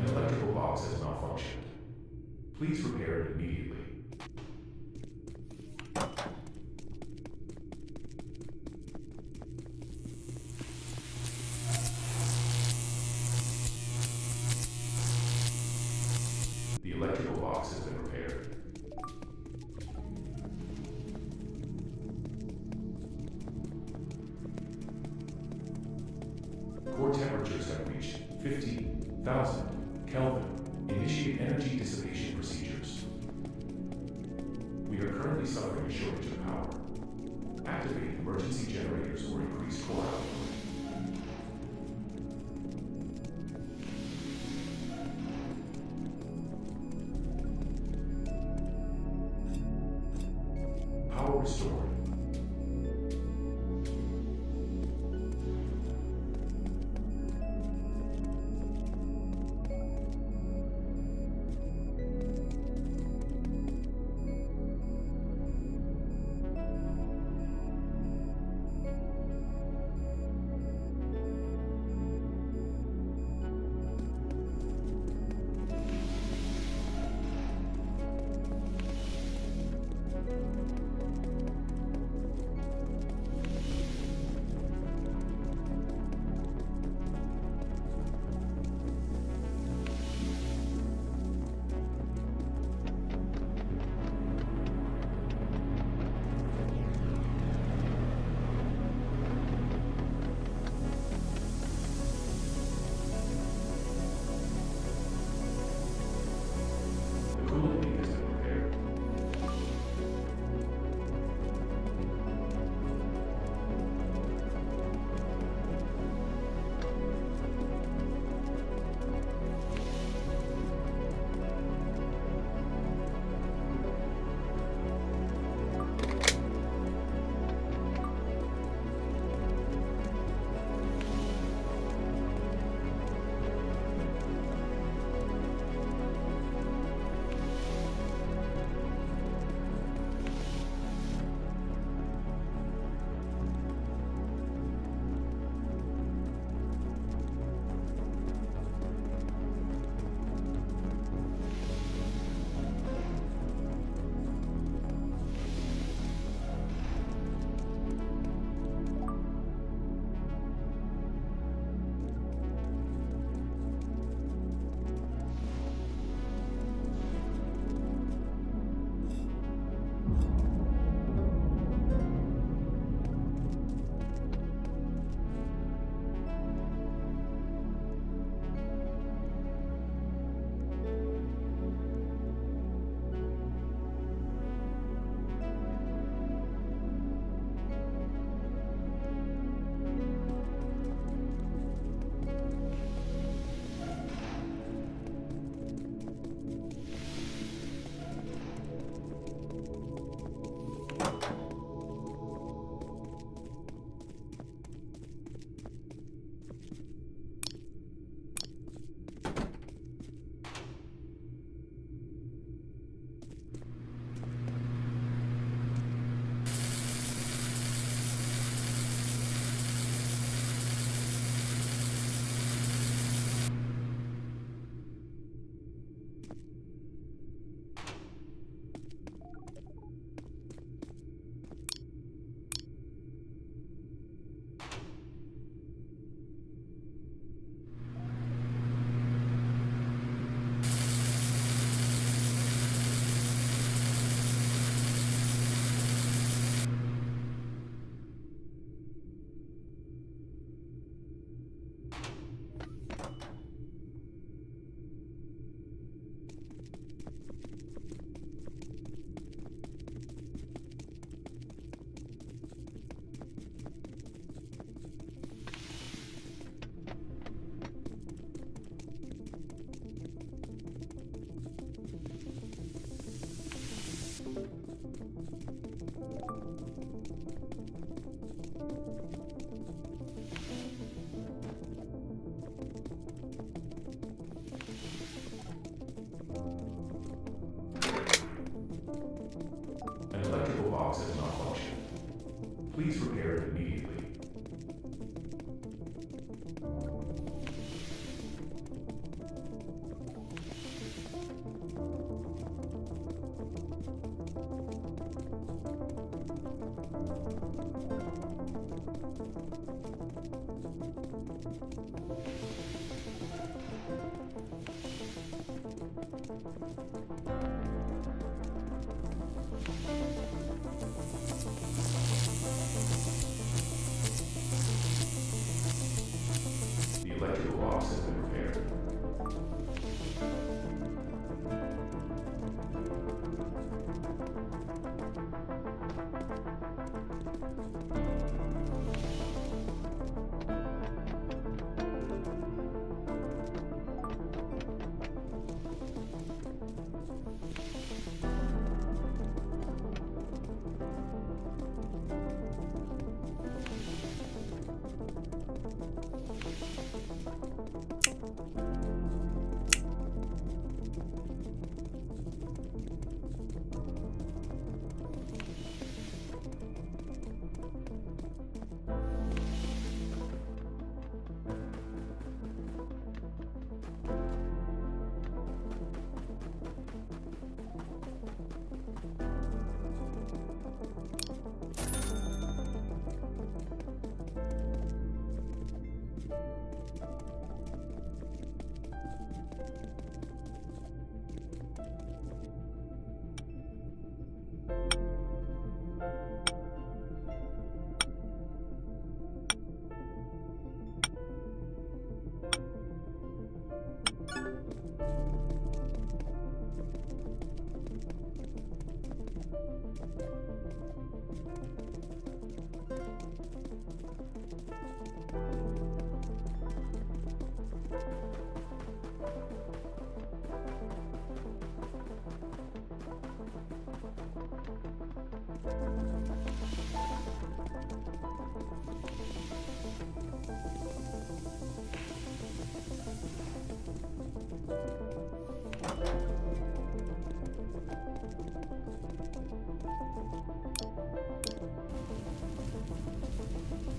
An electrical box has malfunctioned. Please repair it immediately. The electrical box has been repaired. Core temperatures have reached 15,000 Kelvin. Initiate energy dissipation procedures. We are currently suffering a shortage of power. Activate emergency generators or increase core output. Power restored. The electrical box has been repaired.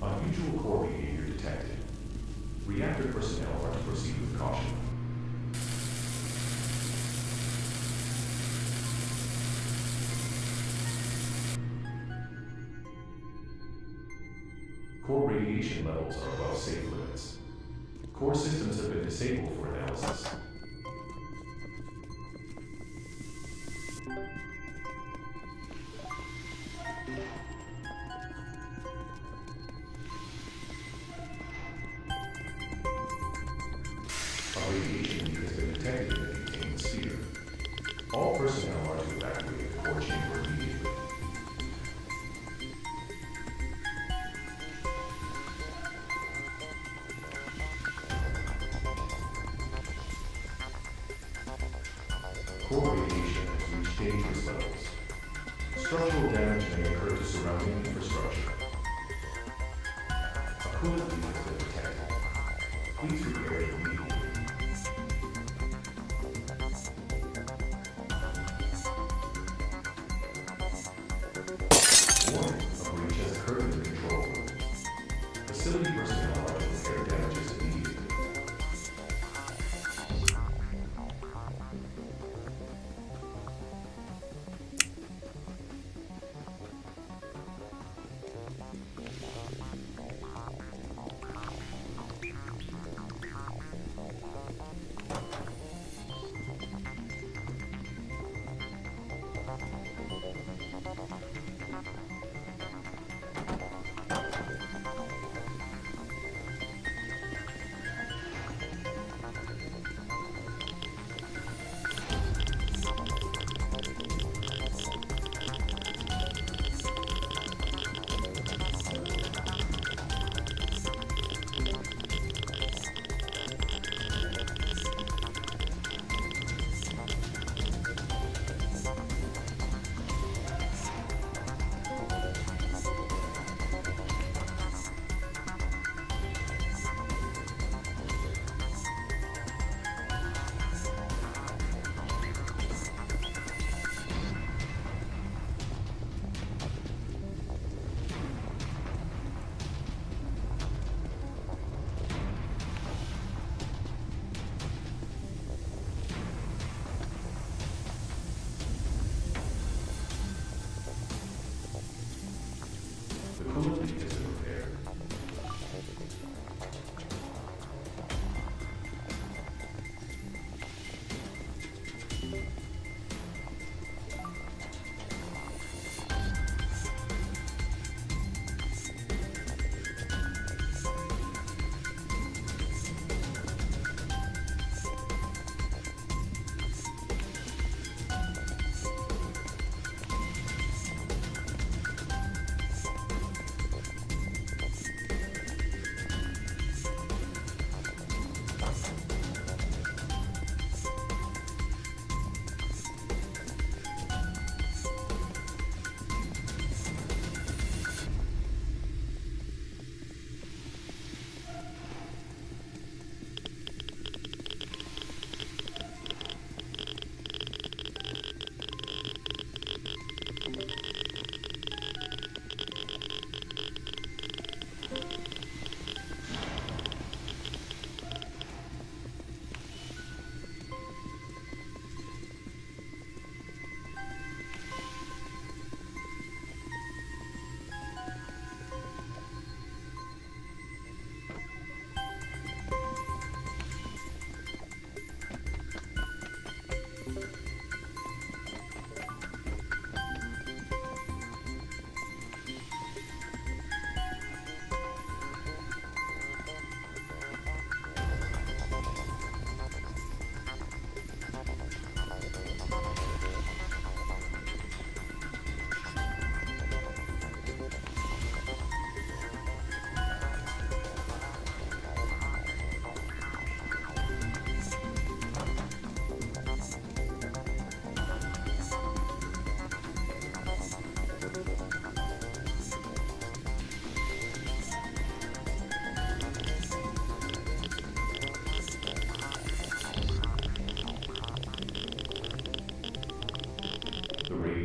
Unusual core behavior detected. Reactor personnel are to proceed with caution. Core radiation levels are above safe limits. Core systems have been disabled for analysis. A radiation leak has been detected in the containment sphere. All personnel are to evacuate the core chamber immediately. Core radiation has reached dangerous levels. Structural damage may occur to surrounding infrastructure. A coolant leak has been detected. Please repair it immediately. Warning, a breach has occurred in the control room. Facility personnel are to repair damages immediately.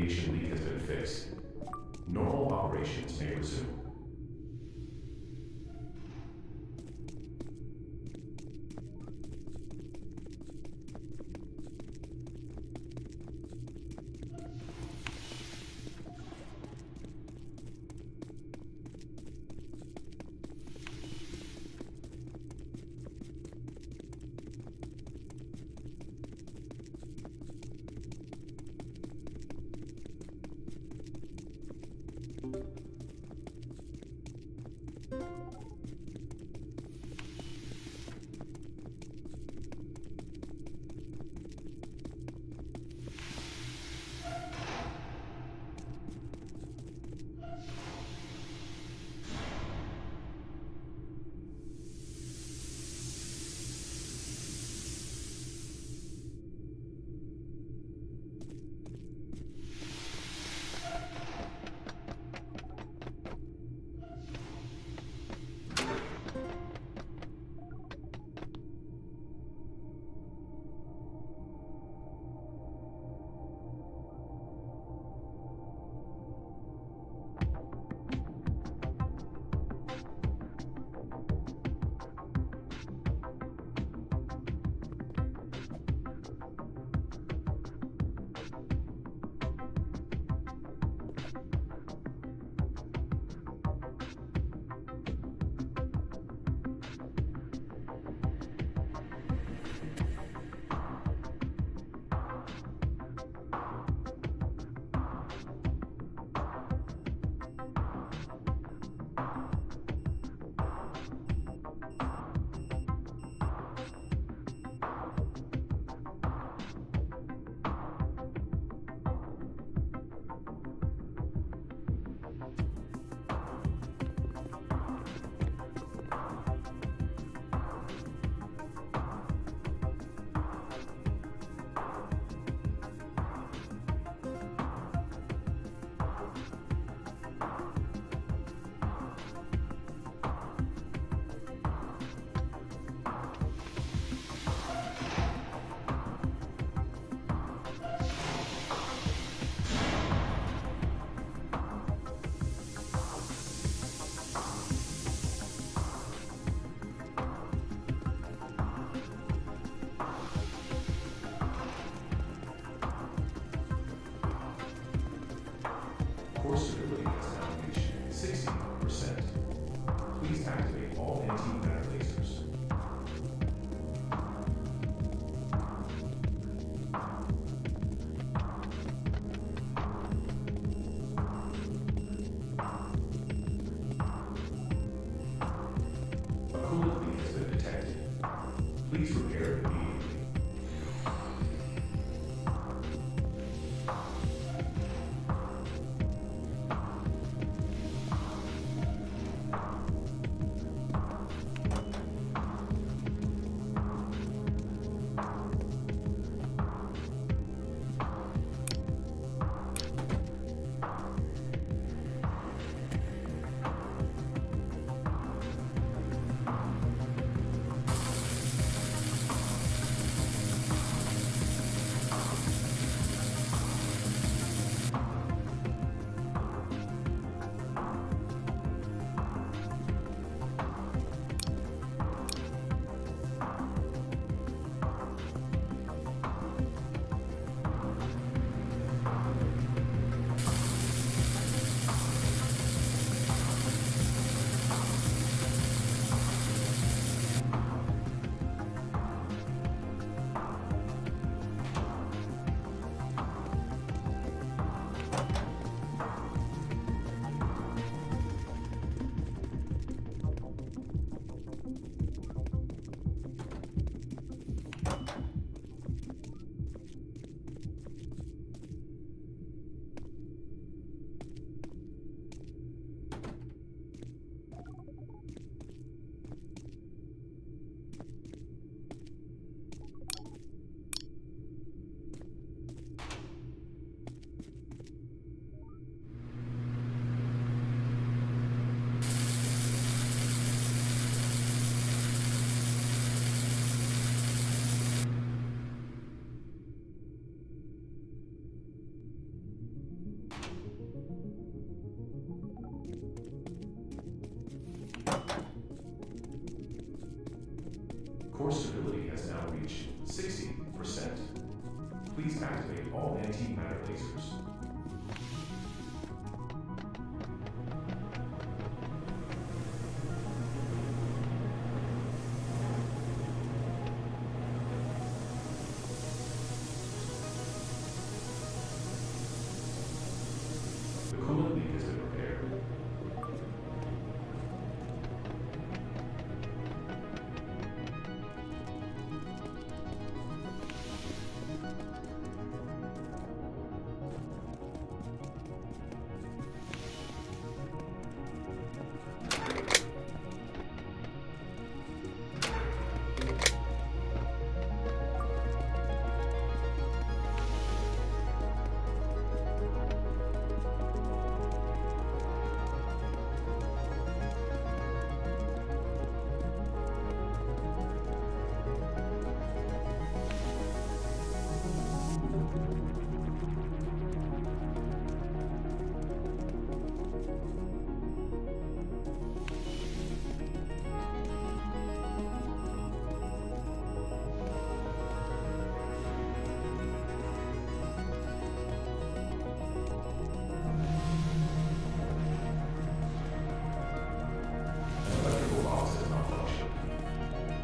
radiation leak has been fixed. Normal operations may resume. reach 60%. Please activate all antimatter lasers. The coolant leak has been repaired.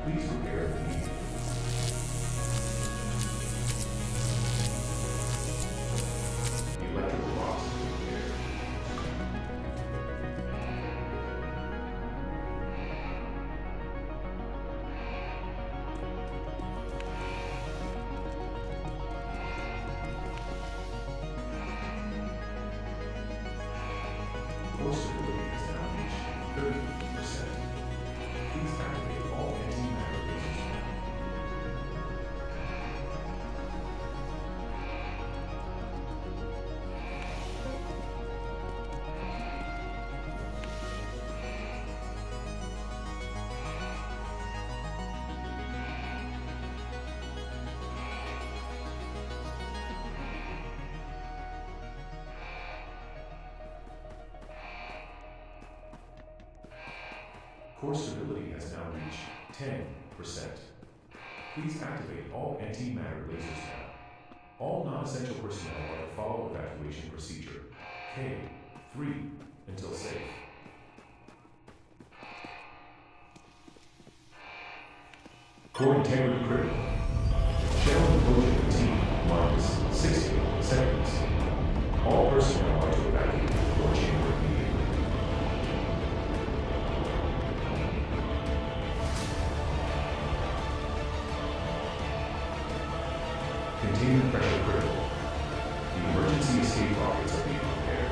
Please prepare the meeting. The electrical box is prepared. Core stability has now reached 30%. Please activate all antimatter lasers now. Core stability has now reached 10%. Please activate all antimatter lasers now. All non-essential personnel are to follow evacuation procedure K3 until safe. Core integrity critical. Shell implosion T minus 60 seconds. All personnel are to evacuate the core chamber immediately. Containment pressure critical. The emergency escape rockets are being prepared.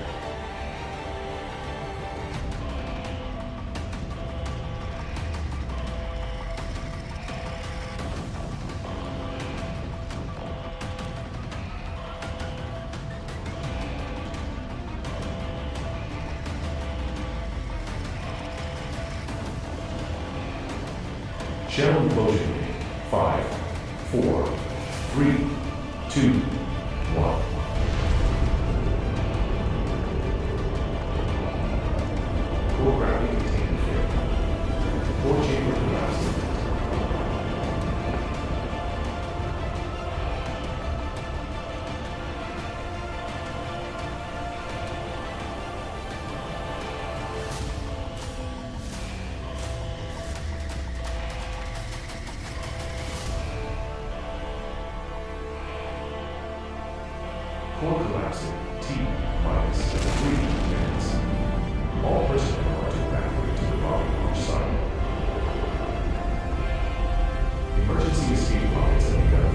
Shell implosion. 5, 4, 3, 2, 1. Core gravity containment failure. Core chamber collapsing. Core collapsing T minus 3 minutes. All personnel are to evacuate to the rocket launch site. Emergency escape rockets have begun.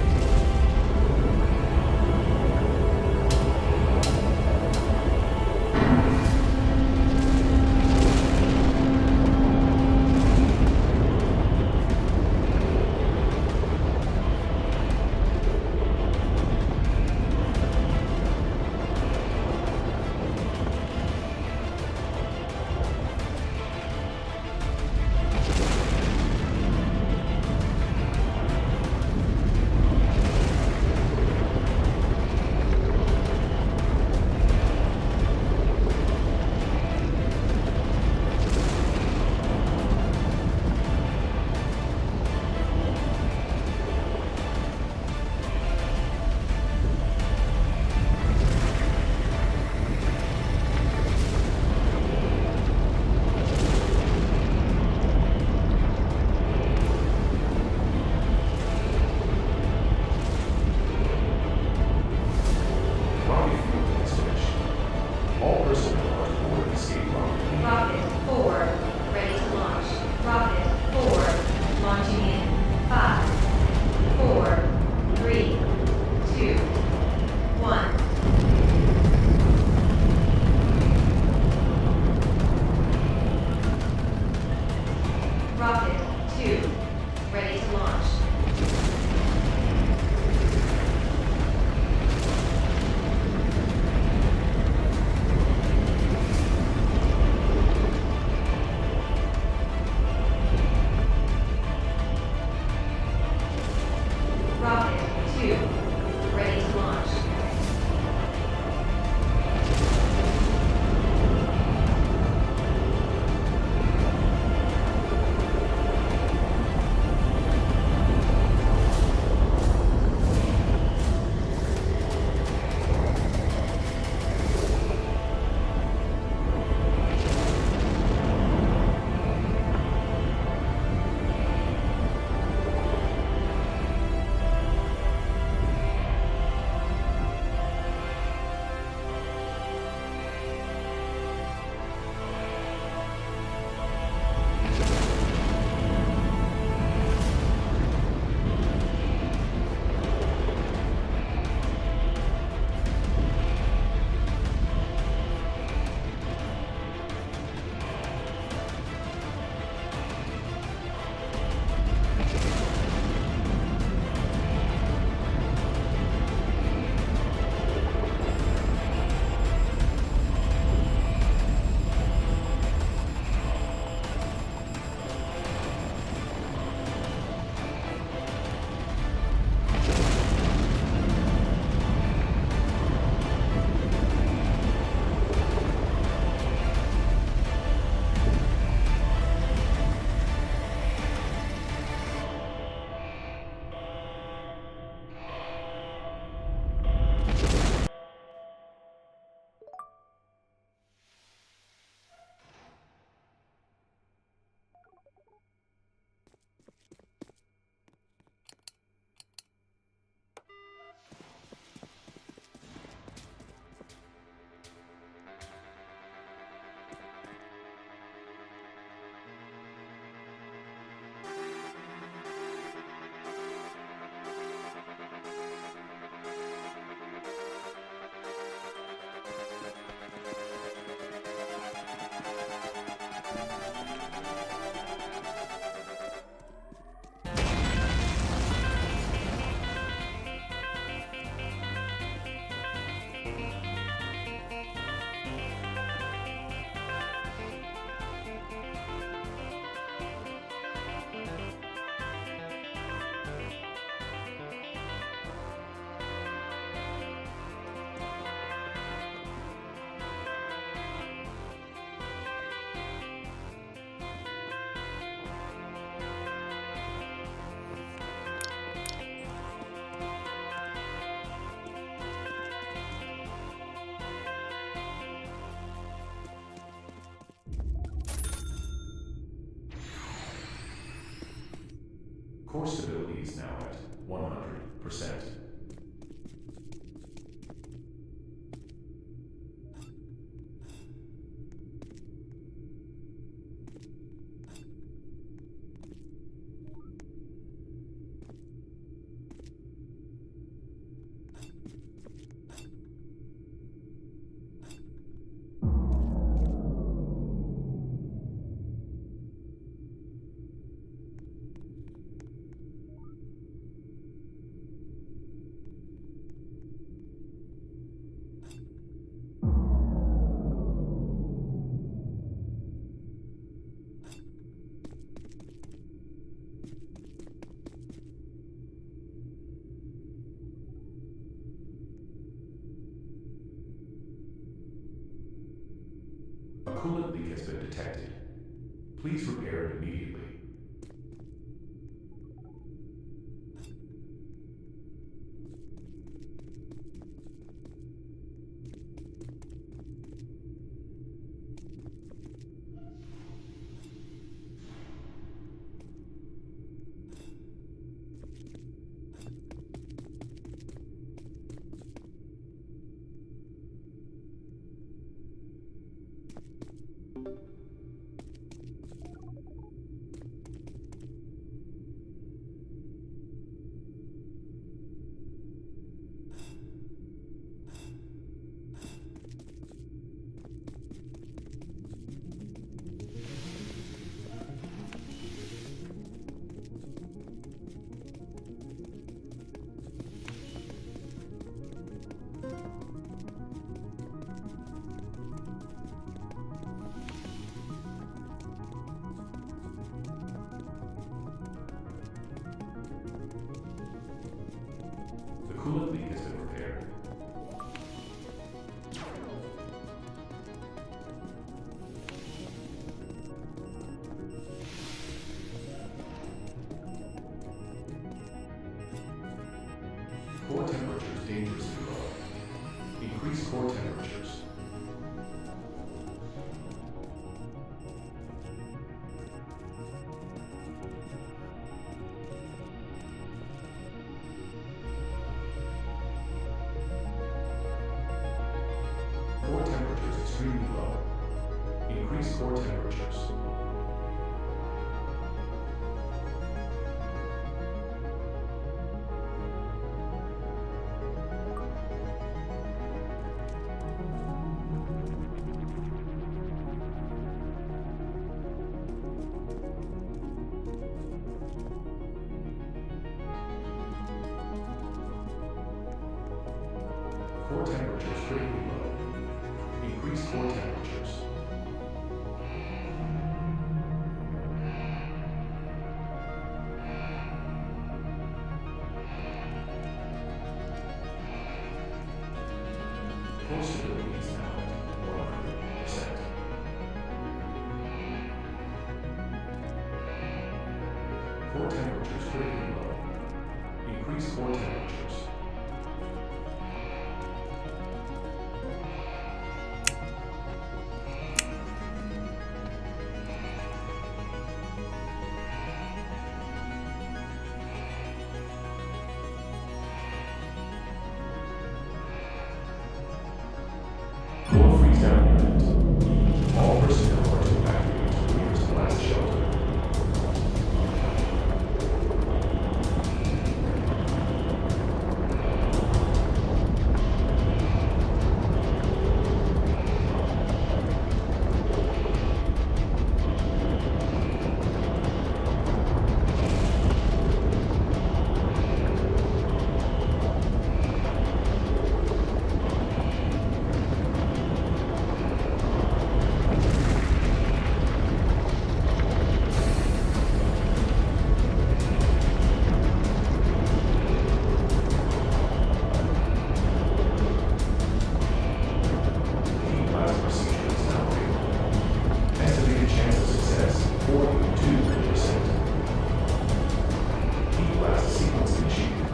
2, ready to launch. Core stability is now at 100%. A coolant leak has been detected. Please repair it immediately. Core temperatures dangerously low. Increase core temperatures. Core temperatures extremely low. Increase core temperatures. Core temperatures critically low. Increase core temperatures. Core stability is now at 100%. Core temperatures critically low. Increase core temperatures. Core freeze down imminent. All personnel are to evacuate to the nearest blast shelter. Blast procedure is now available. Estimated chance of success, 42%. Heat blast sequence initiated.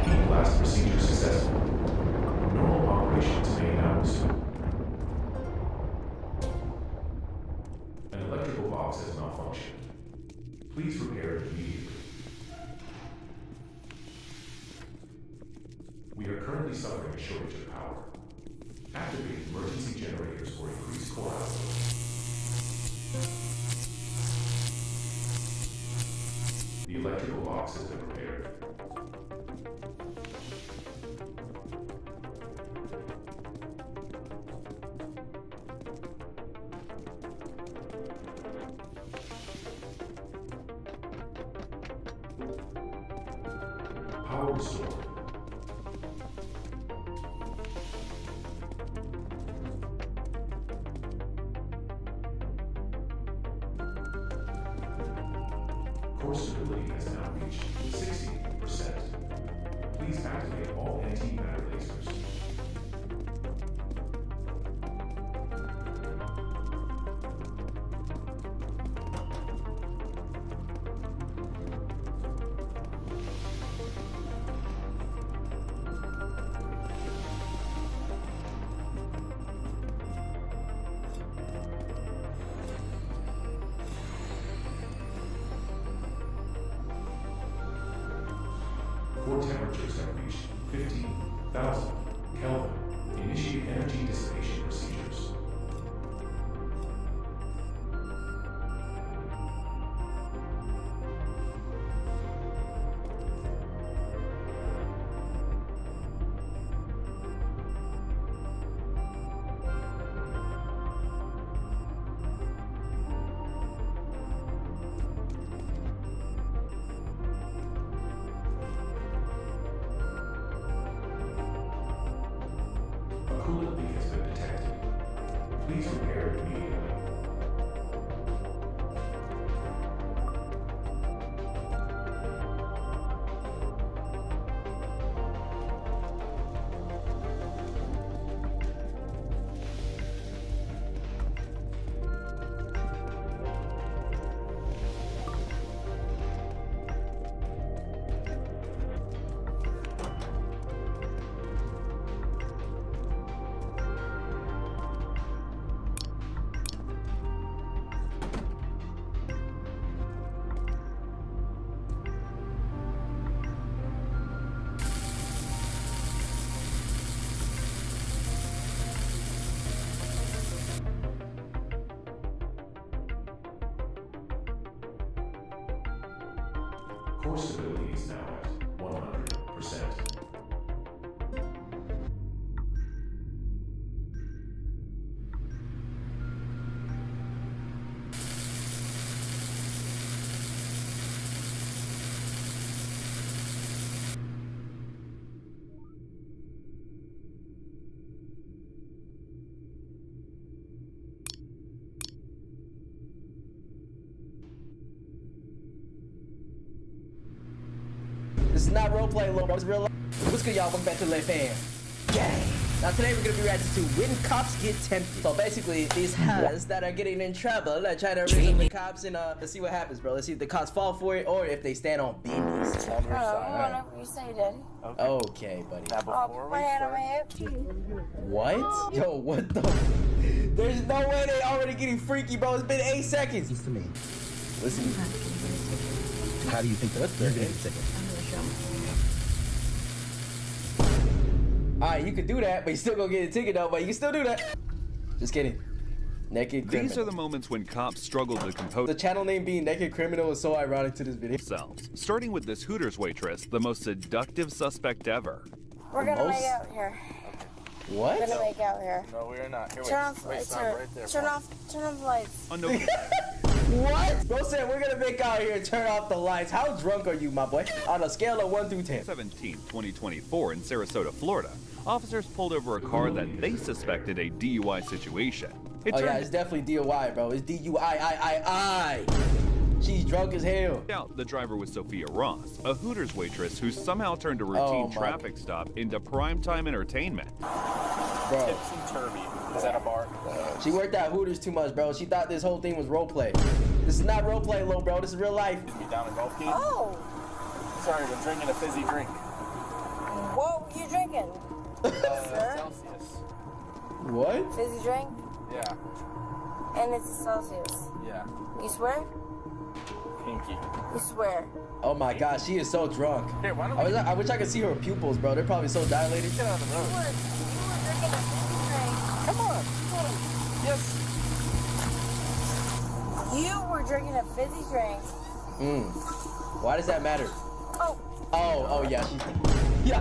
Heat blast procedure successful. Normal operations may now resume. An electrical box has malfunctioned. Please repair it immediately. We are currently suffering a shortage of power. Activate emergency generators for increased core output. The electrical box has been repaired. Power restored. Core stability has now reached 60%. Please activate all anti-matter lasers. Core temperatures have reached 15,000 Kelvin. Initiate energy dissipation procedures. Please repair it immediately. Core stability is now at 100%. This is not roleplay, little bro. It's real life. What's good, y'all? Welcome back to Le Fan. Gang. Now today we're gonna be reacting to When Cops Get Tempted. So basically, these hackers that are getting in trouble are trying to ring up the cops and let's see what happens, bro. Let's see if the cops fall for it or if they stand on business. Whatever you say, Daddy. Okay, buddy. I'll put my hand on my hip. What? Yo, what the? There's no way they already getting freaky, bro. It's been 8 seconds. Listen to me. Listen. How do you think that they're gonna get ticket? Alright, you could do that, but you still gonna get a ticket though, but you can still do that. Just kidding. Naked Criminal. These are the moments when cops struggle to compose The channel name being Naked Criminal is so ironic to this video. themselves. Starting with this Hooters waitress, the most seductive suspect ever. We're gonna Most- make out here. What? We're gonna make out here. No, we are not. Here, Turn off, wait, stop right there. turn off the lights. On no What? Bro said we're gonna make out here and turn off the lights. How drunk are you, my boy? On a scale of 1 through 10. 17th, 2024 in Sarasota, Florida, officers pulled over a car that they suspected a DUI situation. It Oh yeah, turned it's definitely DUI, bro. It's DUI. She's drunk as hell. out the driver was Sophia Ross, a Hooters waitress who somehow turned a Oh, routine my. traffic stop into primetime entertainment. Bro, Tipsy Turvy. Is that a bar? she worked at Hooters too much, bro. She thought this whole thing was roleplay. This is not roleplay, little bro. This is real life. Excuse me, down at Golf Gate? Oh, Sorry, I'm drinking a fizzy drink. what were you drinking? Sir? Celsius. What? Fizzy drink? Yeah, And it's a Celsius. yeah. You swear? Pinky. You swear? Oh my God, she is so drunk. Here, why don't I we wish I could see her pupils, bro. They're probably so dilated. get on the You road? were drinking a fizzy drink. Come on. Yes. You were drinking a fizzy drink. Why does that matter? Oh, Oh yeah. Yo,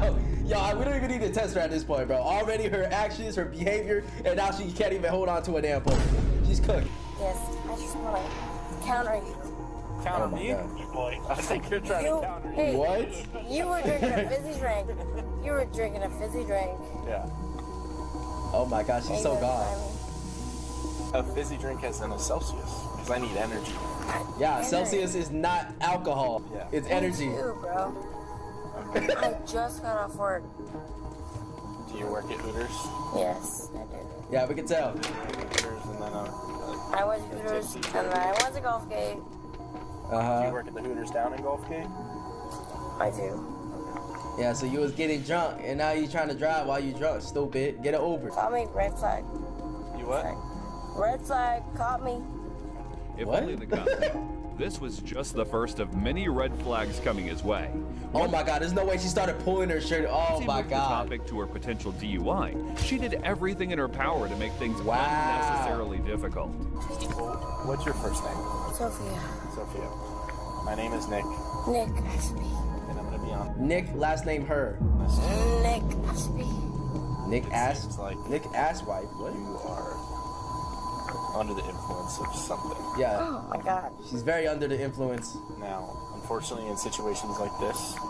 we don't even need to test her at this point, bro. Already her actions, her behavior, and now she can't even hold on to a damn pole. She's cooked. yes. I just want to counter you. Counter Oh my me? God. Boy, I think you're trying to counter me. Hey, What? you were drinking a fizzy drink. You were drinking a fizzy drink. Yeah. Oh my God, she's so Ain't gone. A fizzy drink has in a Celsius. Because I need energy. Yeah, Celsius is not alcohol. Yeah. It's Me energy. too, bro. I just got off work. Do you work at Hooters? Yes, I do. Yeah, we can tell. Hooters and then I went to Hooters and then I went to Golf Gate. do you Uh-huh. work at the Hooters down in Golf Gate? I do. Yeah, so you was getting drunk, and now you trying to drive while you drunk. Stupid. Get an Uber. Caught me, red flag. You what? Red flag, caught me. If What? only the cops knew. This was just the first of many red flags coming his way. Oh my God, there's no way she started pulling her shirt. Oh Once he my moved the God. topic to her potential DUI, she did everything in her power to make things Wow. unnecessarily difficult. Well, what's your first name? Sophia. Sophia. My name is Nick, Nick Ashby. and I'm gonna be on Nick, last name her. this. Nick Ashby. Nick Ass. seems like Nick Asswife. What? You are under the influence of something. Yeah, Oh my God. she's very under the influence. Now, unfortunately, in situations like this, you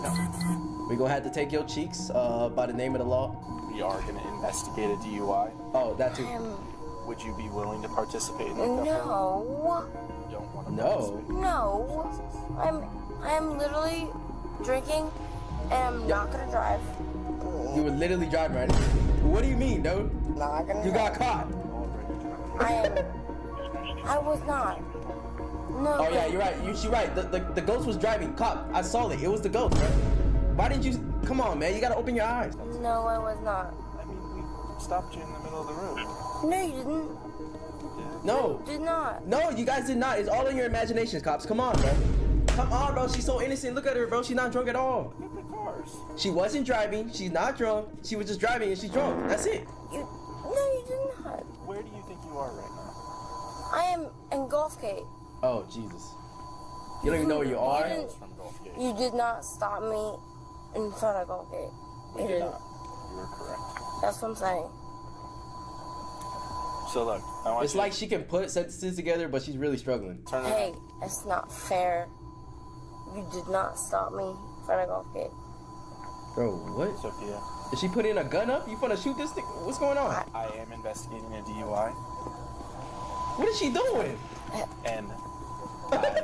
know, We gonna have to take your cheeks by the name of the law. we are going to investigate a DUI. Oh, that too. Would you be willing to participate in the cup? No. You don't want to No. No. I'm literally drinking and I'm not gonna drive. You were literally driving right now. What do you mean, dude? Not gonna You got caught. I was not. No. Oh yeah, you're right. You're right. The ghost was driving. Cop, I saw it. It was the ghost, bro. Why didn't you? Come on, man. You gotta open your eyes. No, I was not. I mean, we stopped you in the middle of the road. No, you didn't. No. You did not. No, you guys did not. It's all in your imaginations, cops. Come on, bro. Come on, bro. She's so innocent. Look at her, bro. She's not drunk at all. Look at the cars. She wasn't driving. She's not drunk. She was just driving and she's drunk. That's it. No, you did not. Where do you think you are right now? I am in Gulfgate. Oh, Jesus. You don't even know where you are? You didn't- From Gulfgate. You did not stop me in front of Gulfgate. We You did didn't. not. You were correct. That's what I'm saying. So look, I want It's you like she can put sentences together, but she's really struggling. to turn Hey, around. it's not fair. You did not stop me in front of Gulfgate. Bro, what? Sophia, Is she putting a gun up? You finna shoot this thing? What's going on? I am investigating a DUI, What is she doing? and I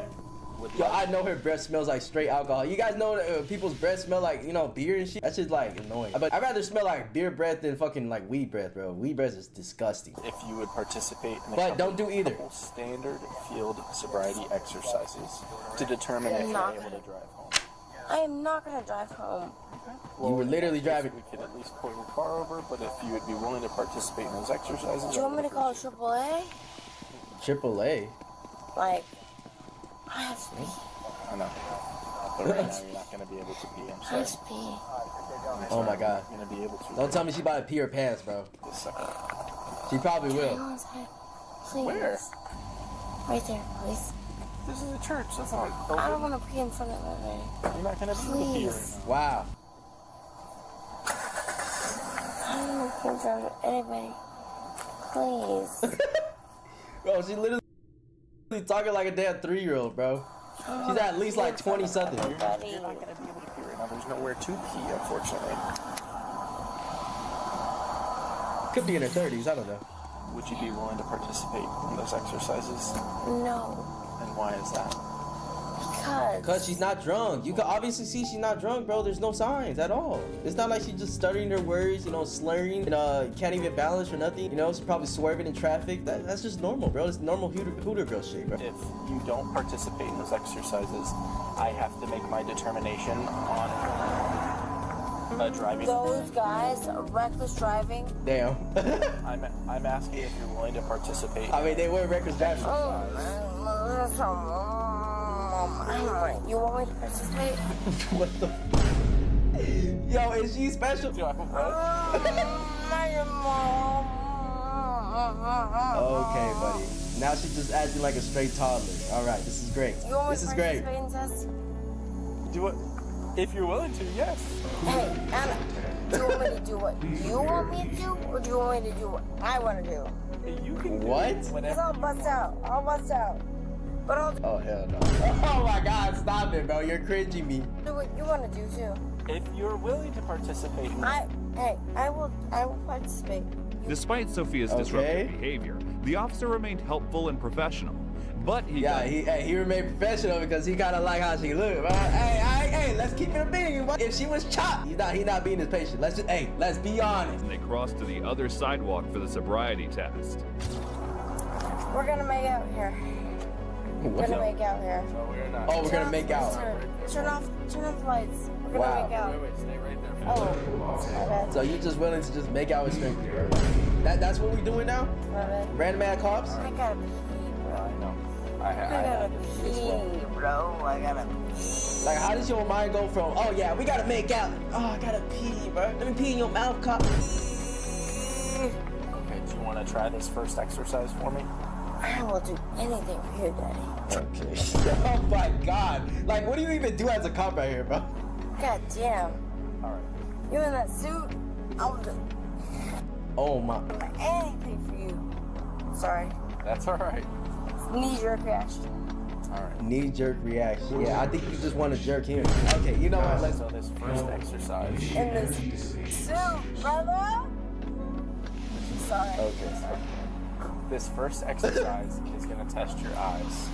would Yo, I like know her breath smells like straight alcohol. You guys know that people's breath smell like, you know, beer and shit? That's just like annoying. But I'd rather smell like beer breath than fucking like weed breath, bro. Weed breath is disgusting. if you would participate in a But don't do either. couple standard field sobriety exercises to determine if you're Not able to gonna- drive home. I am not gonna drive home. You were literally driving. We could at least pull your car over, but if you would be willing to participate in those exercises, Do you want me to call AAA? Triple A. Like, I have to pee. I know. But right now you're not going to be able to pee. I'm I sorry. have to pee. Oh my god. You're going to be able to. Don't tell me she about to pee her pants, bro. This second. She probably Hang will. on a second. Please. Where? Right there, please. This is a church. That's not. I don't want to pee in front of everybody. You're not going to be able to pee right Please. now. Wow. I don't want to pee in front of anybody. Please. Bro, she literally talking like a damn 3-year-old, bro. She's at least like 20 something. Buddy. You're not going to be able to pee right now. There's nowhere to pee, unfortunately. Could be in her 30s, I don't know. Would you be willing to participate in those exercises? No. And why is that? Cause she's not drunk. You can obviously see she's not drunk, bro. There's no signs at all. It's not like she's just stuttering her words, you know, slurring, and can't even balance or nothing. You know, she's probably swerving in traffic. That's just normal, bro. It's normal hooter girl shit, bro. If you don't participate in those exercises, I have to make my determination on driving. Those guys, reckless driving. Damn. I'm asking if you're willing to participate. I mean, they were reckless driving. Oh, you want me to participate? What the? Yo, is she special? Do I have a vote? Okay, buddy. Now she's just acting like a straight toddler. All right, this is great. You want me This to is great. participate in this? Do it. If you're willing to, yes. Hey, Anna, do you want me to do what you want me to do, or do you want me to do what I want to do? You can do What? Because whatever. I'll bust out. I'll bust out. But I'll Oh hell no. Oh my God, stop it, bro. You're cringing me. do what you want to do too. If you're willing to participate in I will participate. Despite Sophia's Okay. disruptive behavior, the officer remained helpful and professional. But he Yeah, he remained professional because he kind of like how she looked. Right? Hey, let's keep it a being. If she was chopped, he not being as patient. Let's be honest. they crossed to the other sidewalk for the sobriety test. We're gonna make out here. We're gonna make out here. No, we're not. Oh, we're gonna make out. Turn off the lights. We're gonna Wow. make out. Wait, stay right there. Oh, my bad. So you just willing to just make out with strangers? That's what we doing now? My bad. Random ass cops? I gotta pee, bro. I know. I I gotta pee, bro. I gotta pee. Like, how does your mind go from, oh yeah, we gotta make out? Oh, I gotta pee, bro. Let me pee in your mouth, cop. Okay, do you want to try this first exercise for me? I will do anything for you, Daddy. Okay. Oh my God. Like, what do you even do as a cop right here, bro? God damn. All right. You in that suit? I will do Oh my. anything for you. Sorry. That's all right. Knee-jerk reaction. Alright. Knee-jerk reaction. Yeah, I think you just want to jerk him. Okay, you know what? Let's. So this first exercise. In this suit, brother. Sorry. Okay. This first exercise is gonna test your eyes.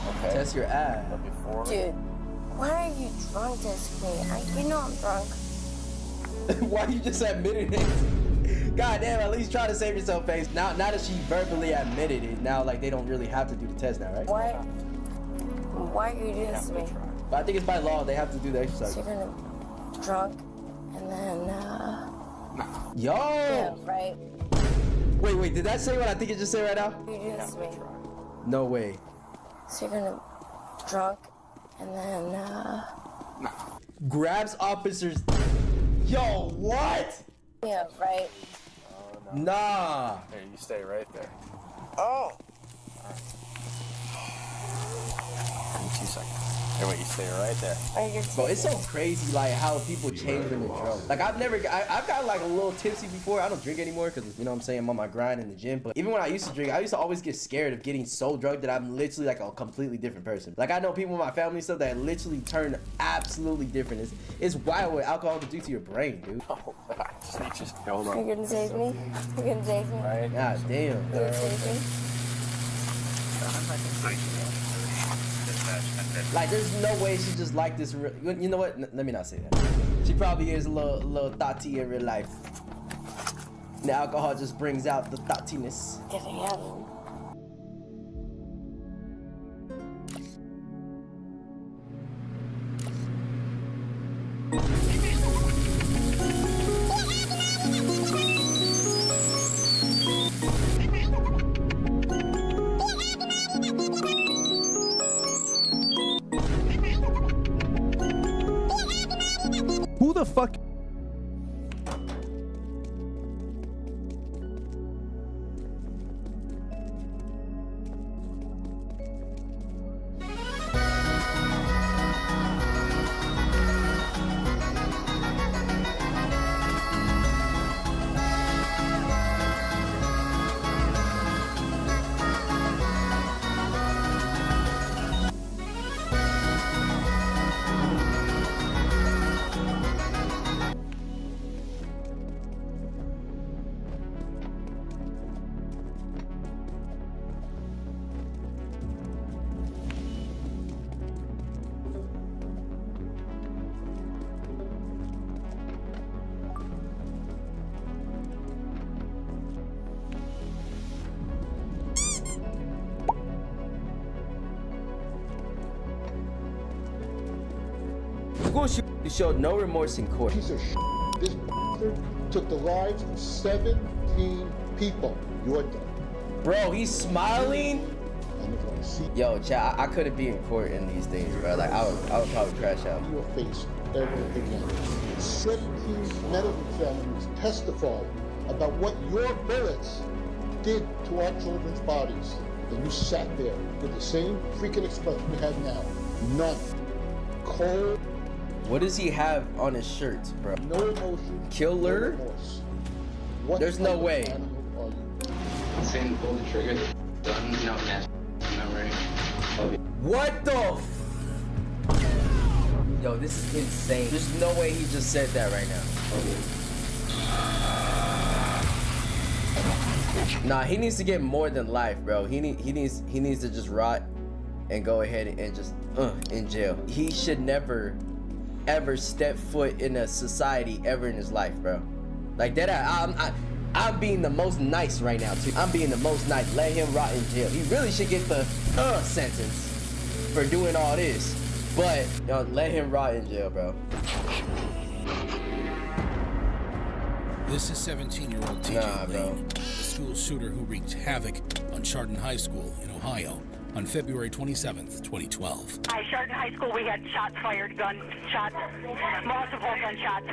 Okay. Test your eye. But before. Dude, why are you drunk testing me? You know I'm drunk. Why you just admitted it? God damn, at least try to save yourself face. Now that she verbally admitted it, now like they don't really have to do the test now, right? Why are you doing this to me? But I think it's by law they have to do the exercise. So you're gonna drunk and then Yo! yeah, right? Wait, did that say what I think it just said right now? You do this to me. No way. So you're gonna drunk and then Grabs officers. Yo, what? yeah, right? Nah. Here, you stay right there. Oh! Give me 2 seconds. Here, wait, you stay right there. Bro, it's so crazy like how people change when they're drunk. Like I've got like a little tipsy before. I don't drink anymore because you know what I'm saying, I'm on my grind in the gym. But even when I used to drink, I used to always get scared of getting so drunk that I'm literally like a completely different person. Like I know people in my family and stuff that literally turn absolutely different. It's wild what alcohol can do to your brain, dude. Oh, just hold on. You're gonna save me? You're gonna save me? Right? God damn. You're gonna save me? Like there's no way she just like this. You know what? Let me not say that. She probably is a little thotty in real life. The alcohol just brings out the thottiness. Getting out. Who the fuck? School shooter showed no remorse in court. Piece of shit. This bastard took the lives of 17 people. You're dead. Bro, he's smiling. And if I see Yo, chat, I couldn't be in court in these things, bro. Like I would probably crash out. your face ever again. 17 medical examiners testified about what your bullets did to our children's bodies. And you sat there with the same freaking expression you have now. None. Cold. What does he have on his shirt, bro? No emotion. Killer? No remorse. What There's no type of way. animal are you? Saying pull the trigger, done, you know, memory. What the f? Yo, this is insane. There's no way he just said that right now. Nah, he needs to get more than life, bro. He needs to just rot and go ahead and just in jail. He should never ever step foot in a society ever in his life, bro. Like that. I'm being the most nice right now too. I'm being the most nice. Let him rot in jail. He really should get the sentence for doing all this. But yo, let him rot in jail, bro. This is 17-year-old TJ Nah, bro. Lane, the school shooter who wreaked havoc on Chardon High School in Ohio on February 27th, 2012. At Chardon High School, we had shots fired, gunshots, multiple gunshots.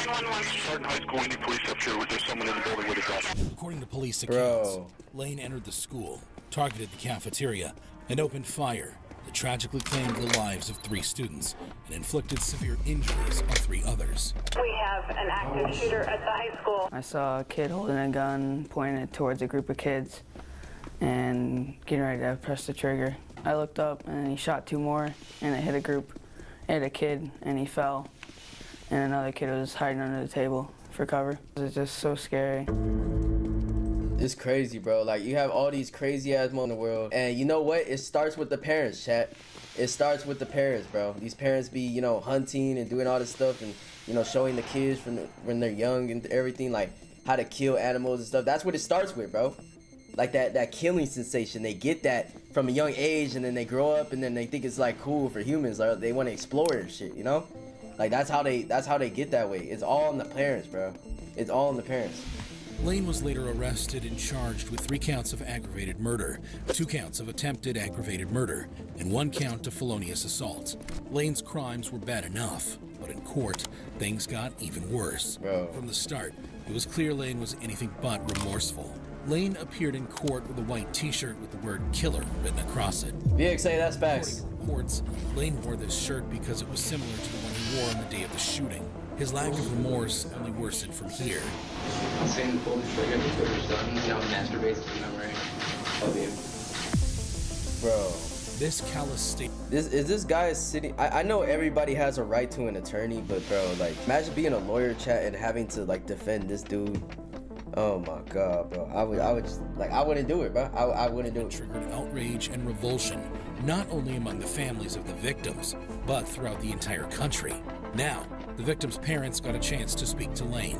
911. Chardon High School, any police up here? Was there someone in the building with a gun? According to police accounts, Lane entered the school, targeted the cafeteria, and opened fire that tragically claimed the lives of 3 students and inflicted severe injuries on 3 others. We have an active shooter at the high school. I saw a kid holding a gun, pointing it towards a group of kids, and getting ready to press the trigger. I looked up and he shot 2 more and it hit a group. It hit a kid and he fell. And another kid was hiding under the table for cover. It was just so scary. It's crazy, bro. Like, you have all these crazy ass moments in the world. And you know what? It starts with the parents, chat. It starts with the parents, bro. These parents be, you know, hunting and doing all this stuff and, you know, showing the kids from when they're young and everything, like how to kill animals and stuff. That's what it starts with, bro. Like that killing sensation. They get that from a young age and then they grow up and then they think it's like cool for humans. Like, they want to explore and shit, you know? Like that's how they get that way. It's all in the parents, bro. It's all in the parents. Lane was later arrested and charged with 3 counts of aggravated murder, 2 counts of attempted aggravated murder, and 1 count of felonious assault. Lane's crimes were bad enough, but in court, things got even worse. Bro. From the start, it was clear Lane was anything but remorseful. Lane appeared in court with a white t-shirt with the word killer written across it. BXA, that's facts. According to reports, Lane wore this shirt because it was similar to the one he wore on the day of the shooting. His lack of remorse only worsened from here. I'm saying to pull the trigger before you're done. You know, masturbates to memory of you. Bro. This callous state. This guy sitting. I know everybody has a right to an attorney, but bro, like, imagine being a lawyer, chat, and having to like defend this dude. Oh my god, bro. I would just, like, I wouldn't do it, bro. I wouldn't do it. Triggered outrage and revulsion, not only among the families of the victims, but throughout the entire country. Now, the victims' parents got a chance to speak to Lane.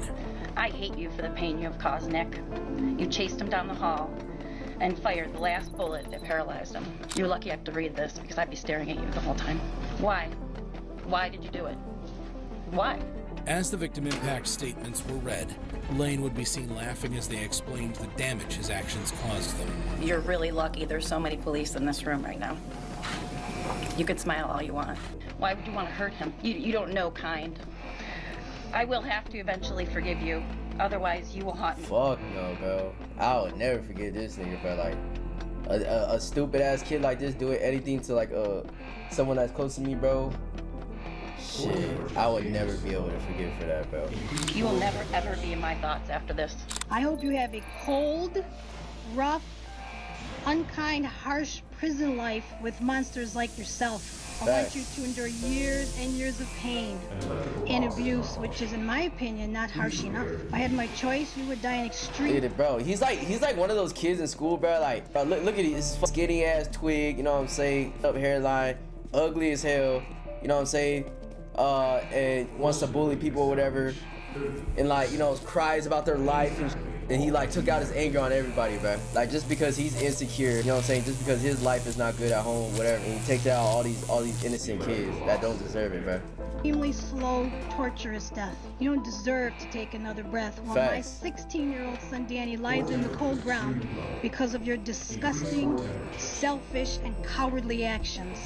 I hate you for the pain you have caused, Nick. You chased him down the hall and fired the last bullet that paralyzed him. You're lucky I have to read this because I'd be staring at you the whole time. Why? Why did you do it? Why? As the victim impact statements were read, Lane would be seen laughing as they explained the damage his actions caused them. You're really lucky there's so many police in this room right now. You could smile all you want. Why would you want to hurt him? You don't know kind. I will have to eventually forgive you. Otherwise, you will haunt me. Fuck no, bro. I would never forget this nigga, bro. Like, a stupid ass kid like this doing anything to like someone that's close to me, bro. Shit, I would never be able to forgive for that, bro. You will never ever be in my thoughts after this. I hope you have a cold, rough, unkind, harsh prison life with monsters like yourself. I want you to endure years and years of pain and abuse, which is, in my opinion, not harsh enough. If I had my choice, you would die in extreme. Look at it, bro. He's like one of those kids in school, bro. Like, bro, look at this skinny ass twig. You know what I'm saying? Up hairline, ugly as hell. You know what I'm saying? And wants to bully people or whatever, and like, you know, cries about their life and he like took out his anger on everybody, bro. Like, just because he's insecure, you know what I'm saying? Just because his life is not good at home, whatever, and he takes out all these innocent kids that don't deserve it, bro. Extremely slow, torturous death. You don't deserve to take another breath while my 16-year-old son Danny lies in the cold ground because of your disgusting, selfish, and cowardly actions.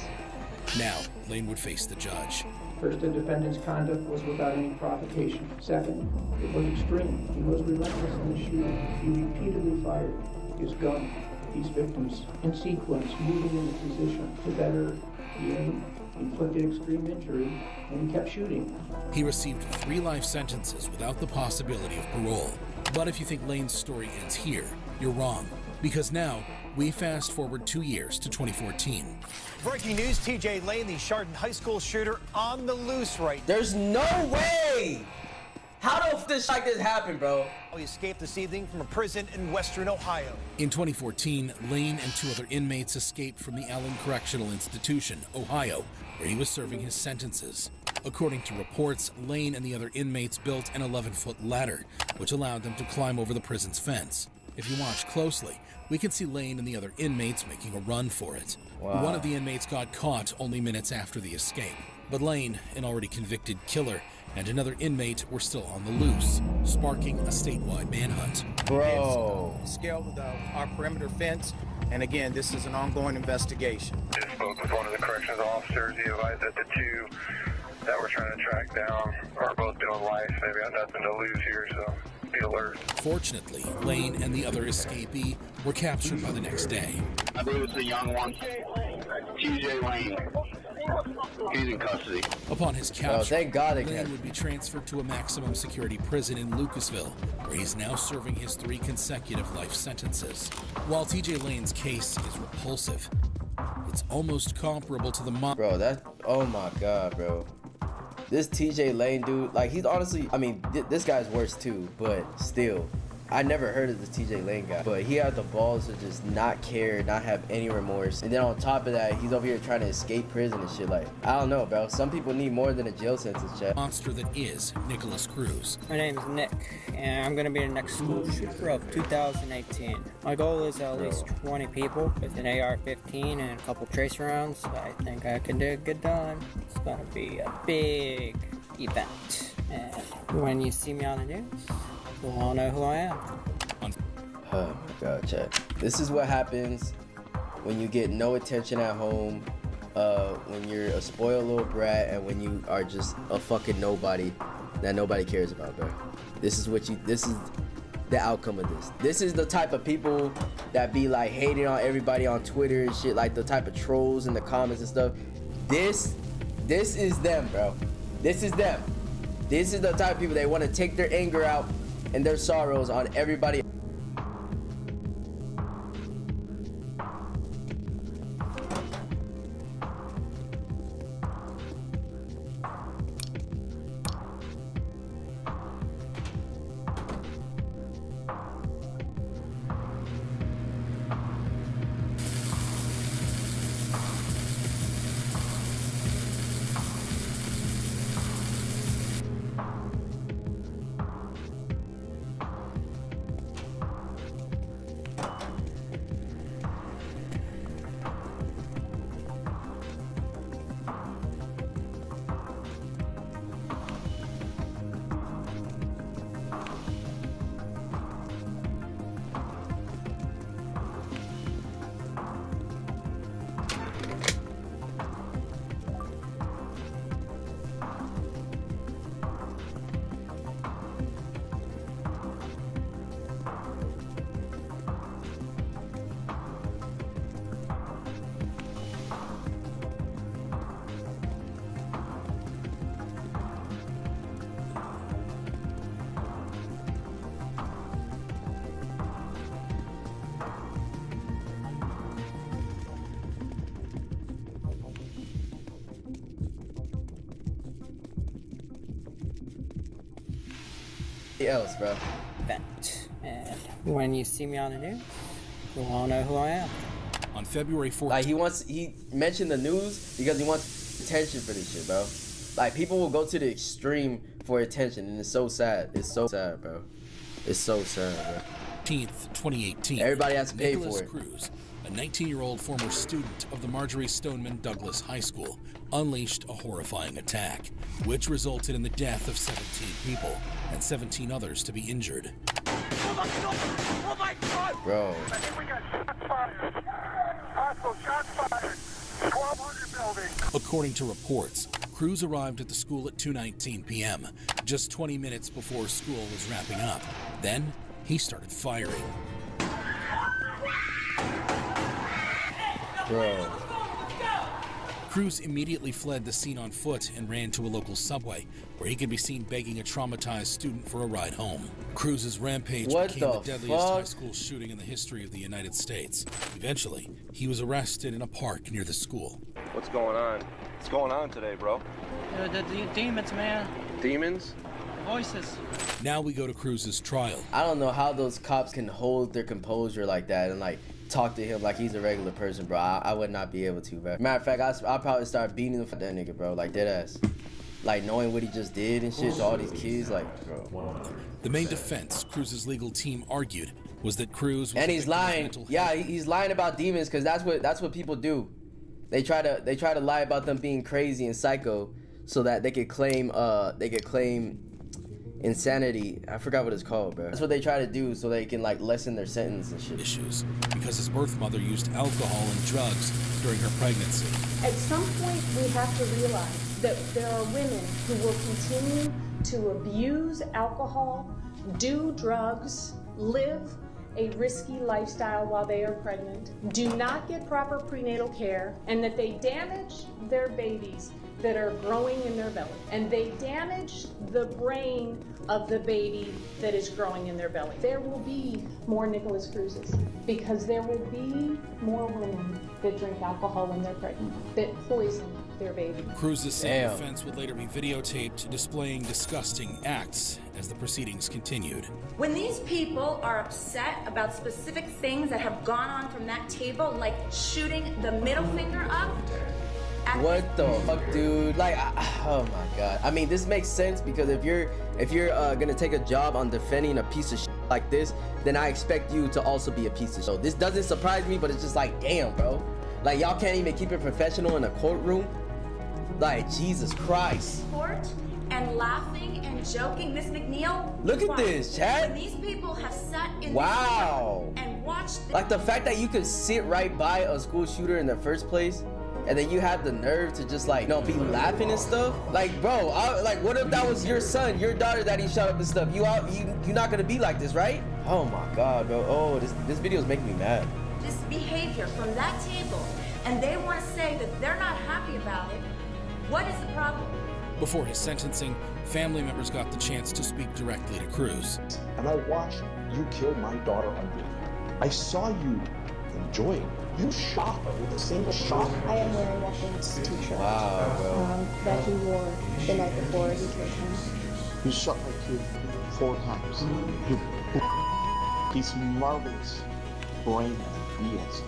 Now, Lane would face the judge. First, the defendant's conduct was without any provocation. Second, it was extreme. He was relentless in the shooting. He repeatedly fired his gun at these victims in sequence, moving in a position to better the aim, inflicted extreme injury, and he kept shooting. He received 3 life sentences without the possibility of parole. But if you think Lane's story ends here, you're wrong. Because now, we fast forward 2 years to 2014. Breaking news, TJ Lane, the Chardon High School shooter, on the loose right now. There's no way! How the f this like this happen, bro? He escaped this evening from a prison in Western Ohio. In 2014, Lane and 2 other inmates escaped from the Allen Correctional Institution, Ohio, where he was serving his sentences. According to reports, Lane and the other inmates built an 11-foot ladder, which allowed them to climb over the prison's fence. If you watch closely, we can see Lane and the other inmates making a run for it. Wow. One of the inmates got caught only minutes after the escape. But Lane, an already convicted killer, and another inmate were still on the loose, sparking a statewide manhunt. Bro. Scaled with our perimeter fence, and again, this is an ongoing investigation. Just spoke with one of the corrections officers. He advised that the 2 that we're trying to track down are both doing life. They've got nothing to lose here, so be alert. Fortunately, Lane and the other escapee were captured by the next day. I believe it's the young one, TJ Lane. He's in custody. Upon his capture, thank God Lane would be transferred to a maximum security prison in Lucasville, where he's now serving his 3 consecutive life sentences. While TJ Lane's case is repulsive, reports almost comparable to the Bro, oh my god, bro. This TJ Lane dude, like, he's honestly, I mean, this guy's worse too, but still. I never heard of this TJ Lane guy, but he had the balls to just not care, not have any remorse. And then on top of that, he's over here trying to escape prison and shit. Like, I don't know, bro. Some people need more than a jail sentence, chat. Monster that is Nicholas Cruz. My name is Nick, and I'm going to be the next school shooter of 2018. My goal is at least 20 people with an AR-15 and a couple tracer rounds. I think I can do a good time. It's going to be a big event. And when you see me on the news, you'll all know who I am. Oh my god, chat. This is what happens when you get no attention at home, when you're a spoiled little brat, and when you are just a fucking nobody that nobody cares about, bro. This is the outcome of this. This is the type of people that be like hating on everybody on Twitter and shit, like the type of trolls in the comments and stuff. This is them, bro. This is them. This is the type of people that want to take their anger out and their sorrows on everybody. Else, bro. Event. And when you see me on the news, you'll all know who I am. On February 14th. Like, he mentioned the news because he wants attention for this shit, bro. Like, people will go to the extreme for attention, and it's so sad. It's so sad, bro. It's so sad, bro. 2018. Everybody has to pay Nicholas for it. Cruz, a 19-year-old former student of the Marjorie Stoneman Douglas High School, unleashed a horrifying attack, which resulted in the death of 17 people and 17 others to be injured. Oh my God! Bro. I think we got shots fired. Hostile shots fired. 1200 building. According to reports, Cruz arrived at the school at 2:19 p.m., just 20 minutes before school was wrapping up. Then, he started firing. Bro. Cruz immediately fled the scene on foot and ran to a local subway, where he could be seen begging a traumatized student for a ride home. Cruz's rampage became the deadliest high school shooting in the history of the United States. Eventually, he was arrested in a park near the school. What's going on? What's going on today, bro? The demons, man. Demons? Voices. Now we go to Cruz's trial. I don't know how those cops can hold their composure like that and like talk to him like he's a regular person, bro. I would not be able to, bro. Matter of fact, I'll probably start beating the fuck that nigga, bro. Like, dead ass. Like, knowing what he just did and shit to all these kids, like, bro. The main defense Cruz's legal team argued was that Cruz was and he's lying. Yeah, he's lying about demons because that's what people do. They try to lie about them being crazy and psycho so that they could claim insanity. I forgot what it's called, bro. That's what they try to do so they can like lessen their sentence and shit. Issues because his birth mother used alcohol and drugs during her pregnancy. At some point, we have to realize that there are women who will continue to abuse alcohol, do drugs, live a risky lifestyle while they are pregnant, do not get proper prenatal care, and that they damage their babies that are growing in their belly, and they damage the brain of the baby that is growing in their belly. There will be more Nicholas Cruzes because there will be more women that drink alcohol when they're pregnant, that poison their baby. Cruz's self-defense would later be videotaped displaying disgusting acts as the proceedings continued. When these people are upset about specific things that have gone on from that table, like shooting the middle finger up. What the fuck, dude? Like, oh my god. I mean, this makes sense because if you're gonna take a job on defending a piece of shit like this, then I expect you to also be a piece of shit. This doesn't surprise me, but it's just like, damn, bro. Like, y'all can't even keep it professional in a courtroom. Like, Jesus Christ. Court and laughing and joking, Miss McNeil. Look at this, Chad. When these people have sat in wow. and watched. Like the fact that you could sit right by a school shooter in the first place, and then you have the nerve to just like, be laughing and stuff. Like, bro, like, what if that was your son, your daughter that he shot up and stuff? You're not gonna be like this, right? Oh my God, bro. Oh, this video is making me mad. This behavior from that table, and they want to say that they're not happy about it. What is the problem? Before his sentencing, family members got the chance to speak directly to Cruz. And I watched you kill my daughter on video. I saw you enjoying. You shot her with a single shot. I am wearing Watkins' t-shirt. Wow, bro. That he wore the night before he killed him. You shot my kid 4 times. His marvelous brain ideas,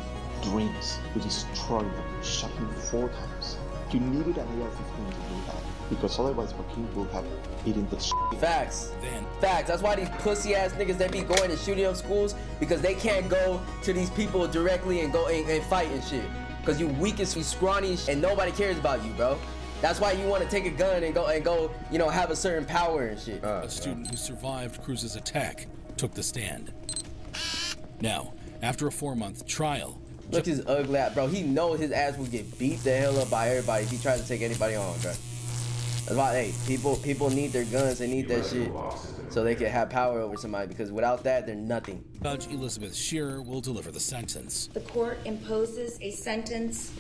dreams, you destroyed them. Shot him 4 times. You needed an AR-15 to do that, because otherwise Joaquin will have eaten the shit. Facts. Facts. That's why these pussy ass niggas, they be going and shooting up schools, because they can't go to these people directly and go and fight and shit. Because you weak as scrawny and nobody cares about you, bro. That's why you want to take a gun and go, have a certain power and shit. A student who survived Cruz's attack took the stand. Now, after a 4-month trial, look his ugly ass, bro. He knows his ass will get beat the hell up by everybody if he tries to take anybody on, bro. That's why, hey, people need their guns. They need that shit so they can have power over somebody, because without that, they're nothing. Judge Elizabeth Shearer will deliver the sentence. The court imposes a sentence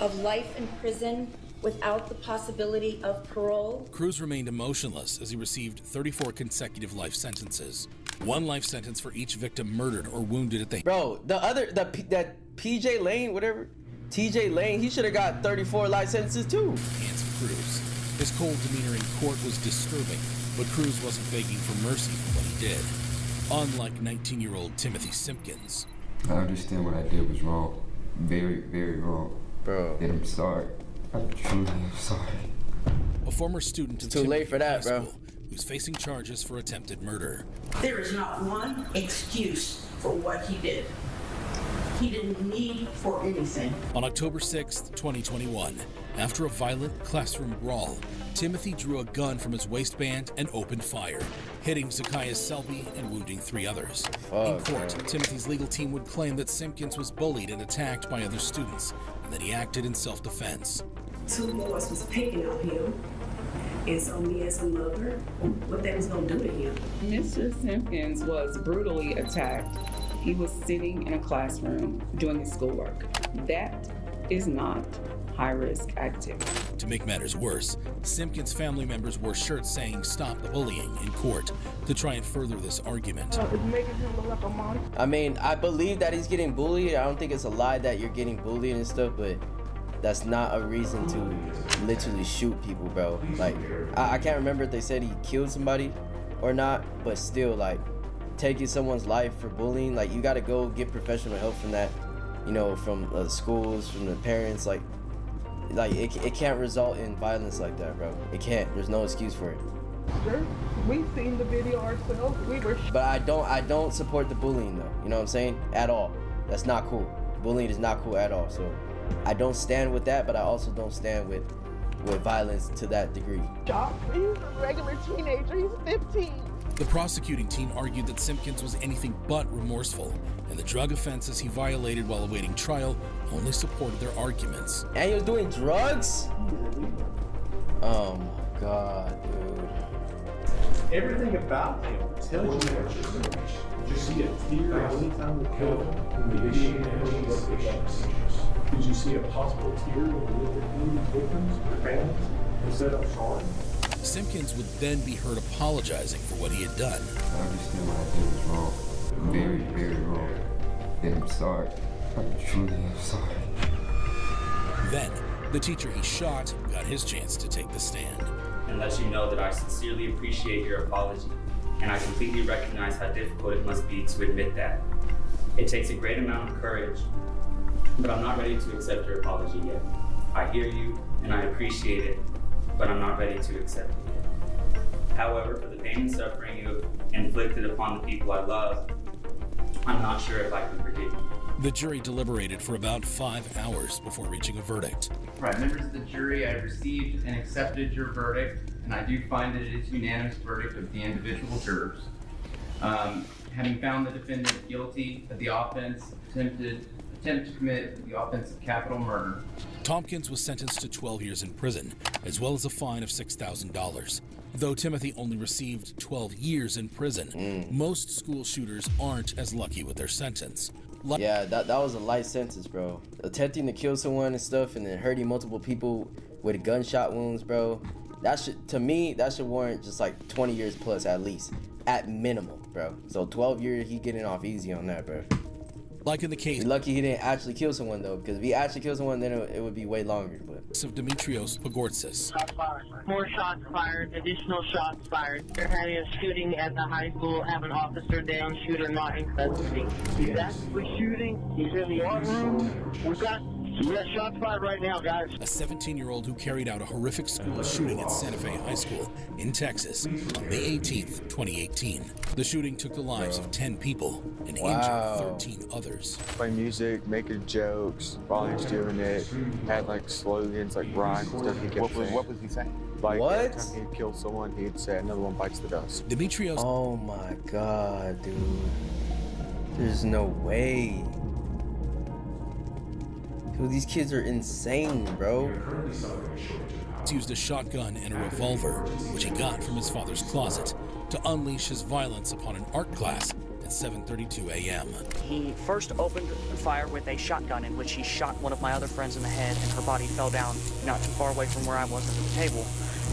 of life in prison without the possibility of parole. Cruz remained emotionless as he received 34 consecutive life sentences. 1 life sentence for each victim murdered or wounded at the... Bro, that PJ Lane, whatever, TJ Lane, he should have got 34 life sentences too. Hands of Cruz. His cold demeanor in court was disturbing, but Cruz wasn't begging for mercy for what he did. Unlike 19-year-old Timothy Simpkins. I understand what I did was wrong. Very, very wrong. Bro. And I'm sorry. I truly am sorry. A former student of too late for that, bro. Who's facing charges for attempted murder. There is not one excuse for what he did. He didn't need for anything. On October 6th, 2021, after a violent classroom brawl, Timothy drew a gun from his waistband and opened fire, hitting Zacchaeus Selby and wounding 3 others. In court, Timothy's legal team would claim that Simpkins was bullied and attacked by other students, and that he acted in self-defense. 2 boys was picking on him, and so me as a mother, what they was gonna do to him. Mr. Simpkins was brutally attacked. He was sitting in a classroom doing his schoolwork. That is not high-risk activity. To make matters worse, Simpkins' family members wore shirts saying "Stop the bullying" in court to try and further this argument. It's making him look like a monster. I mean, I believe that he's getting bullied. I don't think it's a lie that you're getting bullied and stuff, but that's not a reason to literally shoot people, bro. Like, I can't remember if they said he killed somebody or not, but still, like, taking someone's life for bullying, like, you gotta go get professional help from that, from the schools, from the parents. Like it can't result in violence like that, bro. It can't. There's no excuse for it. Sure, we've seen the video ourselves. But I don't support the bullying, though. You know what I'm saying? At all. That's not cool. Bullying is not cool at all. So I don't stand with that, but I also don't stand with violence to that degree. He's a regular teenager. He's 15. The prosecuting team argued that Simpkins was anything but remorseful, and the drug offenses he violated while awaiting trial only supported their arguments. And he was doing drugs? Oh my God, dude. Everything about him tells you that. Did you see a tear anytime we killed him? Did you see a possible tear in the victims, their families, instead of sorry? Simpkins would then be heard apologizing for what he had done. I understand what I did was wrong. Very, very wrong. And I'm sorry. I truly am sorry. Then, the teacher he shot got his chance to take the stand. And let you know that I sincerely appreciate your apology, and I completely recognize how difficult it must be to admit that. It takes a great amount of courage, but I'm not ready to accept your apology yet. I hear you, and I appreciate it, but I'm not ready to accept it yet. However, for the pain and suffering you have inflicted upon the people I love, I'm not sure if I can forgive you. The jury deliberated for about 5 hours before reaching a verdict. Right, members of the jury, I have received and accepted your verdict, and I do find that it is unanimous verdict of the individual jurors. Having found the defendant guilty of the offense, attempt to commit the offense of capital murder. Tompkins was sentenced to 12 years in prison, as well as a fine of $6,000. Though Timothy only received 12 years in prison, most school shooters aren't as lucky with their sentence. Yeah, that was a light sentence, bro. Attempting to kill someone and stuff and then hurting multiple people with gunshot wounds, bro. To me, that should warrant just like 20 years plus at least, at minimum, bro. So 12 years, he getting off easy on that, bro. Like in the case... He's lucky he didn't actually kill someone, though, because if he actually killed someone, then it would be way longer, but... ...of Dimitrios Pagortsis. More shots fired, additional shots fired. They're having a shooting at the high school, have an officer down, shooter not in custody. He's actively shooting, he's in the art room. We got shots fired right now, guys. A 17-year-old who carried out a horrific school shooting at Santa Fe High School in Texas on May 18th, 2018. The shooting took the lives of 10 people and injured 13 others. Playing music, making jokes while he was doing it, had like slogans like rhymes and stuff he kept saying. What was he saying? Like every time he'd kill someone, he'd say another one bites the dust. Dimitrios. Oh my god, dude. There's no way. Dude, these kids are insane, bro. He used a shotgun and a revolver, which he got from his father's closet, to unleash his violence upon an art class at 7:32 a.m. He first opened fire with a shotgun in which he shot one of my other friends in the head, and her body fell down not too far away from where I was at the table.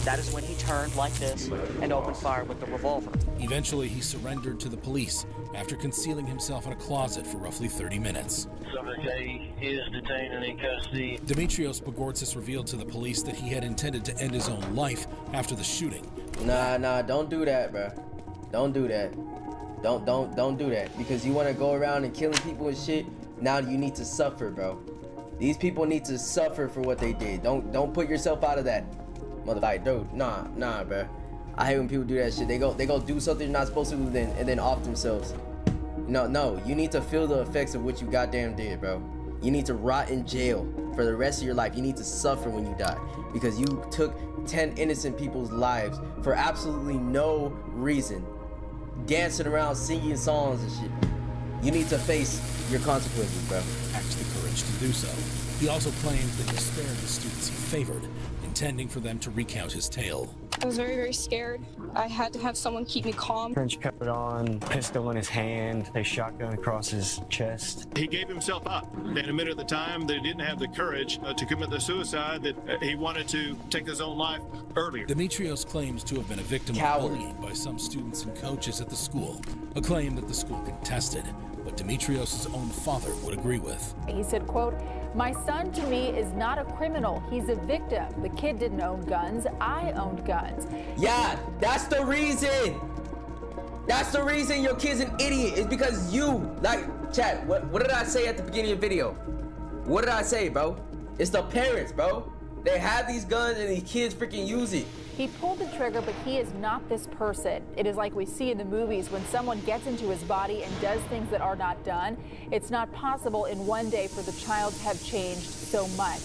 That is when he turned like this and opened fire with the revolver. Eventually, he surrendered to the police after concealing himself in a closet for roughly 30 minutes. Subject A is detained and in custody. Dimitrios Pagortsis revealed to the police that he had intended to end his own life after the shooting. Nah, don't do that, bro. Don't do that. Don't do that. Because you want to go around and killing people and shit, now you need to suffer, bro. These people need to suffer for what they did. Don't put yourself out of that. Motherfucker, dude, nah, bro. I hate when people do that shit. They go do something they're not supposed to do, and then off themselves. No, you need to feel the effects of what you goddamn did, bro. You need to rot in jail for the rest of your life. You need to suffer when you die because you took 10 innocent people's lives for absolutely no reason, dancing around, singing songs and shit. You need to face your consequences, bro. Lacks the courage to do so. He also claimed that he spared the students he favored, intending for them to recount his tale. I was very, very scared. I had to have someone keep me calm. Trench coat on, pistol in his hand, a shotgun across his chest. He gave himself up and admitted at the time that he didn't have the courage to commit the suicide, that he wanted to take his own life earlier. Dimitrios claims to have been a victim of bullying by some students and coaches at the school, a claim that the school contested, but Dimitrios' own father would agree with. He said, quote, "My son to me is not a criminal. He's a victim. The kid didn't own guns. I owned guns." Yeah, that's the reason. That's the reason your kid's an idiot. It's because you, like, chat, what did I say at the beginning of the video? What did I say, bro? It's the parents, bro. They have these guns and these kids freaking use it. He pulled the trigger, but he is not this person. It is like we see in the movies when someone gets into his body and does things that are not done. It's not possible in one day for the child to have changed so much.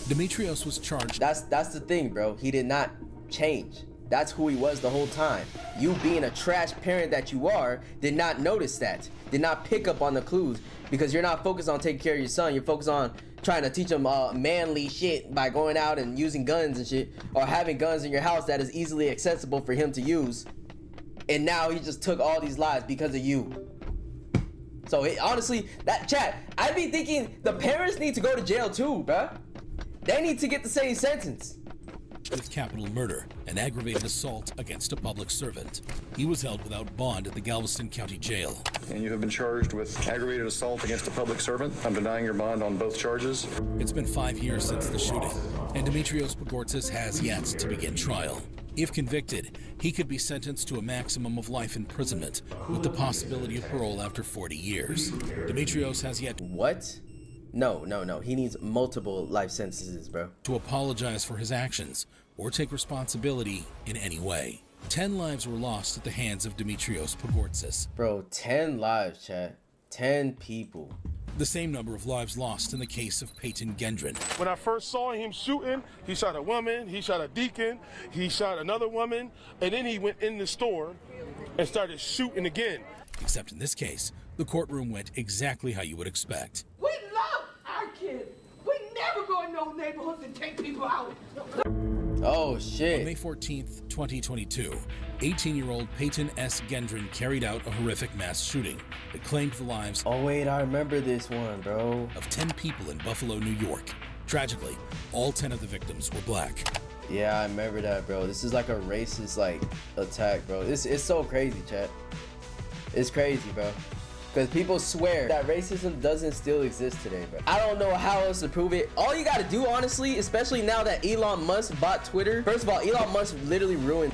Dimitrios was charged. That's the thing, bro. He did not change. That's who he was the whole time. You being a trash parent that you are, did not notice that. Did not pick up on the clues because you're not focused on taking care of your son. You're focused on trying to teach him manly shit by going out and using guns and shit, or having guns in your house that is easily accessible for him to use. And now he just took all these lives because of you. So honestly, that chat, I'd be thinking the parents need to go to jail too, bruh. They need to get the same sentence. With capital murder and aggravated assault against a public servant. He was held without bond at the Galveston County Jail. And you have been charged with aggravated assault against a public servant. I'm denying your bond on both charges. It's been 5 years since the shooting, and Dimitrios Pagortzis has yet to begin trial. If convicted, he could be sentenced to a maximum of life imprisonment with the possibility of parole after 40 years. Dimitrios has yet No. He needs multiple life sentences, bro. To apologize for his actions or take responsibility in any way. 10 lives were lost at the hands of Dimitrios Pagortzis. Bro, 10 lives, chat. 10 people. The same number of lives lost in the case of Peyton Gendron. When I first saw him shooting, he shot a woman, he shot a deacon, he shot another woman, and then he went in the store and started shooting again. Except in this case, the courtroom went exactly how you would expect. We love our kids. We never go in those neighborhoods and take people out. Oh, shit. On May 14th, 2022, 18-year-old Peyton S. Gendron carried out a horrific mass shooting that claimed the lives I remember this one, bro. Of 10 people in Buffalo, New York. Tragically, all 10 of the victims were black. Yeah, I remember that, bro. This is like a racist, attack, bro. It's so crazy, chat. It's crazy, bro. Because people swear that racism doesn't still exist today, bro. I don't know how else to prove it. All you gotta do, honestly, especially now that Elon Musk bought Twitter. First of all, Elon Musk literally ruined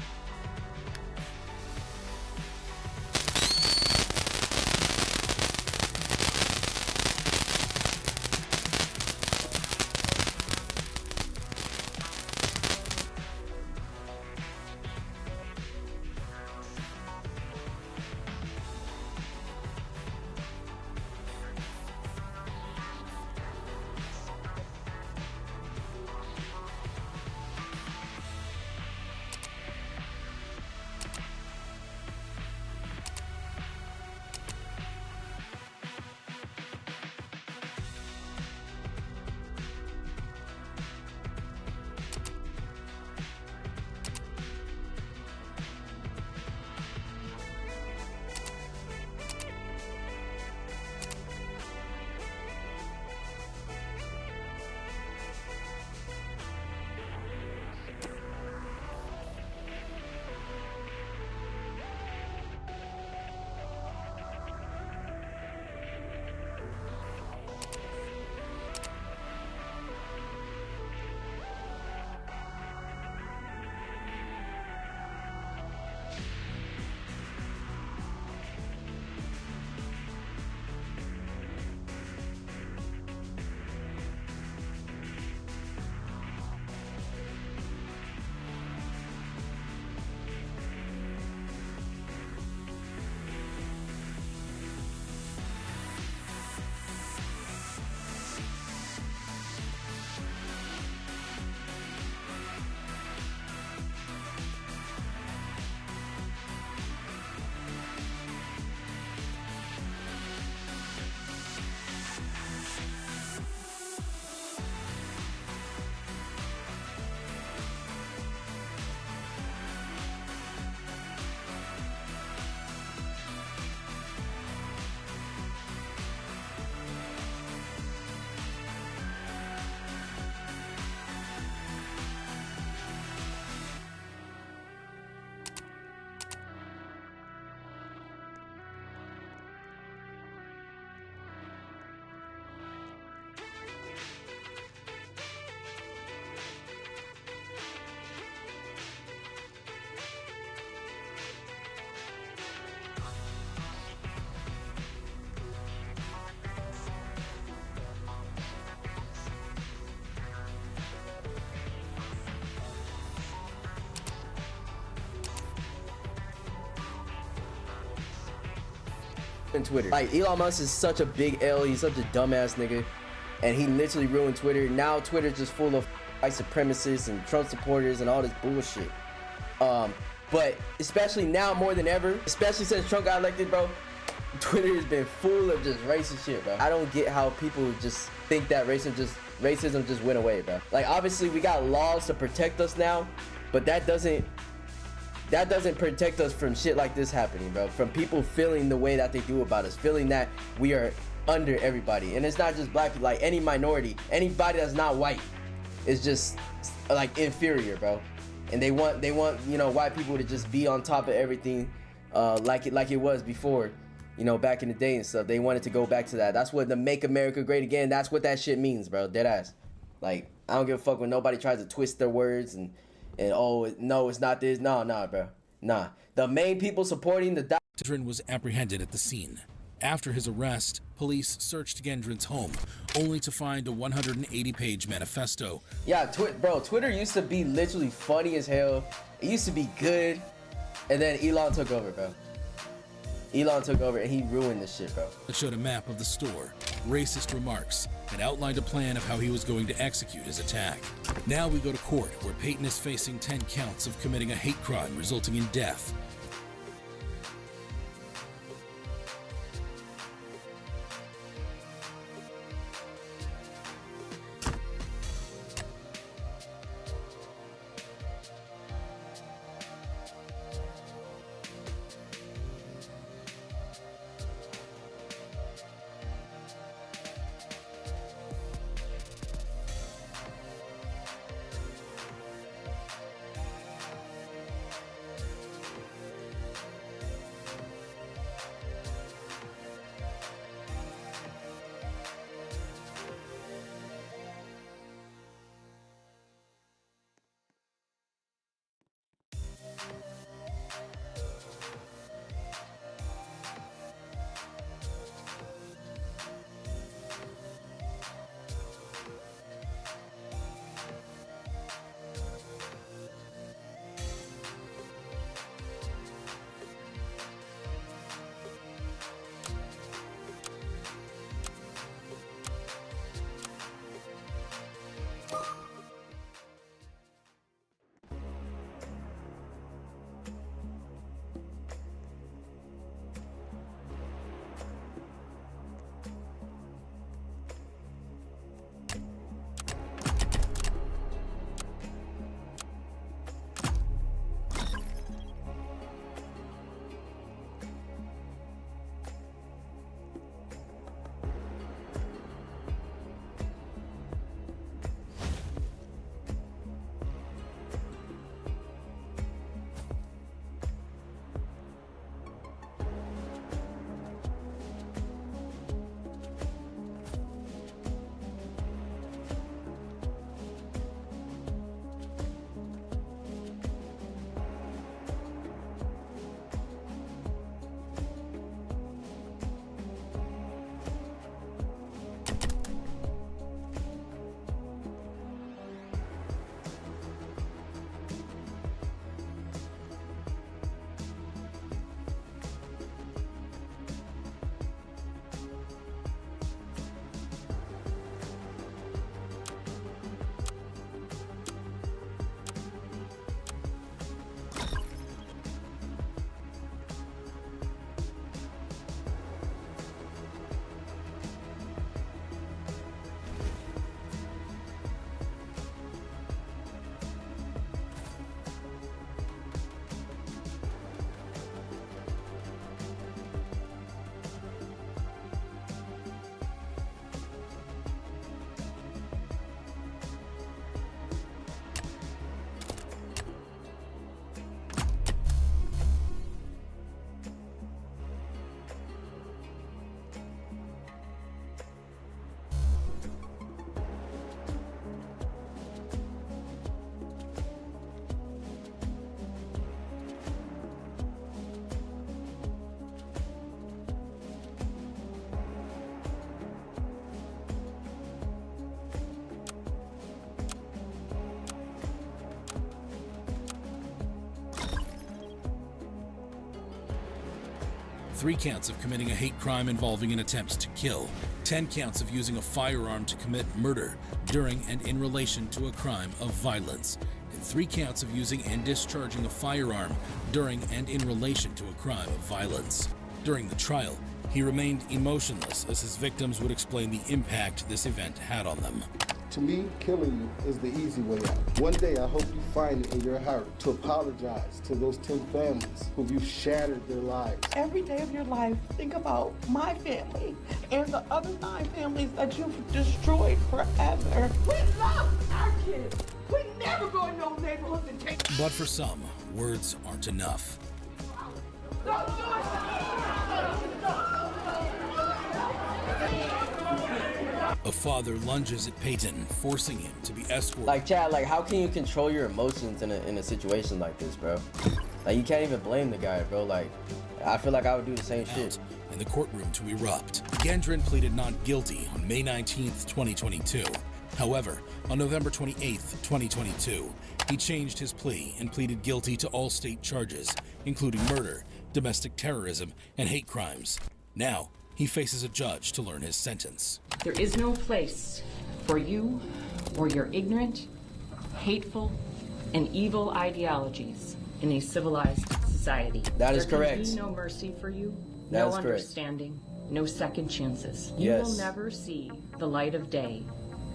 Twitter. Like, Elon Musk is such a big L. He's such a dumbass nigga, and he literally ruined Twitter. Now Twitter's just full of white supremacists and Trump supporters and all this bullshit. But especially now more than ever, especially since Trump got elected, bro, Twitter has been full of just racist shit, bro. I don't get how people just think that racism just went away, bro. Like, obviously we got laws to protect us now, but that doesn't that doesn't protect us from shit like this happening, bro. From people feeling the way that they do about us, feeling that we are under everybody. And it's not just black people, like any minority, anybody that's not white is just like inferior, bro. And they want, you know, white people to just be on top of everything, like it was before, you know, back in the day and stuff. They wanted to go back to that. That's what the Make America Great Again, that's what that shit means, bro. Dead ass. Like, I don't give a fuck when nobody tries to twist their words and oh, no, it's not this. Nah, bro. Nah. The main people supporting the Gendron was apprehended at the scene. After his arrest, police searched Gendron's home, only to find a 180-page manifesto. Yeah, Twitter used to be literally funny as hell. It used to be good, and then Elon took over, bro. Elon took over, and he ruined this shit, bro. It showed a map of the store, racist remarks, and outlined a plan of how he was going to execute his attack. Now we go to court, where Payton is facing 10 counts of committing a hate crime resulting in death. Three counts of committing a hate crime involving an attempt to kill, 10 counts of using a firearm to commit murder during and in relation to a crime of violence, and 3 counts of using and discharging a firearm during and in relation to a crime of violence. During the trial, he remained emotionless as his victims would explain the impact this event had on them. To me, killing you is the easy way out. One day, I hope you find it in your heart to apologize to those 10 families who you shattered their lives. Every day of your life, think about my family and the other 9 families that you've destroyed forever. We love our kids. We never go in those neighborhoods and take. But for some, words aren't enough. Don't do it. A father lunges at Peyton, forcing him to be escorted. Like, Chad, like, how can you control your emotions in a situation like this, bro? Like, you can't even blame the guy, bro. Like, I feel like I would do the same shit. In the courtroom to erupt. Gendron pleaded not guilty on May 19th, 2022. However, on November 28th, 2022, he changed his plea and pleaded guilty to all state charges, including murder, domestic terrorism, and hate crimes. Now, he faces a judge to learn his sentence. There is no place for you or your ignorant, hateful, and evil ideologies in a civilized society. That is correct. There can be no mercy for you, That no is correct. understanding, no second chances. You Yes. will never see the light of day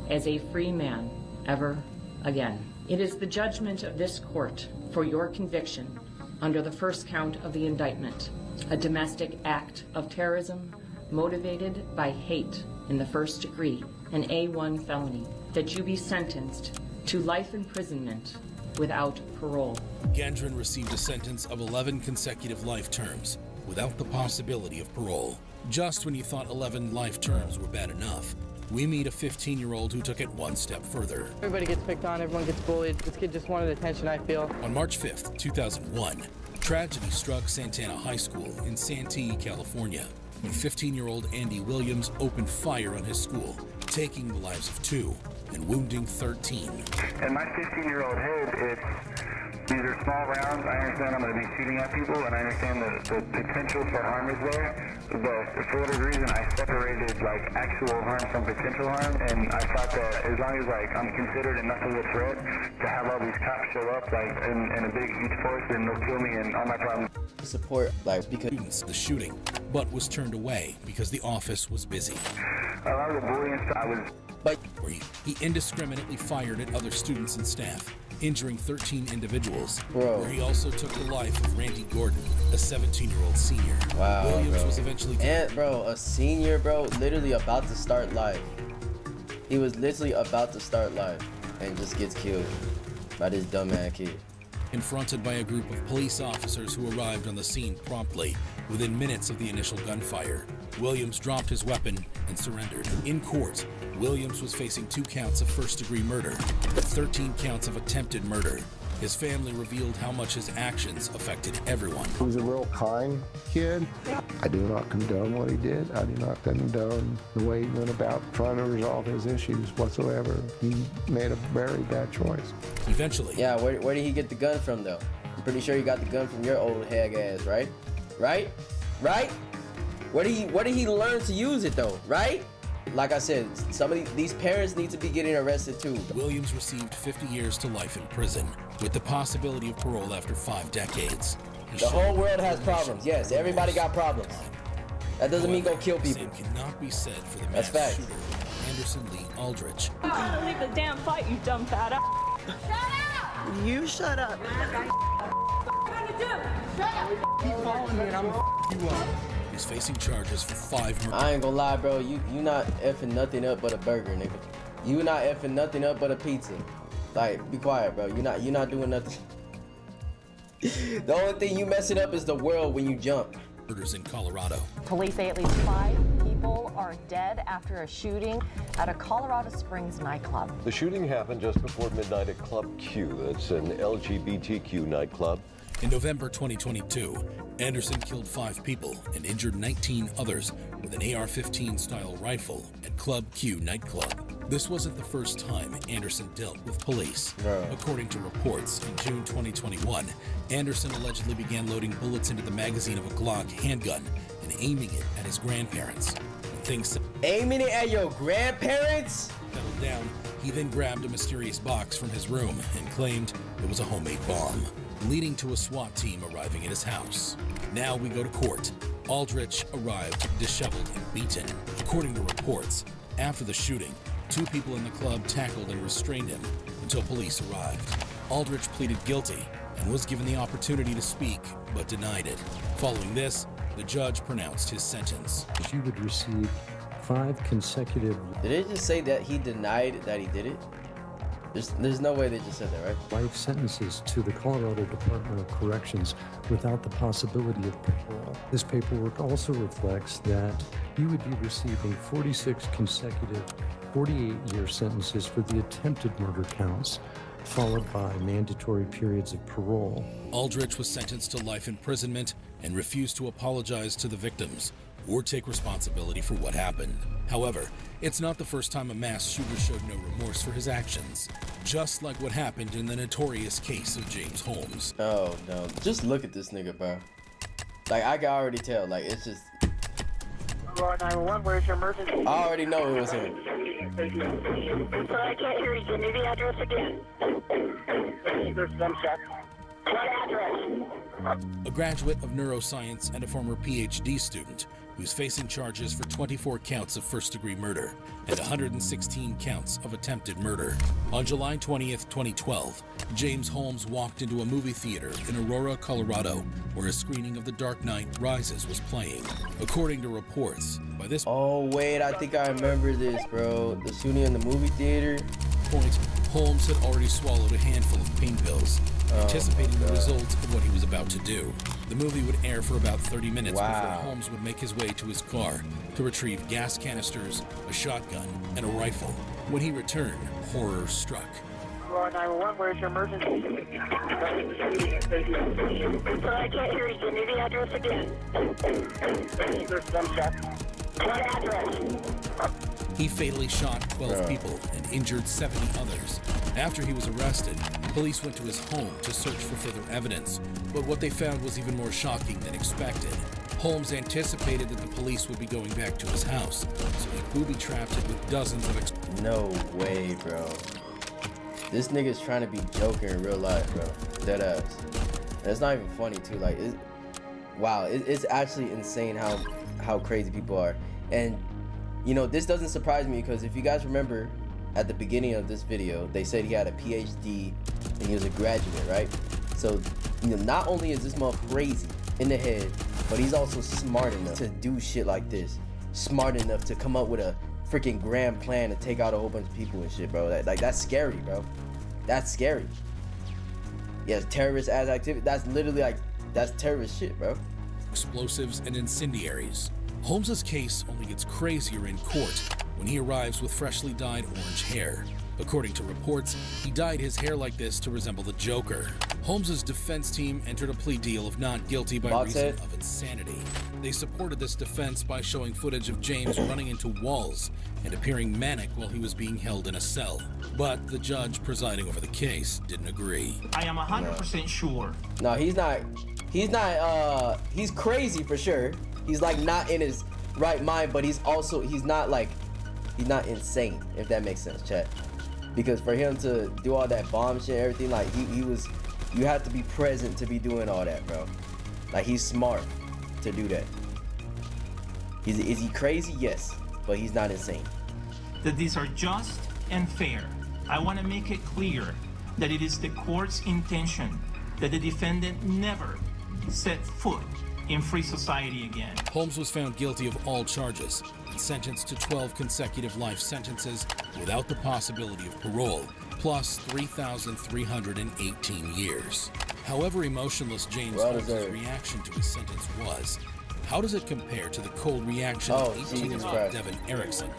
as a free man ever again. It is the judgment of this court for your conviction under the first count of the indictment, a domestic act of terrorism motivated by hate in the first degree, an A1 felony, that you be sentenced to life imprisonment without parole. Gendron received a sentence of 11 consecutive life terms without the possibility of parole. Just when you thought 11 life terms were bad enough, we meet a 15-year-old who took it one step further. Everybody gets picked on, everyone gets bullied. This kid just wanted attention, I feel. On March 5th, 2001, tragedy struck Santana High School in Santee, California, when 15-year-old Andy Williams opened fire on his school, taking the lives of 2 and wounding 13. In my 15-year-old head, these are small rounds. I understand I'm going to be shooting at people, and I understand the potential for harm is there. But for whatever reason, I separated like actual harm from potential harm, and I thought that as long as like I'm considered enough of a threat to have all these cops show up like in a big huge force, then they'll kill me and all my problems. Support like because the shooting, but was turned away because the office was busy. A lot of the bullying stuff was. But where he indiscriminately fired at other students and staff, injuring 13 individuals. Bro. Where he also took the life of Randy Gordon, a 17-year-old senior. Wow, Williams bro. was eventually and bro, a senior, bro, literally about to start life. He was literally about to start life and just gets killed by this dumbass kid. confronted by a group of police officers who arrived on the scene promptly within minutes of the initial gunfire. Williams dropped his weapon and surrendered. In court, Williams was facing 2 counts of first-degree murder, 13 counts of attempted murder. His family revealed how much his actions affected everyone. He was a real kind kid. I do not condone what he did. I do not condone the way he went about trying to resolve his issues whatsoever. He made a very bad choice. Eventually. Yeah, where did he get the gun from, though? I'm pretty sure he got the gun from your old hag ass, right? Right? Right? Where did he learn to use it, though? Right? Like I said, some of these parents need to be getting arrested too. Williams received 50 years to life in prison, with the possibility of parole after 5 decades. The whole world has problems. Yes, everybody got problems. That doesn't mean go kill people. Same cannot be said for the That's mass fact. shooter, Anderson Lee Aldrich. Leave the damn fight, you dumb fat ass. Shut up! You shut up. Keep following me and I'm you up. He's facing charges for 5 murders. I ain't gonna lie, bro. You not effing nothing up but a burger, nigga. You not effing nothing up but a pizza. Like, be quiet, bro. You're not doing nothing. The only thing you messing up is the world when you jump. Murders in Colorado. Police say at least 5 people are dead after a shooting at a Colorado Springs nightclub. The shooting happened just before midnight at Club Q. That's an LGBTQ nightclub. In November 2022, Anderson killed 5 people and injured 19 others with an AR-15 style rifle at Club Q nightclub. This wasn't the first time Anderson dealt with police. According to reports, in June 2021, Anderson allegedly began loading bullets into the magazine of a Glock handgun and aiming it at his grandparents. When things aiming it at your grandparents? Settled down, he then grabbed a mysterious box from his room and claimed it was a homemade bomb, leading to a SWAT team arriving at his house. Now we go to court. Aldrich arrived disheveled and beaten. According to reports, after the shooting, 2 people in the club tackled and restrained him until police arrived. Aldrich pleaded guilty and was given the opportunity to speak, but denied it. Following this, the judge pronounced his sentence. You would receive 5 consecutive... Did they just say that he denied that he did it? There's no way they just said that, right? Life sentences to the Colorado Department of Corrections without the possibility of parole. This paperwork also reflects that you would be receiving 46 consecutive 48-year sentences for the attempted murder counts, followed by mandatory periods of parole. Aldrich was sentenced to life imprisonment and refused to apologize to the victims or take responsibility for what happened. However, it's not the first time a mass shooter showed no remorse for his actions, just like what happened in the notorious case of James Holmes. Oh no, just look at this nigga, bro. Like, I can already tell, like, it's just... 911, where's your emergency? I already know it was him. Sir, I can't hear you. Give me the address again. What address? A graduate of neuroscience and a former PhD student who's facing charges for 24 counts of first-degree murder and 116 counts of attempted murder. On July 20th, 2012, James Holmes walked into a movie theater in Aurora, Colorado, where a screening of The Dark Knight Rises was playing. According to reports, by this Oh wait, I think I remember this, bro. The shooting in the movie theater. point, Holmes had already swallowed a handful of pain pills, anticipating the results of what he was about to do. The movie would air for about 30 minutes before Holmes would make his way to his car to retrieve gas canisters, a shotgun, and a rifle. When he returned, horror struck. 911, where's your emergency? Sir, I can't hear you. Give me the address again. What address? He fatally shot 12 people and injured 70 others. After he was arrested, police went to his home to search for further evidence, but what they found was even more shocking than expected. Holmes anticipated that the police would be going back to his house, so he booby-trapped it with dozens of No way, bro. This nigga's trying to be Joker in real life, bro. Dead ass. And it's not even funny, too. Like, it's actually insane how crazy people are. And you know, this doesn't surprise me because if you guys remember at the beginning of this video, they said he had a PhD and he was a graduate, right? So, you know, not only is this motherfucker crazy in the head, but he's also smart enough to do shit like this. Smart enough to come up with a freaking grand plan to take out a whole bunch of people and shit, bro. That's scary, bro. That's scary. Yeah, terrorist ass activity. That's literally that's terrorist shit, bro. Explosives and incendiaries. Holmes's case only gets crazier in court when he arrives with freshly dyed orange hair. According to reports, he dyed his hair like this to resemble the Joker. Holmes's defense team entered a plea deal of not guilty by reason of insanity. They supported this defense by showing footage of James running into walls and appearing manic while he was being held in a cell. But the judge presiding over the case didn't agree. I am 100% sure. No, he's not, he's crazy for sure. He's like not in his right mind, but he's not insane, if that makes sense, chat. Because for him to do all that bomb shit, everything, like you have to be present to be doing all that, bro. Like, he's smart to do that. Is he crazy? Yes, but he's not insane. That these are just and fair. I want to make it clear that it is the court's intention that the defendant never set foot in free society again. Holmes was found guilty of all charges and sentenced to 12 consecutive life sentences without the possibility of parole, plus 3,318 years. However emotionless James Holmes' reaction to his sentence was, how does it compare to the cold reaction of 18-year-old Devin Erickson?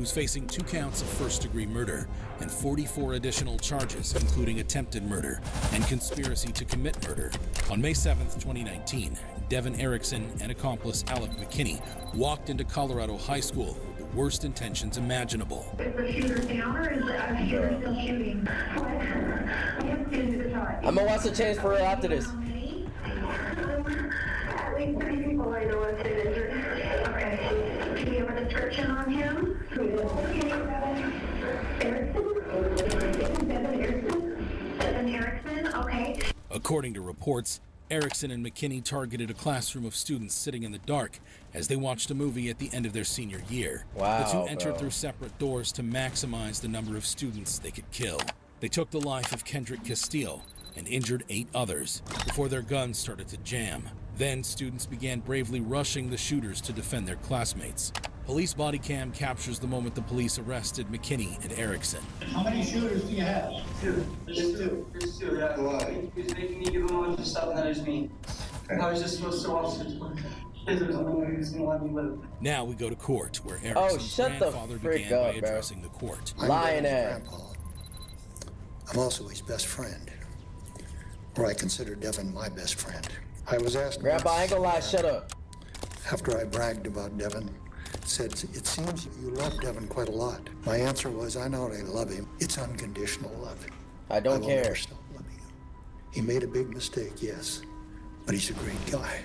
who's facing 2 counts of first-degree murder and 44 additional charges, including attempted murder and conspiracy to commit murder. On May 7th, 2019, Devin Erickson and accomplice Alec McKinney walked into Colorado High School with the worst intentions imaginable. Is the shooter down or is the shooter still shooting? What? I haven't seen the time. I'm gonna watch the change for real after this. At least 3 people I know have been injured. Okay. Do you have a description on him? Devin Erickson? Okay. According to reports, Erickson and McKinney targeted a classroom of students sitting in the dark as they watched a movie at the end of their senior year. Wow, the two entered bro. through separate doors to maximize the number of students they could kill. They took the life of Kendrick Castillo and injured 8 others before their guns started to jam. Then students began bravely rushing the shooters to defend their classmates. Police body cam captures the moment the police arrested McKinney and Erickson. How many shooters do you have? 2. Just 2. Just 2, yeah. Why? He was making me give him a bunch of stuff and that is me. And I was just supposed to watch it. Because there was only one who was going to let me live. Now we go to court, where Erickson's grandfather began by addressing the court. Lying ass. I'm also his best friend, or I consider Devin my best friend. I was asked. Grandpa, I ain't gonna lie, shut up. After I bragged about Devin, said, it seems you love Devin quite a lot. My answer was, I not only love him, it's unconditional love. I don't will care. Never stop loving him. He made a big mistake, yes, but he's a great guy.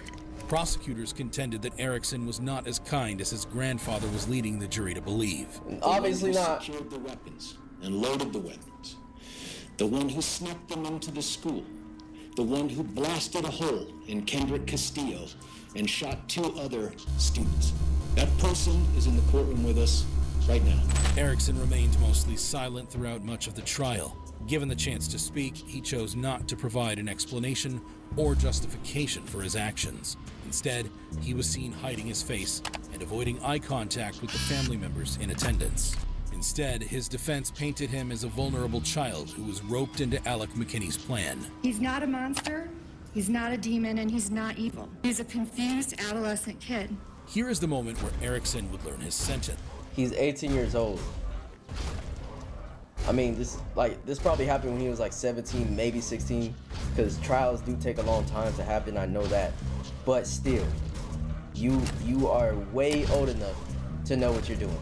Prosecutors contended that Erickson was not as kind as his grandfather was leading the jury to believe. Obviously not. Secured the weapons and loaded the weapons. The one who snuck them into the school. The one who blasted a hole in Kendrick Castillo and shot 2 other students. That person is in the courtroom with us right now. Erickson remained mostly silent throughout much of the trial. Given the chance to speak, he chose not to provide an explanation or justification for his actions. Instead, he was seen hiding his face and avoiding eye contact with the family members in attendance. Instead, his defense painted him as a vulnerable child who was roped into Alec McKinney's plan. He's not a monster, he's not a demon, and he's not evil. He's a confused adolescent kid. Here is the moment where Erickson would learn his sentence. He's 18 years old. I mean, this probably happened when he was like 17, maybe 16, because trials do take a long time to happen, I know that. But still, you are way old enough to know what you're doing.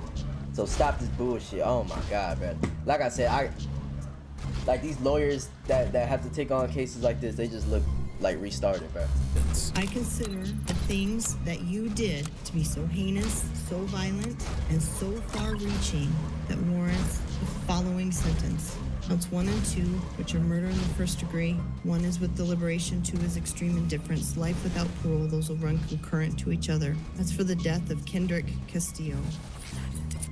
So stop this bullshit. Oh my God, man. Like I said, like these lawyers that have to take on cases like this, they just look like restarted, bro. I consider the things that you did to be so heinous, so violent, and so far-reaching that warrants the following sentence. Counts 1 and 2, which are murder in the first degree. 1 is with deliberation, 2 is extreme indifference. Life without parole, those will run concurrent to each other. That's for the death of Kendrick Castillo.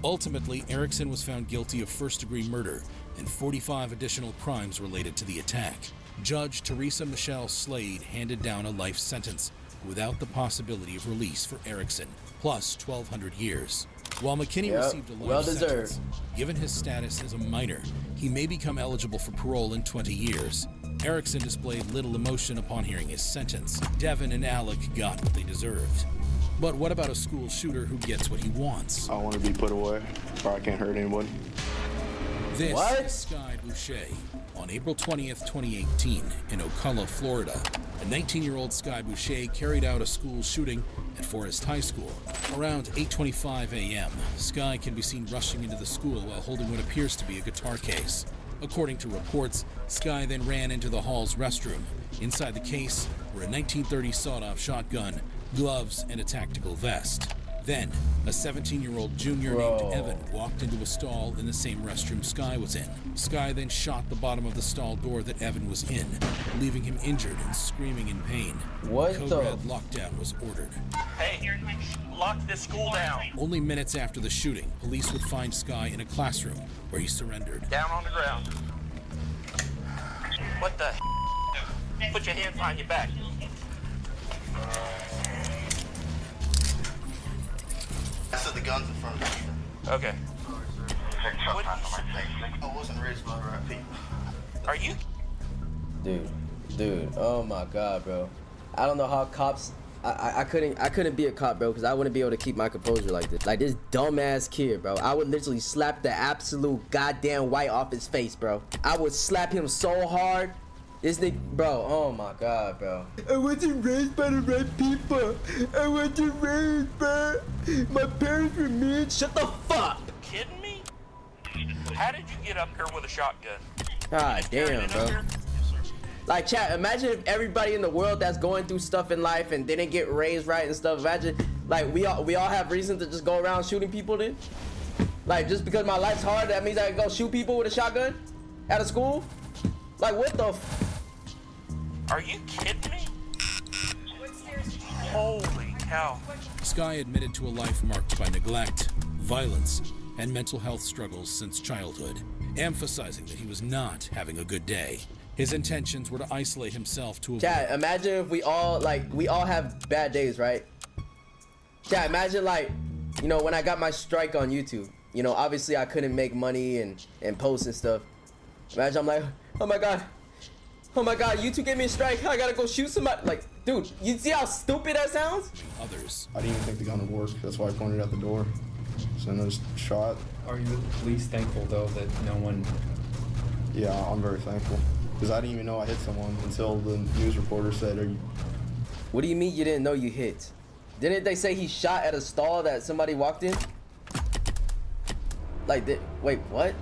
Ultimately, Erickson was found guilty of first-degree murder and 45 additional crimes related to the attack. Judge Teresa Michelle Slade handed down a life sentence without the possibility of release for Erickson, plus 1,200 years. While McKinney received a life sentence, given his status as a minor, he may become eligible for parole in 20 years. Erickson displayed little emotion upon hearing his sentence. Devin and Alec got what they deserved. But what about a school shooter who gets what he wants? I want to be put away, or I can't hurt anyone. This is Sky Boucher. On April 20th, 2018, in Ocala, Florida, a 19-year-old Sky Boucher carried out a school shooting at Forest High School. Around 8:25 a.m., Sky can be seen rushing into the school while holding what appears to be a guitar case. According to reports, Sky then ran into the hall's restroom. Inside the case were a 1930 sawed-off shotgun, gloves, and a tactical vest. Then, a 17-year-old junior named Evan walked into a stall in the same restroom Sky was in. Sky then shot the bottom of the stall door that Evan was in, leaving him injured and screaming in pain. Code Red lockdown was ordered. Hey, lock this school down. Only minutes after the shooting, police would find Sky in a classroom where he surrendered. Down on the ground. What the? Put your hands behind your back. I said the gun's in front of me. Okay. I wasn't raised by the right people. Are you? Dude, oh my God, bro. I don't know how cops I couldn't be a cop, bro, because I wouldn't be able to keep my composure like this. Like this dumbass kid, bro. I would literally slap the absolute goddamn white off his face, bro. I would slap him so hard. This nigga, bro, oh my god, bro. I wasn't raised by the right people. I wasn't raised by... My parents were mean. Shut the fuck! Kidding me? How did you get up here with a shotgun? God damn, bro. Like, chat, imagine if everybody in the world that's going through stuff in life and didn't get raised right and stuff, imagine, like, we all have reason to just go around shooting people then? Like, just because my life's hard, that means I can go shoot people with a shotgun? Out of school? Like, what the f... Are you kidding me? Holy cow. Sky admitted to a life marked by neglect, violence, and mental health struggles since childhood, emphasizing that he was not having a good day. His intentions were to isolate himself to avoid... Chat, imagine if we all have bad days, right? Chat, imagine, like, you know, when I got my strike on YouTube, you know, obviously I couldn't make money and post and stuff. Imagine I'm like, oh my god, YouTube gave me a strike, I gotta go shoot somebody. Like, dude, you see how stupid that sounds? Others. I didn't even think the gun would work, that's why I pointed out the door. So then I was shot. Are you at least thankful, though, that no one... Yeah, I'm very thankful. Because I didn't even know I hit someone until the news reporter said, are you... What do you mean you didn't know you hit? Didn't they say he shot at a stall that somebody walked in? Like, wait, what?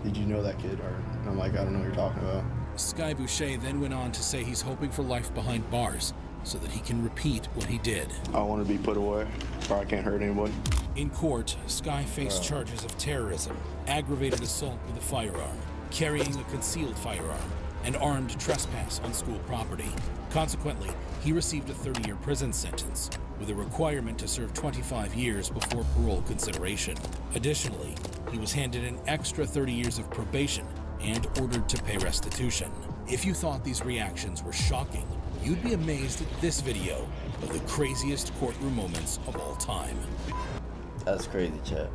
Did you know that kid? Or I'm like, I don't know what you're talking about. Sky Boucher then went on to say he's hoping for life behind bars so that he can repeat what he did. I want to be put away, or I can't hurt anybody. In court, Sky faced charges of terrorism, aggravated assault with a firearm, carrying a concealed firearm, and armed trespass on school property. Consequently, he received a 30-year prison sentence, with a requirement to serve 25 years before parole consideration. Additionally, he was handed an extra 30 years of probation and ordered to pay restitution. If you thought these reactions were shocking, you'd be amazed at this video of the craziest courtroom moments of all time. That's crazy, chat.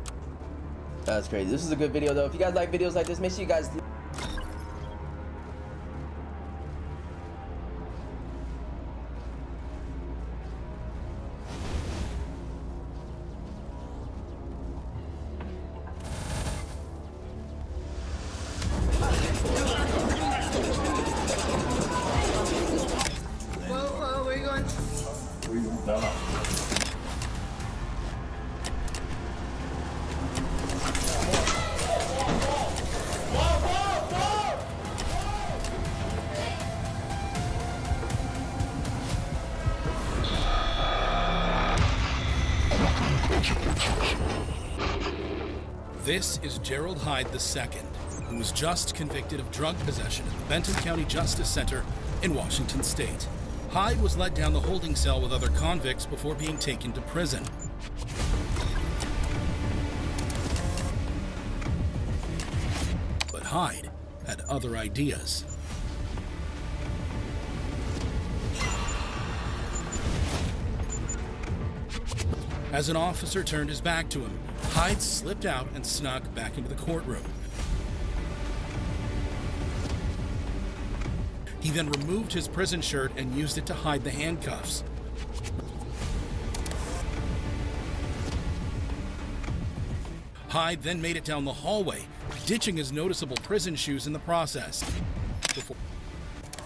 That's crazy. This is a good video, though. If you guys like videos like this, make sure you guys... Whoa, where are you going? No. This is Gerald Hyde II, who was just convicted of drug possession at the Benton County Justice Center in Washington State. Hyde was led down the holding cell with other convicts before being taken to prison. But Hyde had other ideas. As an officer turned his back to him, Hyde slipped out and snuck back into the courtroom. He then removed his prison shirt and used it to hide the handcuffs. Hyde then made it down the hallway, ditching his noticeable prison shoes in the process. Before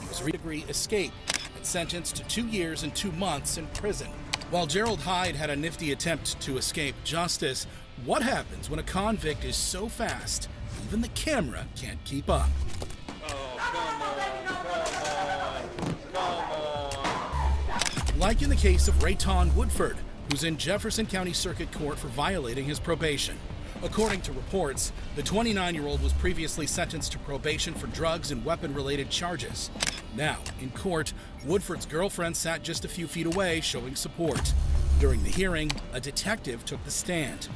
he was third-degree escape and sentenced to 2 years and 2 months in prison. While Gerald Hyde had a nifty attempt to escape justice, what happens when a convict is so fast, even the camera can't keep up? Like in the case of Rayton Woodford, who's in Jefferson County Circuit Court for violating his probation. According to reports, the 29-year-old was previously sentenced to probation for drugs and weapon-related charges. Now, in court, Woodford's girlfriend sat just a few feet away, showing support. During the hearing, a detective took the stand.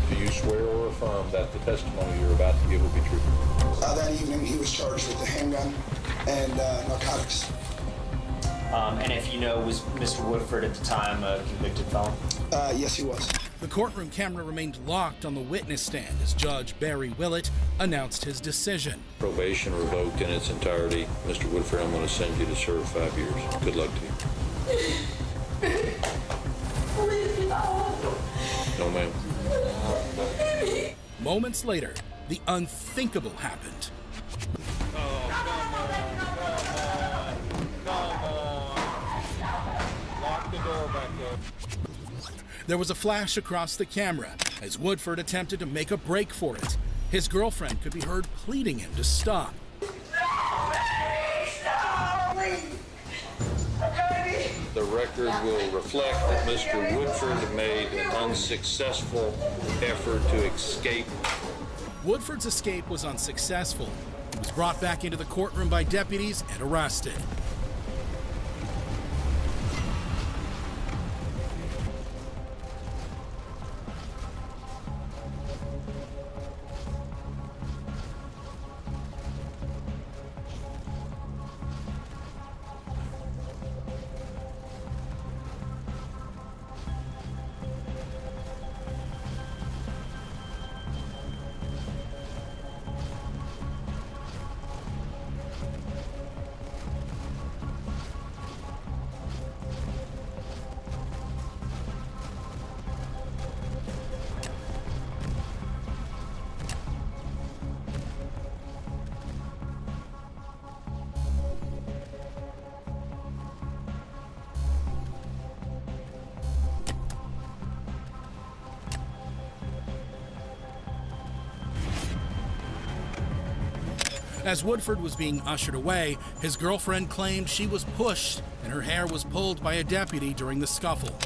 Do you swear or affirm that the testimony you're about to give will be true? That evening, he was charged with a handgun and narcotics. And if you know, was Mr. Woodford at the time a convicted felon? Yes, he was. The courtroom camera remained locked on the witness stand as Judge Barry Willett announced his decision. Probation revoked in its entirety. Mr. Woodford, I'm going to send you to serve 5 years. Good luck to you. Moments later, the unthinkable happened. Lock the door back up. There was a flash across the camera as Woodford attempted to make a break for it. His girlfriend could be heard pleading him to stop. The record will reflect that Mr. Woodford made an unsuccessful effort to escape. Woodford's escape was unsuccessful. He was brought back into the courtroom by deputies and arrested. As Woodford was being ushered away, his girlfriend claimed she was pushed and her hair was pulled by a deputy during the scuffle.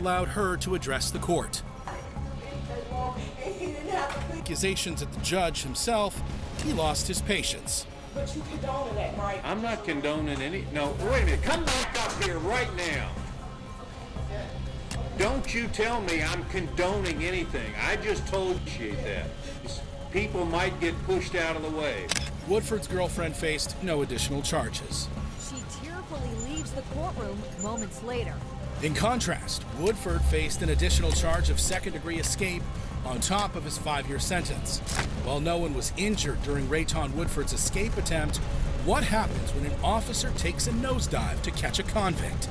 Allowed her to address the court. Accusations at the judge himself, he lost his patience. But you condoning that, right? I'm not condoning any. No, wait a minute. Come back up here right now. Don't you tell me I'm condoning anything. I just told you that. People might get pushed out of the way. Woodford's girlfriend faced no additional charges. She tearfully leaves the courtroom moments later. In contrast, Woodford faced an additional charge of second-degree escape on top of his 5-year sentence. While no one was injured during Rayton Woodford's escape attempt, what happens when an officer takes a nosedive to catch a convict?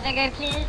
figure, please?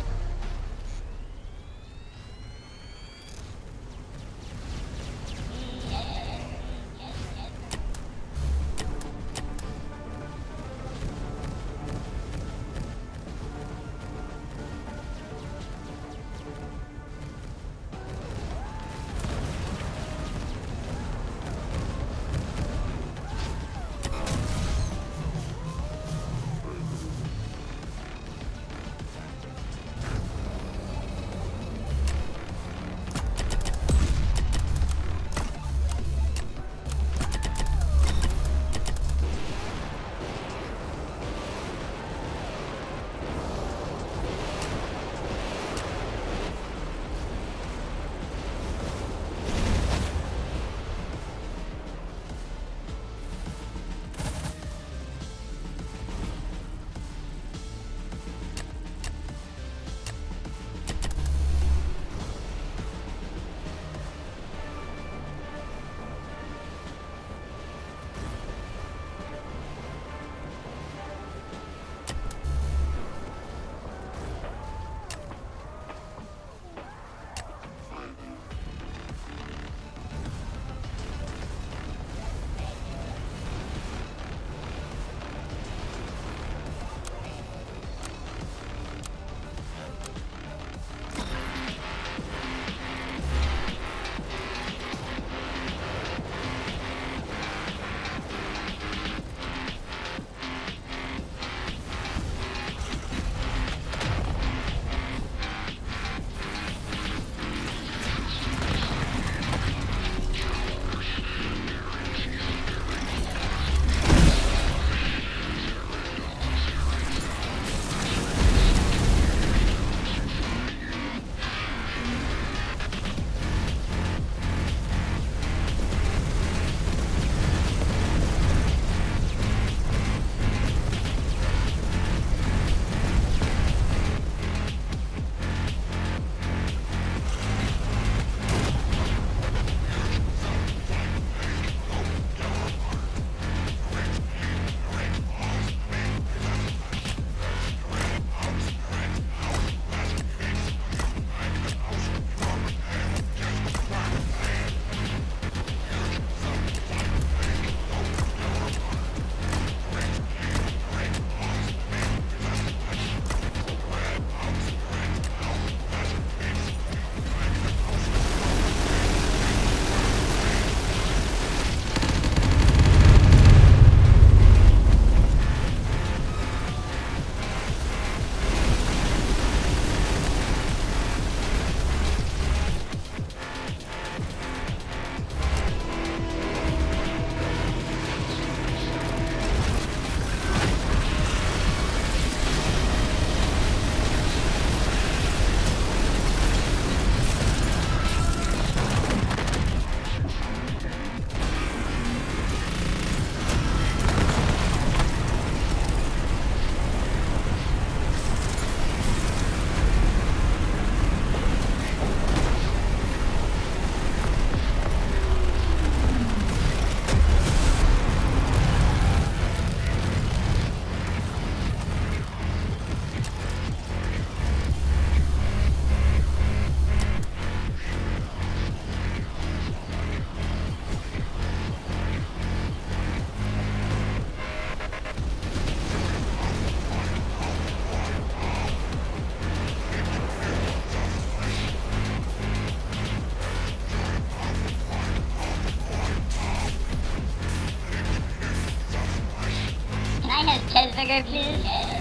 I have cheeseburger, please?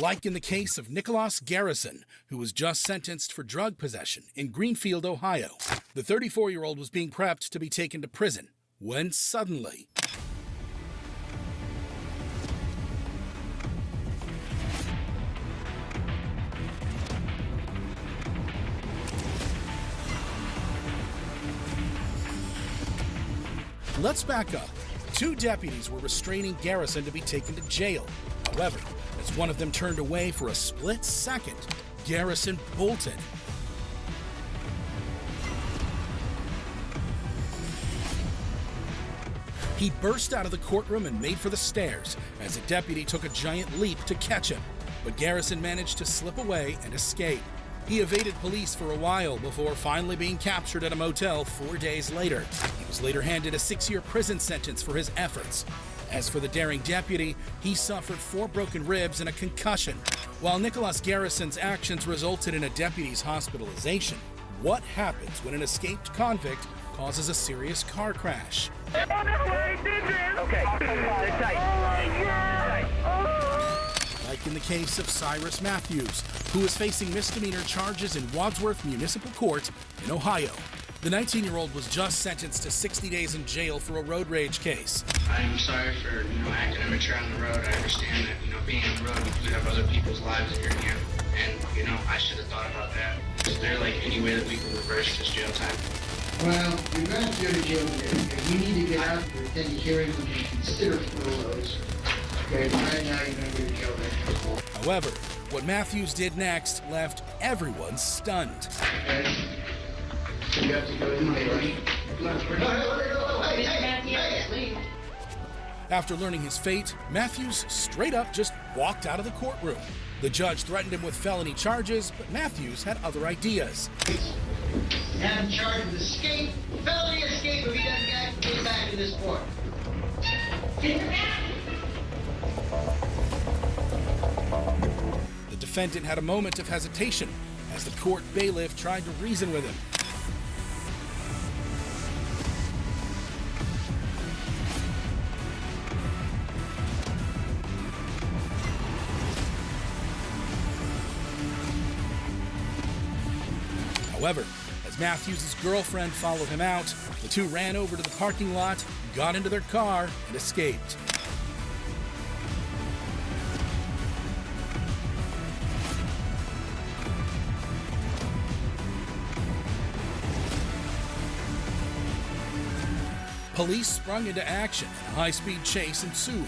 Like in the case of Nicholas Garrison, who was just sentenced for drug possession in Greenfield, Ohio. The 34-year-old was being prepped to be taken to prison when suddenly... Let's back up. 2 deputies were restraining Garrison to be taken to jail. However, as one of them turned away for a split second, Garrison bolted. He burst out of the courtroom and made for the stairs as a deputy took a giant leap to catch him. But Garrison managed to slip away and escape. He evaded police for a while before finally being captured at a motel 4 days later. He was later handed a 6-year prison sentence for his efforts. As for the daring deputy, he suffered 4 broken ribs and a concussion, while Nicholas Garrison's actions resulted in a deputy's hospitalization. What happens when an escaped convict causes a serious car crash? Okay, sit tight. Like in the case of Cyrus Matthews, who is facing misdemeanor charges in Wadsworth Municipal Court in Ohio. The 19-year-old was just sentenced to 60 days in jail for a road rage case. I'm sorry for, acting immature on the road. I understand that, being on the road, you have other people's lives in your hand. And, I should have thought about that. Is there, any way that we can reverse this jail time? Well, you're going to go to jail today. If you need to get out and attend the hearings, you can consider furloughs. Okay, right now you're going to go to jail there. However, what Matthews did next left everyone stunned. Okay. So you have to go in there, right? After learning his fate, Matthews straight up just walked out of the courtroom. The judge threatened him with felony charges, but Matthews had other ideas. Have him charged with escape, felony escape if he doesn't get back to this court. The defendant had a moment of hesitation as the court bailiff tried to reason with him. However, as Matthews' girlfriend followed him out, the two ran over to the parking lot, got into their car, and escaped. Police sprung into action and a high-speed chase ensued.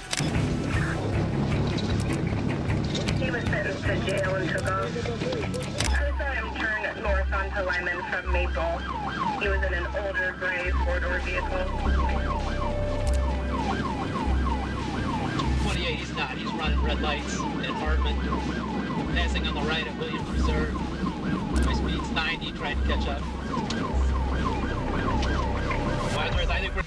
He was sentenced to jail and took off. I saw him turn north onto Lyman from Maple. He was in an older gray four-door vehicle. 28, he's not. He's running red lights at Hartman, passing on the right at Williams Reserve. My speed's 90, trying to catch up. Wadsworth, I think we're...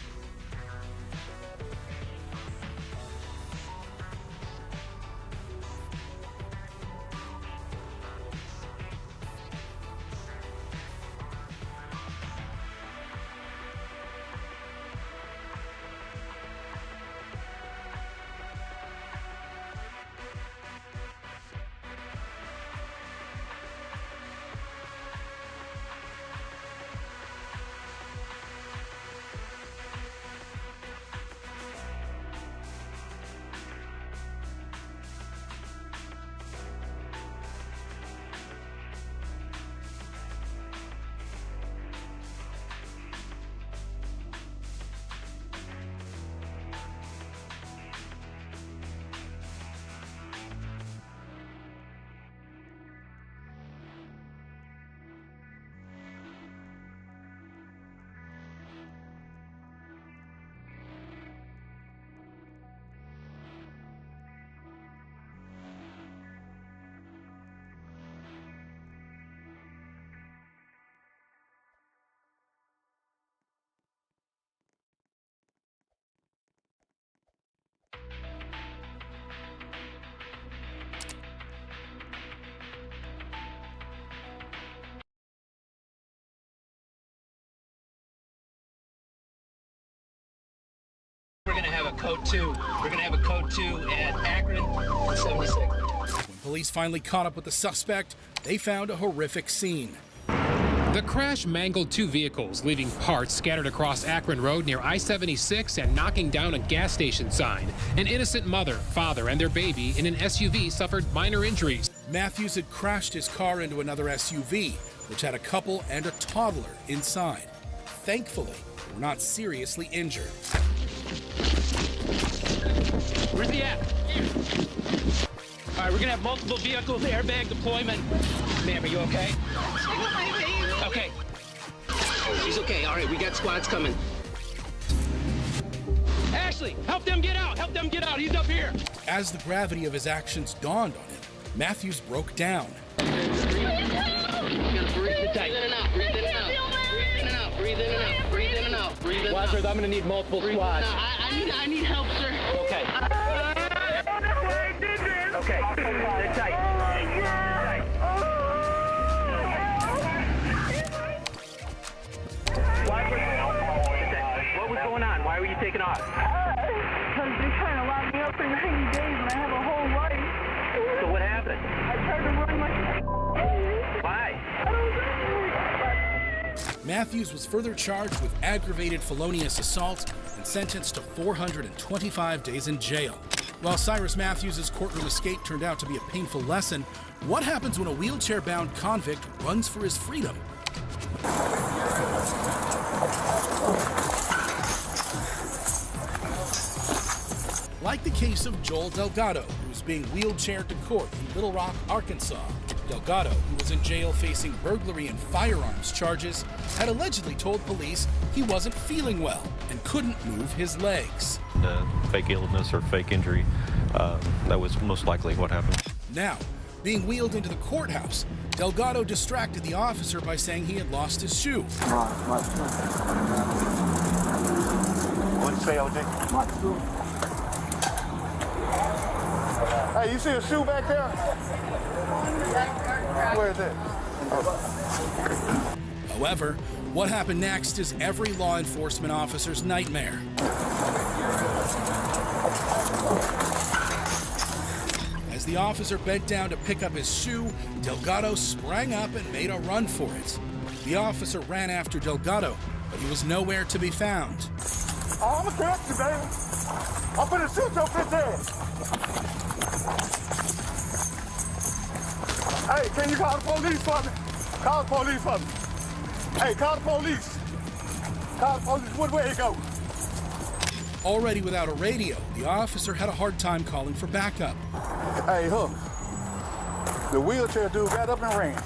We're going to have a code 2. We're going to have a code 2 at Akron and 76. When police finally caught up with the suspect, they found a horrific scene. The crash mangled 2 vehicles, leaving parts scattered across Akron Road near I-76 and knocking down a gas station sign. An innocent mother, father, and their baby in an SUV suffered minor injuries. Matthews had crashed his car into another SUV, which had a couple and a toddler inside. Thankfully, were not seriously injured. Where's he at? All right, we're gonna have multiple vehicles, airbag deployment. Ma'am, are you okay? Okay. She's okay. All right, we got squads coming. Ashley, help them get out. Help them get out. He's up here. As the gravity of his actions dawned on him, Matthews broke down. Breathe in and out. Breathe in and out. Breathe in and out. Breathe in and out. Breathe in and out. Breathe in and out. Watchers, I'm gonna need multiple squads. I need help, sir. Okay. Okay. They're tight. What was going on? Why were you taking off? Because they're trying to lock me up for 90 days and I have a whole life. So what happened? I tried to run my... Why? Matthews was further charged with aggravated felonious assault and sentenced to 425 days in jail. While Cyrus Matthews' courtroom escape turned out to be a painful lesson, what happens when a wheelchair-bound convict runs for his freedom? Like the case of Joel Delgado, who was being wheelchaired to court in Little Rock, Arkansas. Delgado, who was in jail facing burglary and firearms charges, had allegedly told police he wasn't feeling well and couldn't move his legs. Fake illness or fake injury, that was most likely what happened. Now, being wheeled into the courthouse, Delgado distracted the officer by saying he had lost his shoe. What'd you say, OJ? My shoe. Hey, you see a shoe back there? Where is it? However, what happened next is every law enforcement officer's nightmare. As the officer bent down to pick up his shoe, Delgado sprang up and made a run for it. The officer ran after Delgado, but he was nowhere to be found. Oh, I'm gonna catch you, baby. I'm gonna shoot your bitch ass. Hey, can you call the police for me? Call the police for me. Hey, call the police. Call the police. What way it go? Already without a radio, the officer had a hard time calling for backup. Hey, Hook. The wheelchair dude got up and ran.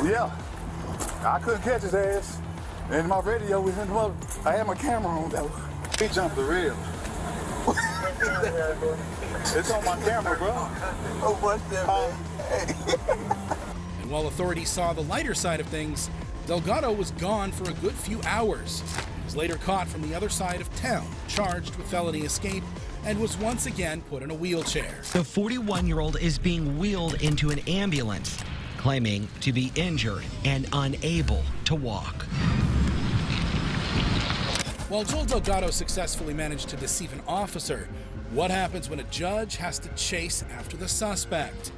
Yeah. I couldn't catch his ass. And my radio was in the mother. I had my camera on though. He jumped the rail. It's on my camera, bro. Oh, what's that, And while authorities saw the lighter side of things, Delgado was gone for a good few hours. He was later caught from the other side of town, charged with felony escape, and was once again put in a wheelchair. The 41-year-old is being wheeled into an ambulance, claiming to be injured and unable to walk. While Joel Delgado successfully managed to deceive an officer, what happens when a judge has to chase after the suspect?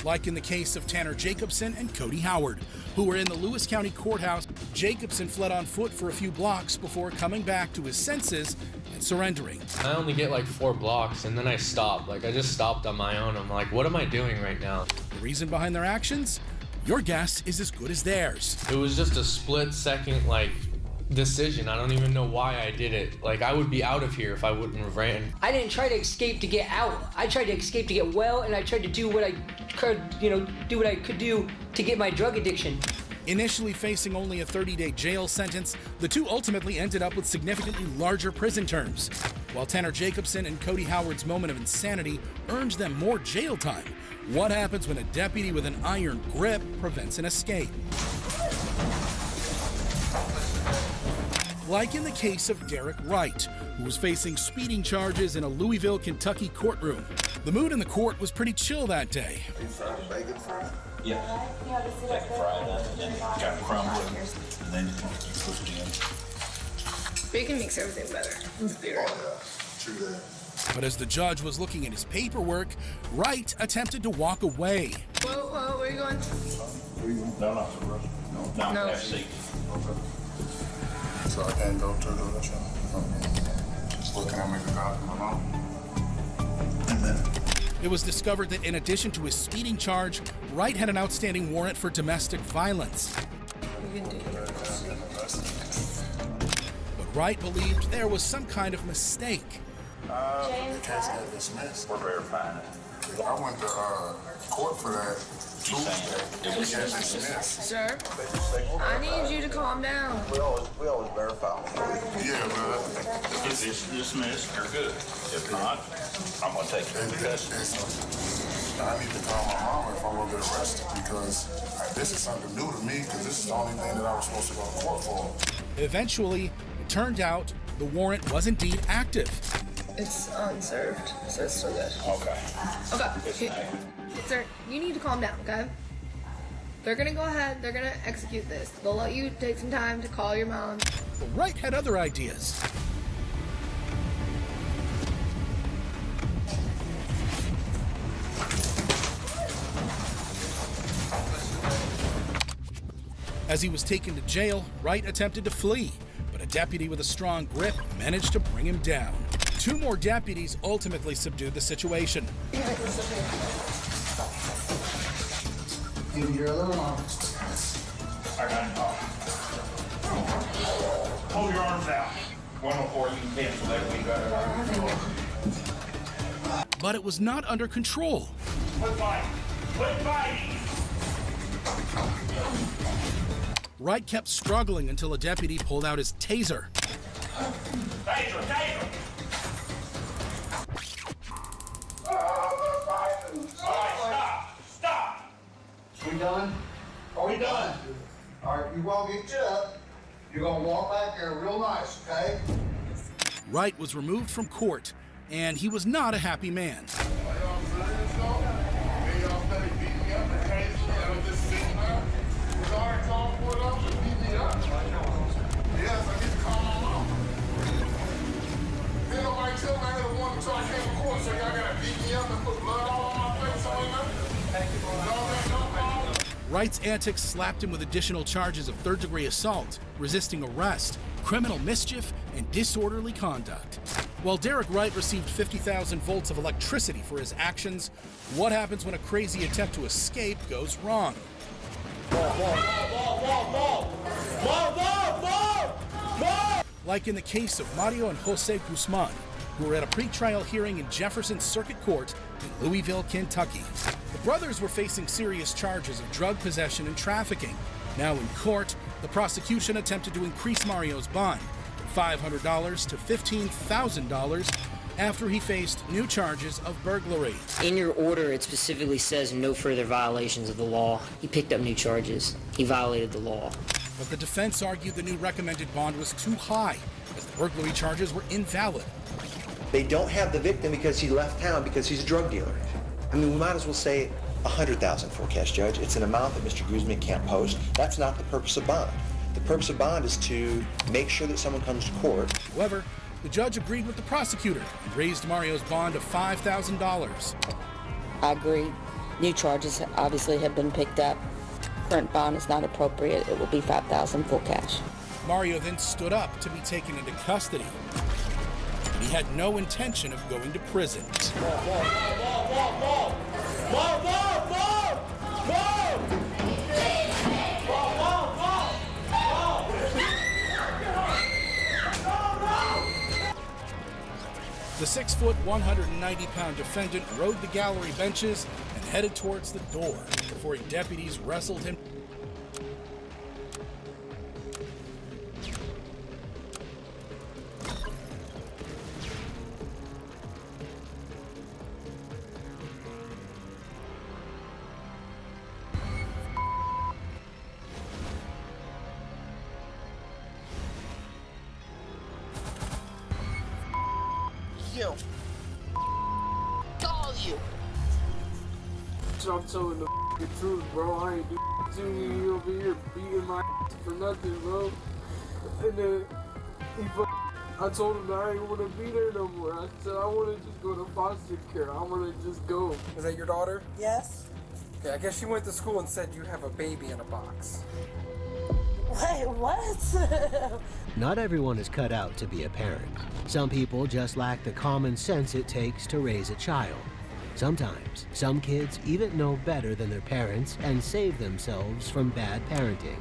Like in the case of Tanner Jacobson and Cody Howard, who were in the Lewis County Courthouse. Jacobson fled on foot for a few blocks before coming back to his senses and surrendering. I only get like 4 blocks and then I stop. I just stopped on my own. I'm like, what am I doing right now? The reason behind their actions? Your guess is as good as theirs. It was just a split-second, decision. I don't even know why I did it. I would be out of here if I wouldn't have ran. I didn't try to escape to get out. I tried to escape to get well, and I tried to do what I could, do what I could do to get my drug addiction. Initially facing only a 30-day jail sentence, the two ultimately ended up with significantly larger prison terms. While Tanner Jacobson and Cody Howard's moment of insanity earned them more jail time, what happens when a deputy with an iron grip prevents an escape? Like in the case of Derek Wright, who was facing speeding charges in a Louisville, Kentucky courtroom. The mood in the court was pretty chill that day. Bacon fry? Yeah. Bacon fry, and then got crumbling, and then you put it in. Bacon makes everything better. Oh, yeah. True that. But as the judge was looking at his paperwork, Wright attempted to walk away. Whoa, where are you going? No. No. FC. Okay. So I can't go to the restaurant. Okay. Just looking at me, God, my mom. And then. It was discovered that in addition to his speeding charge, Wright had an outstanding warrant for domestic violence. But Wright believed there was some kind of mistake. The case got dismissed. We're verifying it. I went to court for that Tuesday. It was dismissed. Sir, I need you to calm down. We always verify. Yeah, man. If it's dismissed, you're good. If not, I'm going to take you to custody. I need to call my mama if I'm going to get arrested because this is something new to me because this is the only thing that I was supposed to go to court for. Eventually, it turned out the warrant was indeed active. It's unserved, so it's still good. Okay. Okay. Sir, you need to calm down, okay? They're gonna go ahead, they're gonna execute this. They'll let you take some time to call your mom. But Wright had other ideas. As he was taken to jail, Wright attempted to flee, but a deputy with a strong grip managed to bring him down. 2 more deputies ultimately subdued the situation. Give me your little arm. I got it. Hold your arms out. One before you can cancel that. We got it. But it was not under control. Quit fighting. Quit fighting. Wright kept struggling until a deputy pulled out his taser. Taser, taser. Stop! We done? Are we done? All right, you won't get you up. You're gonna walk back there real nice, okay? Wright was removed from court, and he was not a happy man. Wright's antics slapped him with additional charges of third-degree assault, resisting arrest, criminal mischief, and disorderly conduct. While Derek Wright received 50,000 volts of electricity for his actions, what happens when a crazy attempt to escape goes wrong? Like in the case of Mario and Jose Guzman, who were at a pretrial hearing in Jefferson Circuit Court in Louisville, Kentucky. The brothers were facing serious charges of drug possession and trafficking. Now in court, the prosecution attempted to increase Mario's bond from $500 to $15,000 after he faced new charges of burglary. In your order, it specifically says no further violations of the law. He picked up new charges. He violated the law. But the defense argued the new recommended bond was too high, as the burglary charges were invalid. They don't have the victim because he left town because he's a drug dealer. I mean, we might as well say $100,000 full cash, Judge. It's an amount that Mr. Guzman can't post. That's not the purpose of bond. The purpose of bond is to make sure that someone comes to court. However, the judge agreed with the prosecutor and raised Mario's bond to $5,000. I agree. New charges obviously have been picked up. Current bond is not appropriate. It will be $5,000 full cash. Mario then stood up to be taken into custody. He had no intention of going to prison. The 6-foot, 190-pound defendant rode the gallery benches and headed towards the door before deputies wrestled him. You. Call you. So I'm telling the truth, bro. I ain't do to you over here beating my for nothing, bro. And then I told him that I didn't want to be there no more. I said I want to just go to foster care. I want to just go. Is that your daughter? Yes. Okay, I guess she went to school and said you have a baby in a box. Wait, what? Not everyone is cut out to be a parent. Some people just lack the common sense it takes to raise a child. Sometimes, some kids even know better than their parents and save themselves from bad parenting.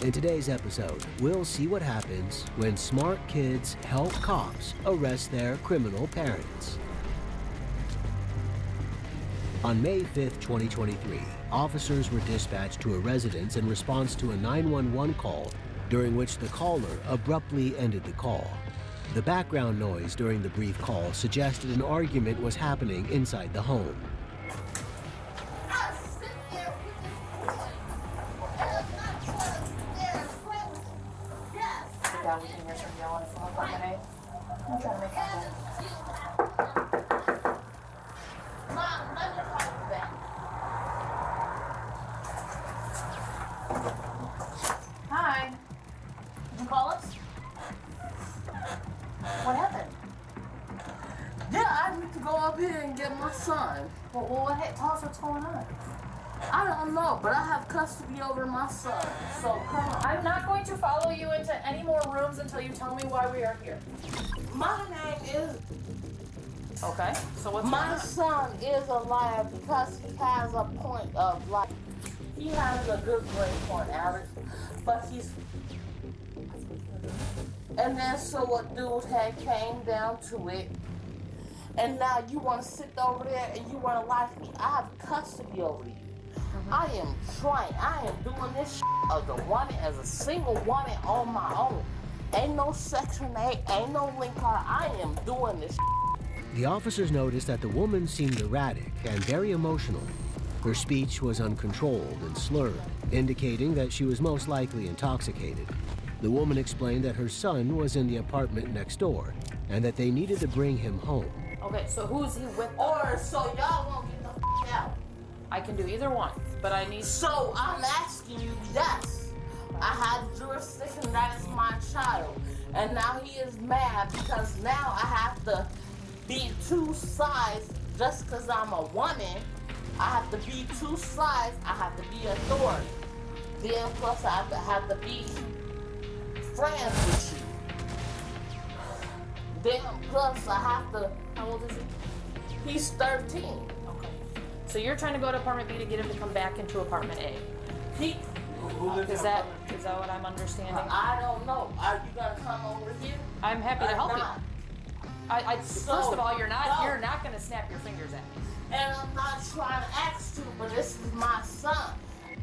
In today's episode, we'll see what happens when smart kids help cops arrest their criminal parents. On May 5th, 2023, officers were dispatched to a residence in response to a 911 call during which the caller abruptly ended the call. The background noise during the brief call suggested an argument was happening inside the home. Hi. Did you call us? What happened? Yeah, I need to go up here and get my son. Tell us what's going on. I don't know, but I have custody over my son. So come on. I'm not going to follow you into any more rooms until you tell me why we are here. My name is... Okay, so what's My son is a liar because he has a point of life. He has a good grade point average, but he's... And then so a dude had came down to it, and now you want to sit over there and you want to lie to me. I have custody over you. I am trying. I am doing this as a woman, as a single woman on my own. Ain't no Section 8, ain't no link card. I am doing this. The officers noticed that the woman seemed erratic and very emotional. Her speech was uncontrolled and slurred, indicating that she was most likely intoxicated. The woman explained that her son was in the apartment next door and that they needed to bring him home. Okay, so who's he with? Or so y'all won't get the out. I can do either one, but I need... So I'm asking you, yes. I have jurisdiction, that is my child. And now he is mad because now I have to be two sides just because I'm a woman. I have to be two sides. I have to be authority. Then plus I have to be friends with you. Then plus I have to... How old is he? He's 13. Okay. So you're trying to go to apartment B to get him to come back into apartment A. Is that what I'm understanding? I don't know. Are you gonna come over here? I'm happy to help you. So, first of all, you're not no. gonna snap your fingers at me. And I'm not trying to ask to, but this is my son.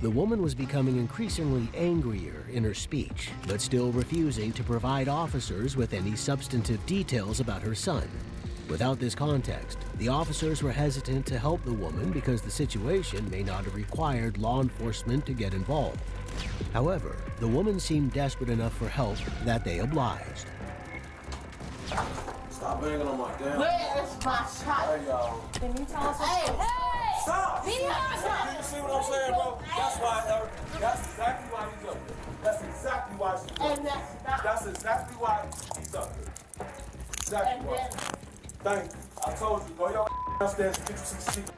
The woman was becoming increasingly angrier in her speech, but still refusing to provide officers with any substantive details about her son. Without this context, the officers were hesitant to help the woman because the situation may not have required law enforcement to get involved. However, the woman seemed desperate enough for help that they obliged. Stop banging on my damn. Where is my child? Hey, y'all. Can you tell us Hey! Stop! You see what I'm saying, bro? That's why, that's exactly why he's up there. That's exactly why she's up there. And that's exactly why he's up there. Exactly why. Thank you. I told you, go your downstairs and get you some sleep.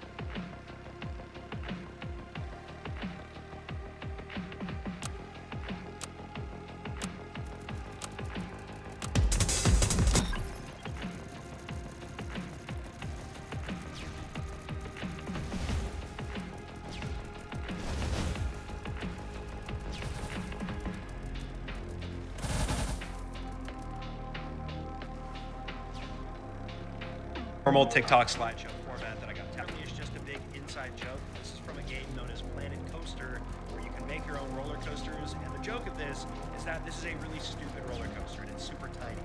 Normal TikTok slideshow format that I got telling you is just a big inside joke. This is from a game known as Planet Coaster, where you can make your own roller coasters. And the joke of this is that this is a really stupid roller coaster and it's super tiny.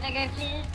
cheeseburger, please.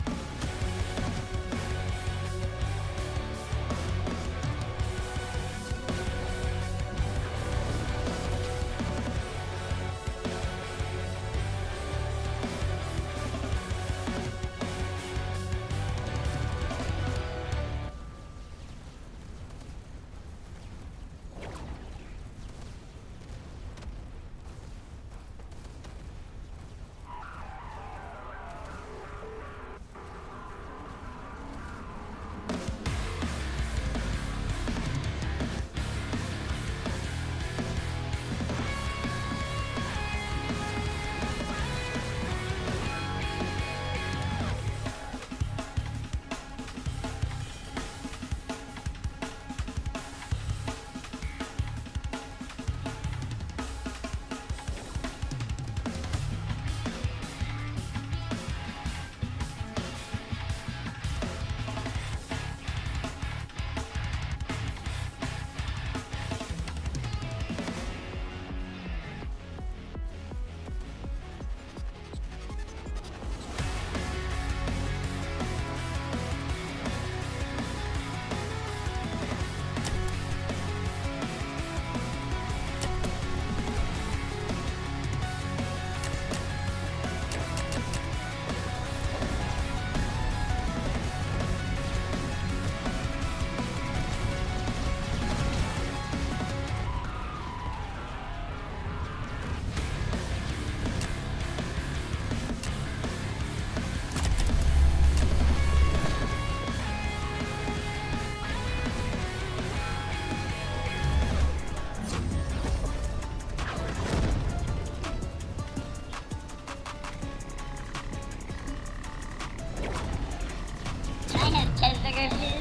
Cheeseburger, please.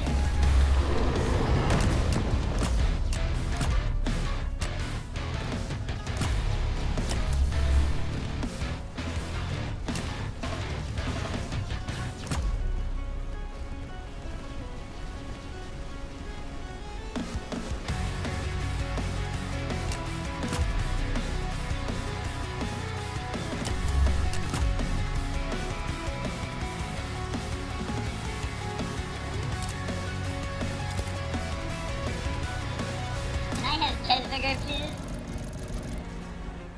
Cheeseburger, please.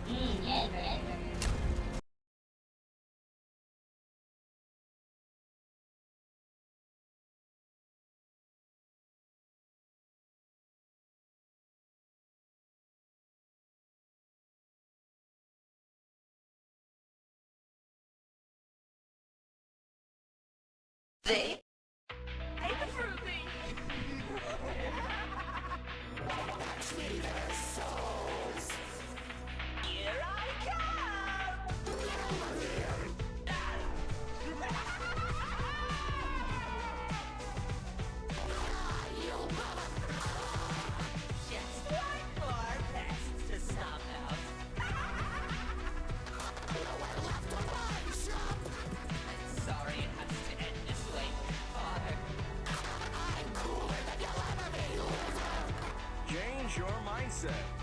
Cheeseburger. See? Your mindset.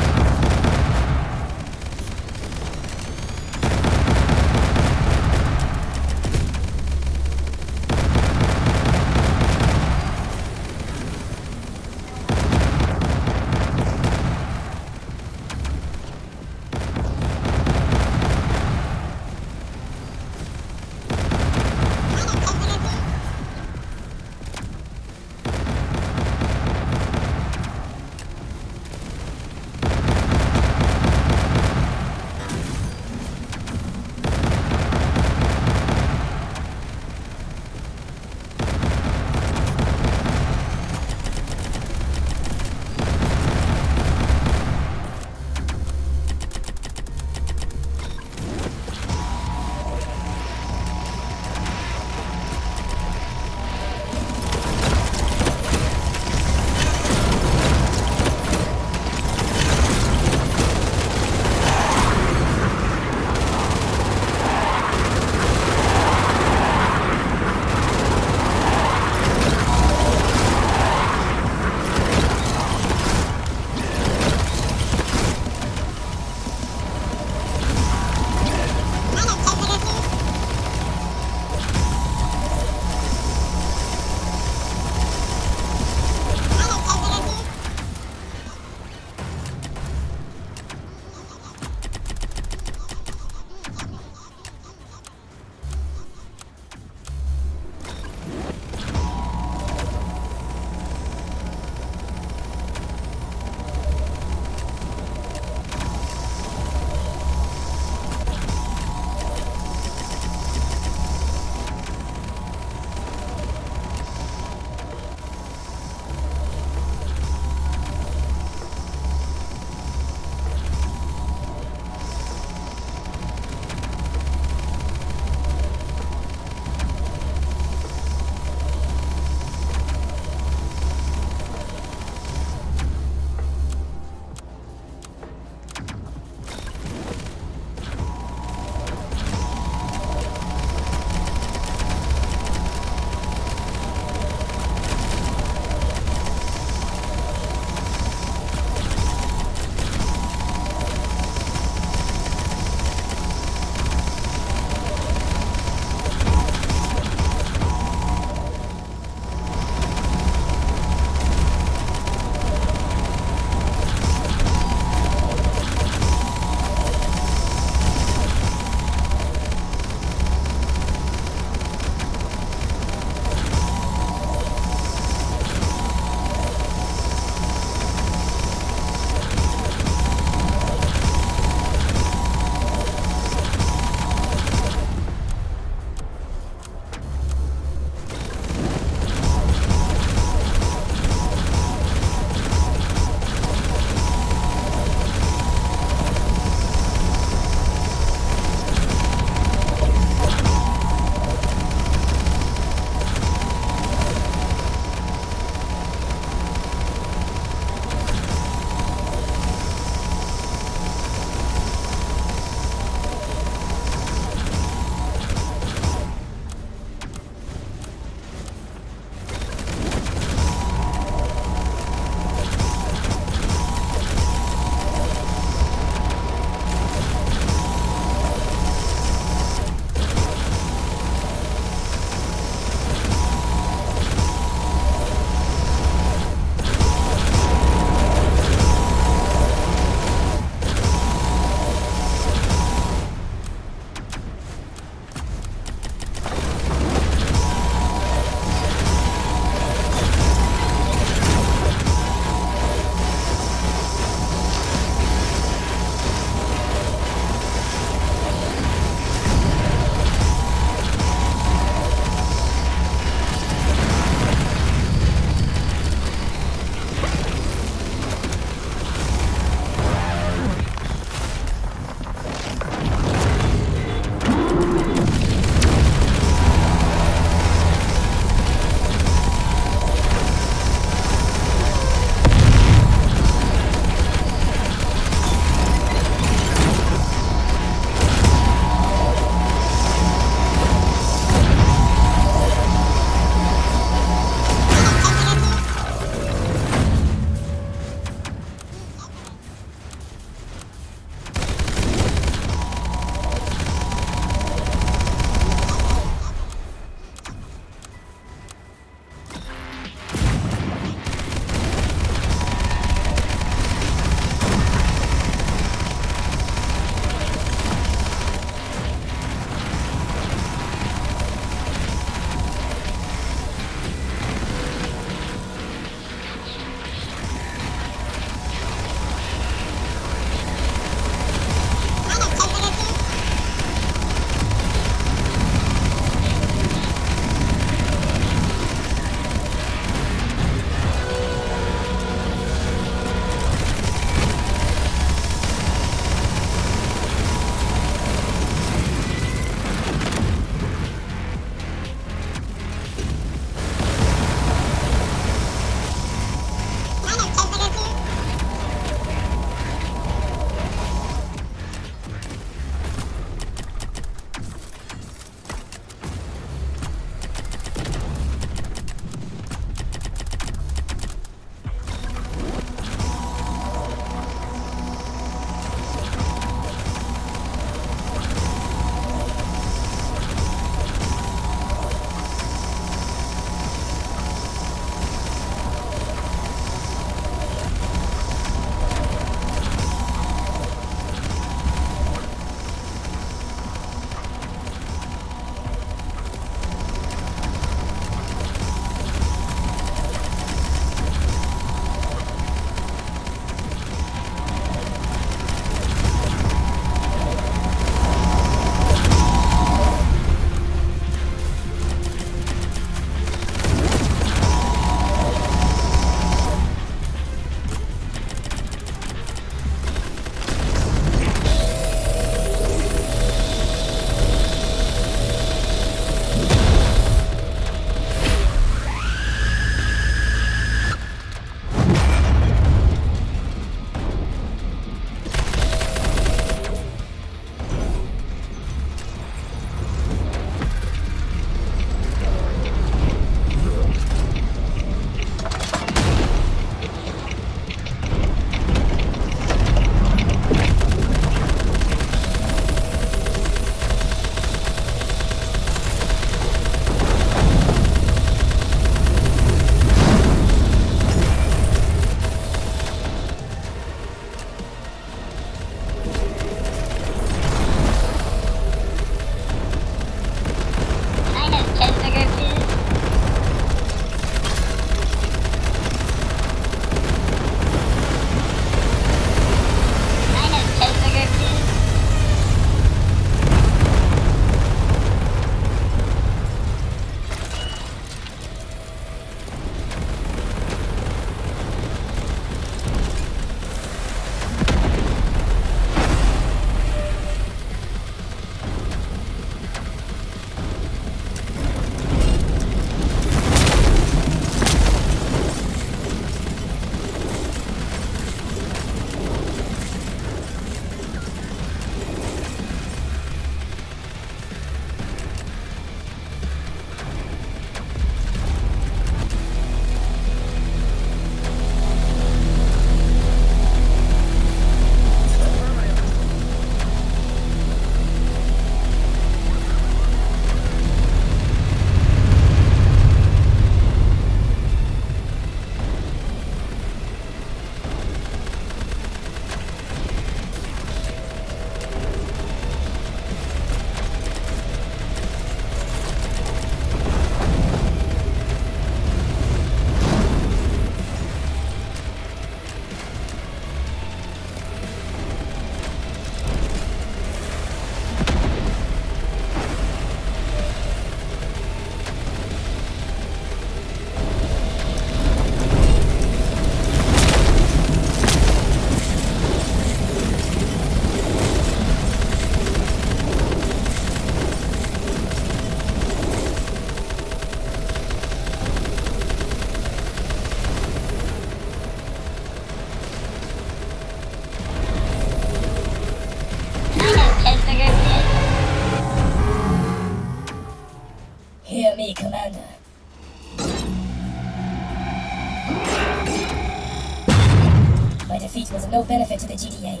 no benefit to the GDA.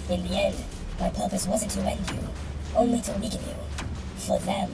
In the end, my purpose wasn't to end you, only to weaken you. For them.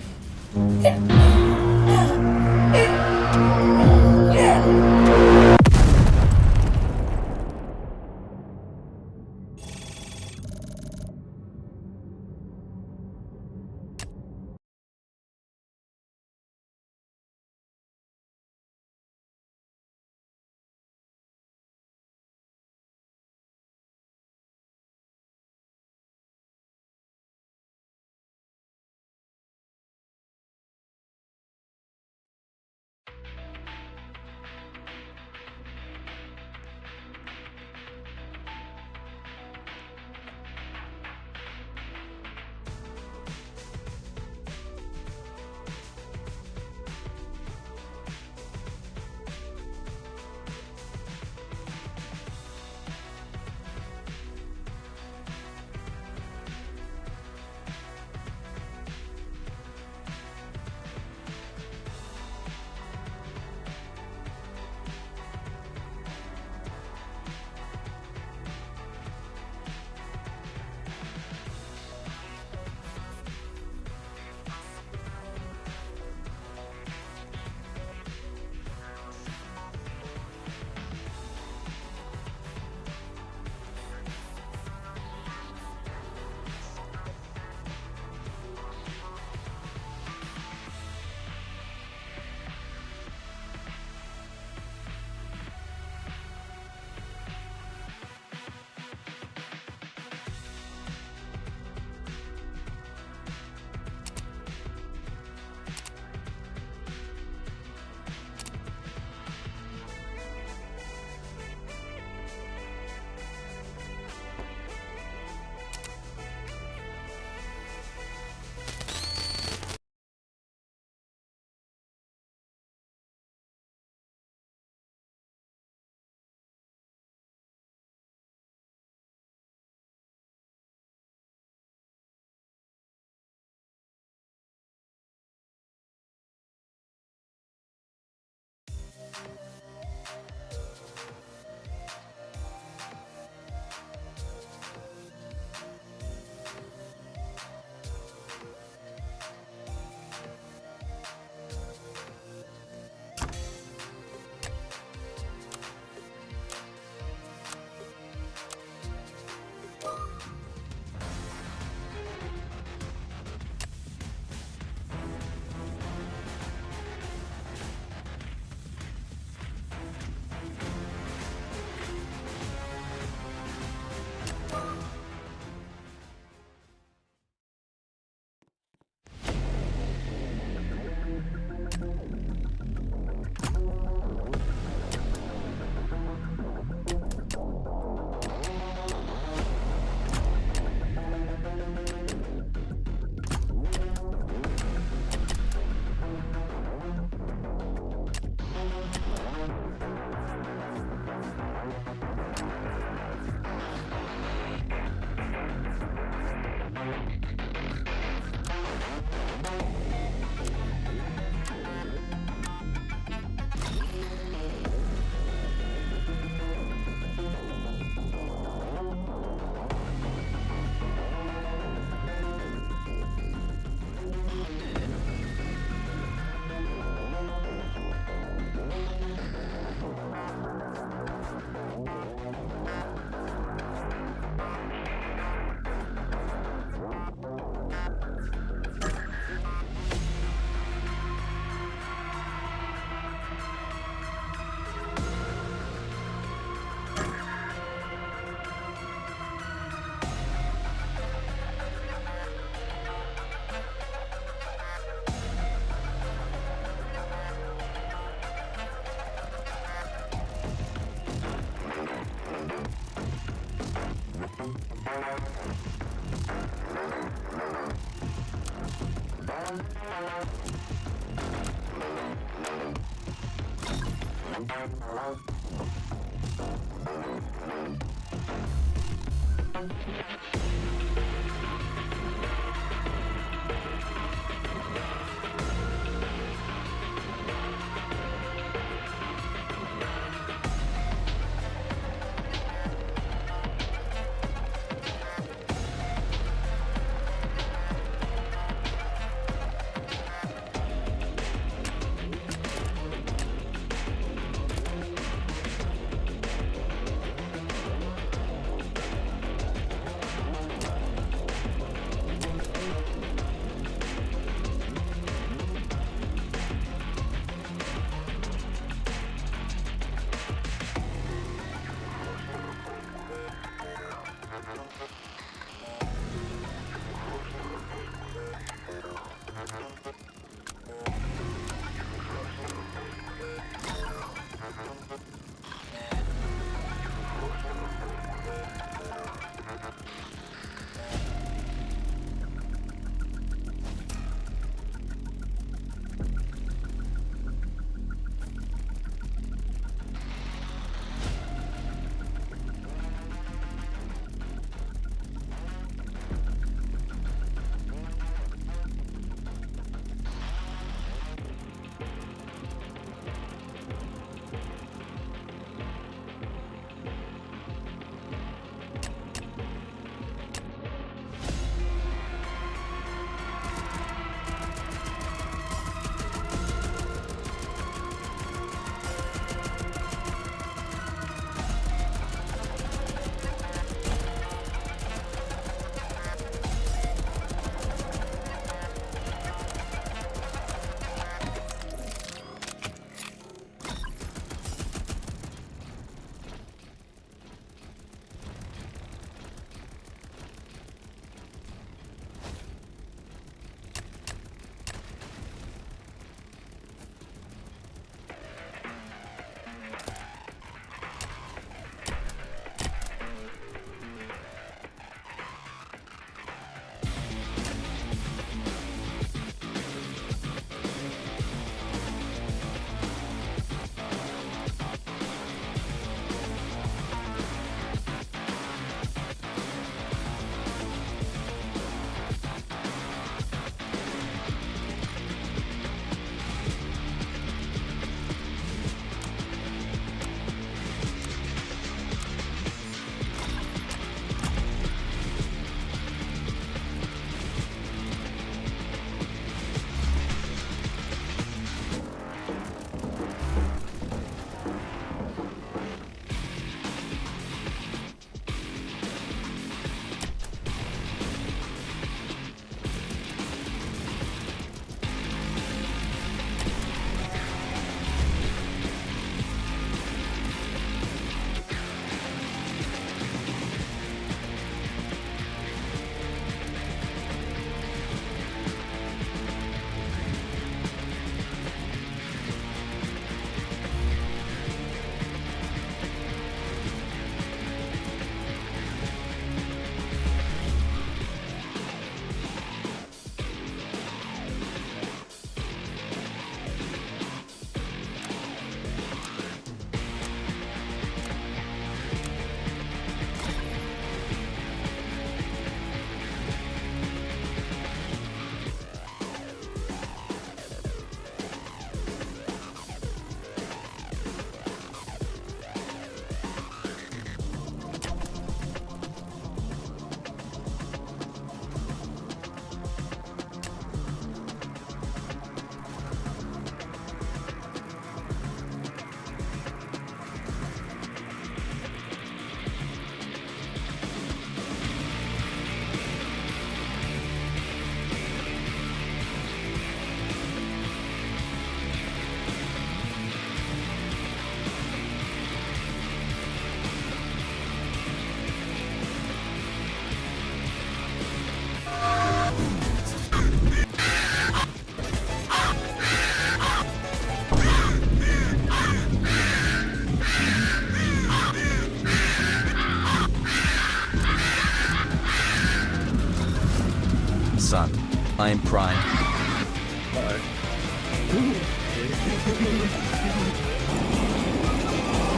I am Prime.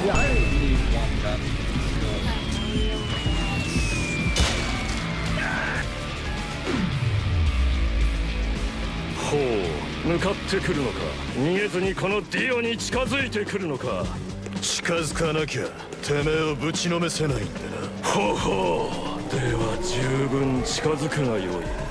Yeah, I need one gun.ほう、向かってくるのか。逃げずにこのディオに近づいてくるのか。近づかなきゃてめえをぶちのめせないんだな。ほうほう、では十分近づくがよい。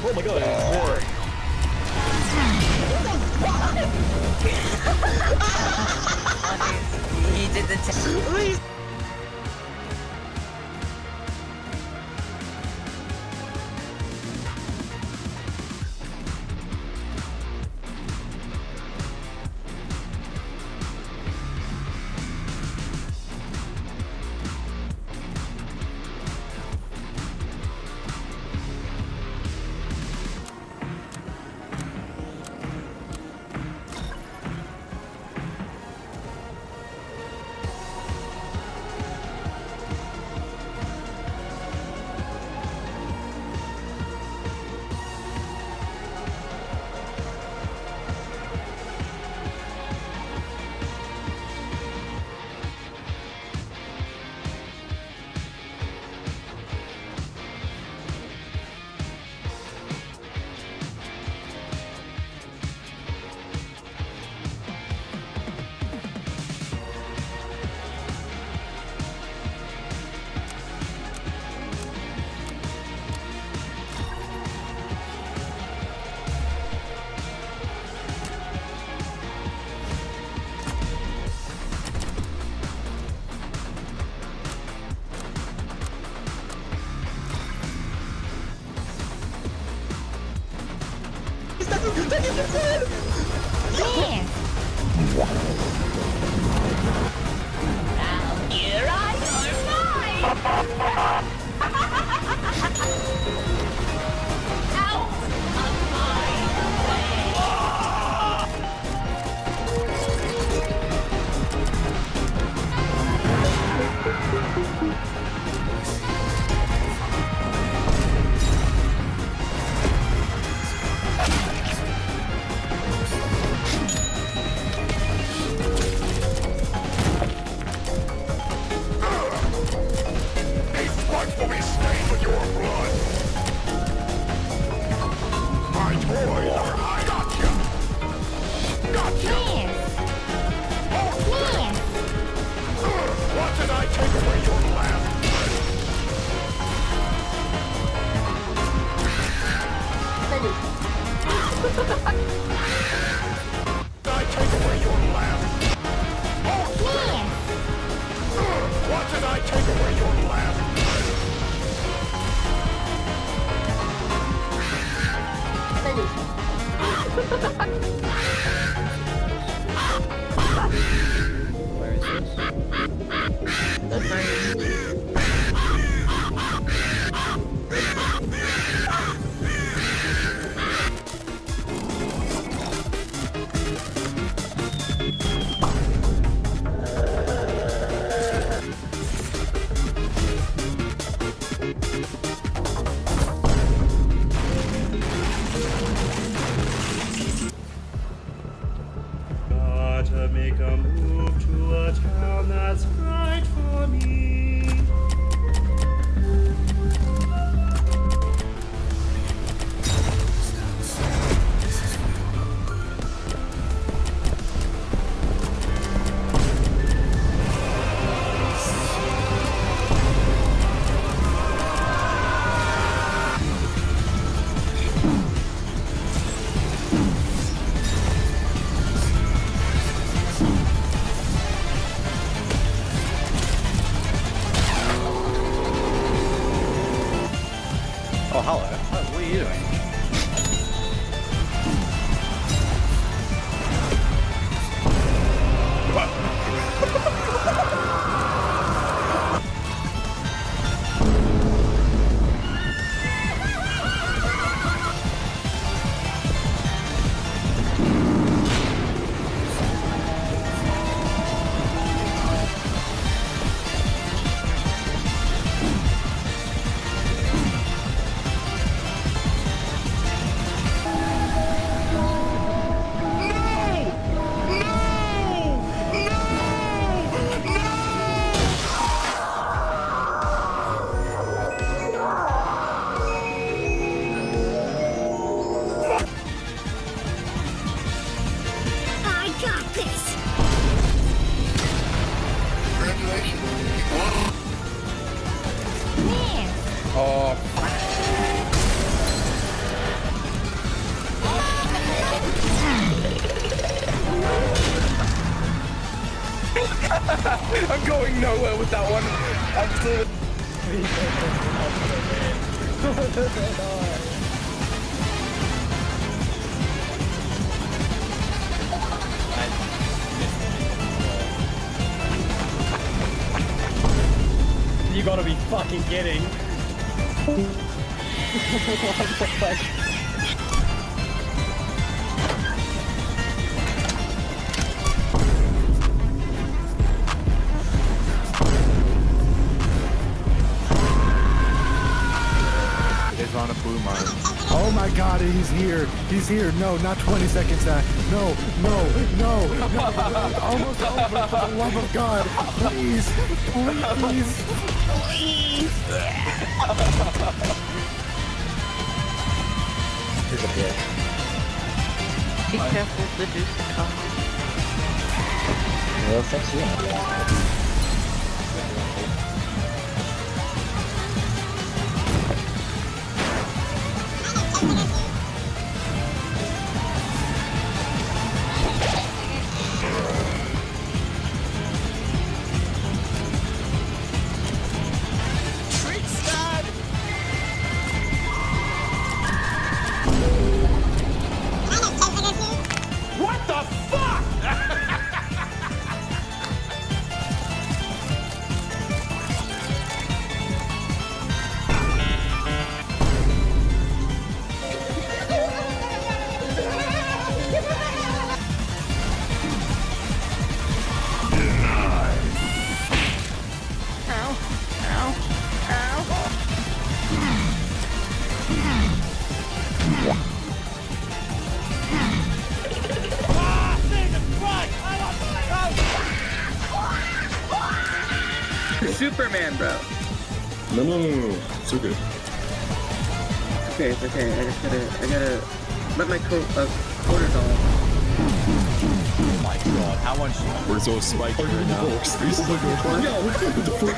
Oh my god, it's roaring. He did the I take away your laugh. Watch as I take away your laugh. Where is Gotta make a move to a town that's right for me. Oh, hello. What are you doing? I got this! I'm going nowhere with that one. Absolutely. You gotta be fucking kidding. What the fuck? It's on a blue mark. Oh my god, he's here. He's here. No, not 20 seconds back. No, no, no, no. Almost over, for the love of God. Please, please, please. Here's a bit. Be careful, the juice is coming. Well, thanks you. What the fuck? Superman, bro. No, no, no, no. It's okay. Okay, it's okay. I gotta let my cortisol. my god, how much? Where's all Spike right now? Oh my god. Yo, what the fuck?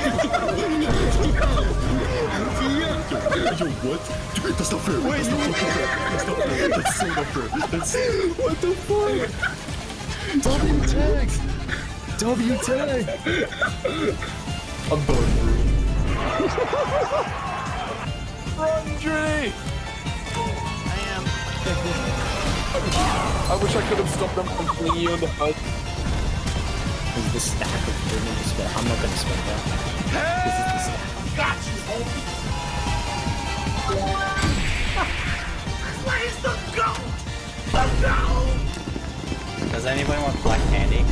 Yo, what? Dude, that's not fair. That's not fucking fair. That's not fair. That's so not fair. That's... What the fuck? W tag! W tag! I'm done, bro. Andre! I wish I could have stopped them from flinging you on the butt. This is the stack of women to spend. I'm not gonna spend that. This is the stack. Got you, homie. Where's the goat? The goat! Does anybody want black candy?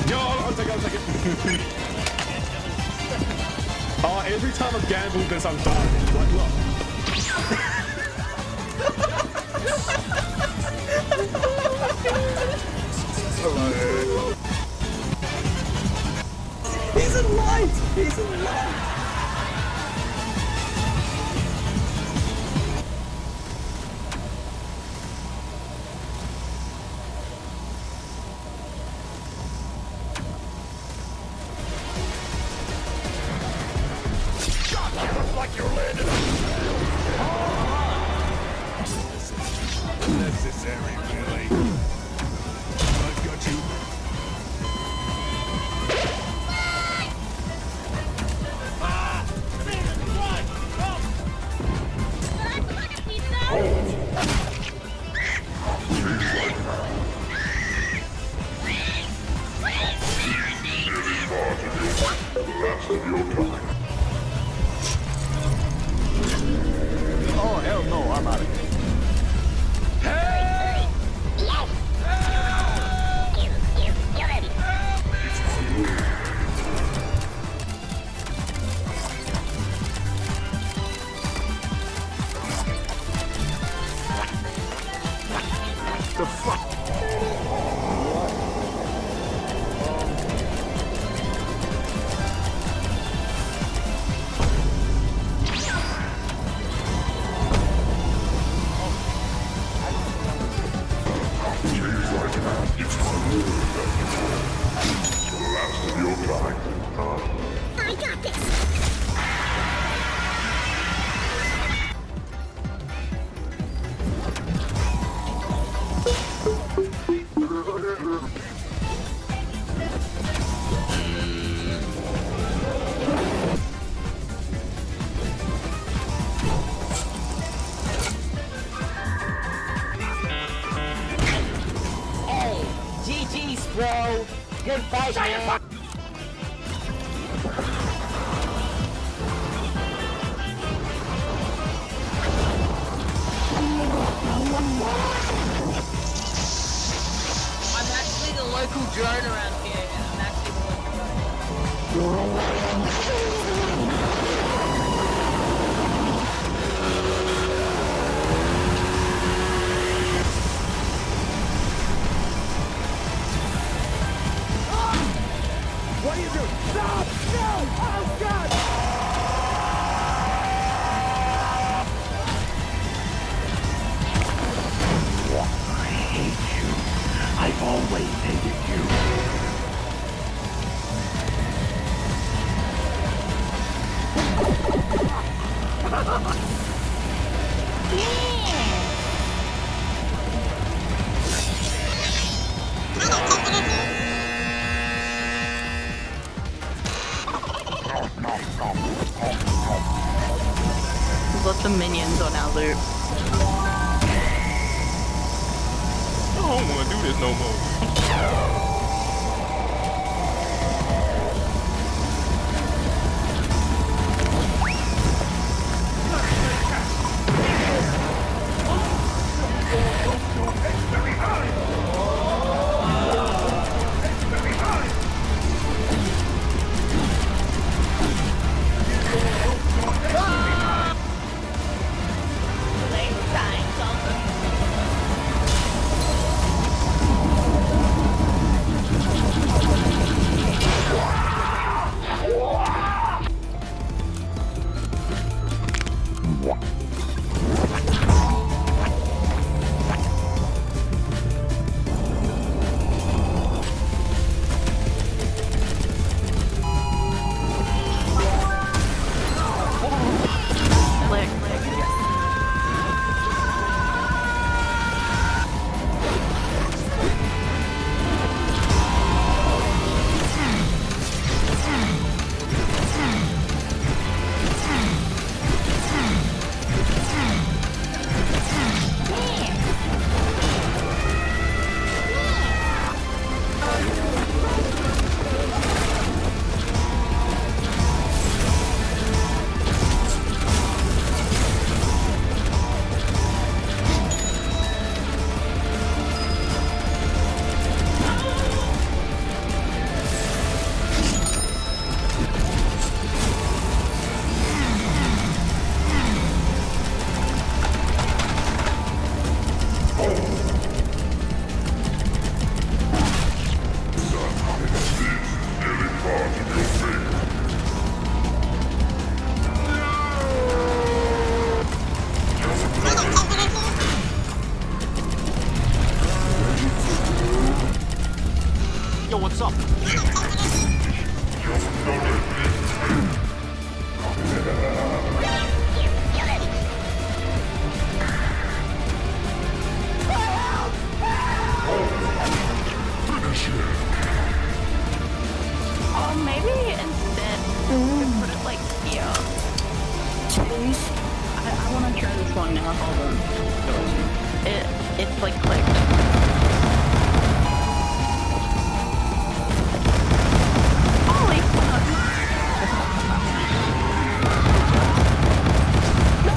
No, I'll take it. Every time I've gambled this, I'm done. Like, look. He's in light! He's in light! Looks like you're landing. Necessary, really. I've got you. Oh, hell no, I'm out of here. The fuck? I got this. Hey, GG's, bro. Good fight, man. I'm actually the local drone around here, and I'm actually the local What are you doing? Stop! No! Oh, God! I hate you. I've always hated you. Lots of minions on our loop. I don't want to do this no more. Yo, what's up? Oh, maybe instead we put it like here. I want to try this one now. Hold on. It's like clicked. Holy fuck! No!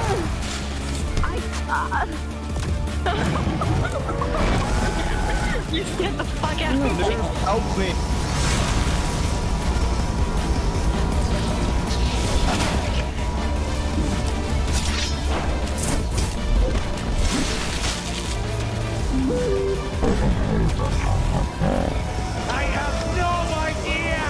You scared the fuck out of me. Help me. I have no idea!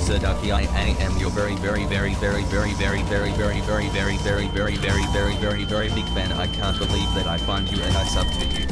Sadaki, I am your very big fan. I can't believe that I found you and I sub to you.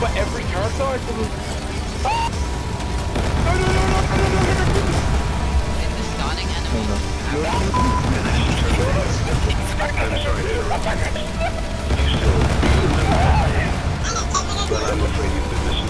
But every character I could... I'm sorry to interrupt. You still but I'm afraid you've been missing.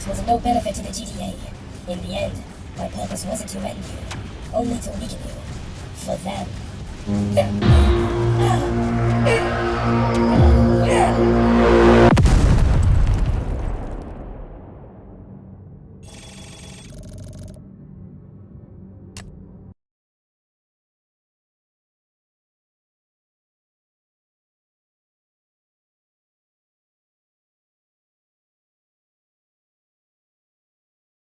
defeat was of no benefit to the GTA. In the end, my purpose wasn't to end you, only to weaken you. For them.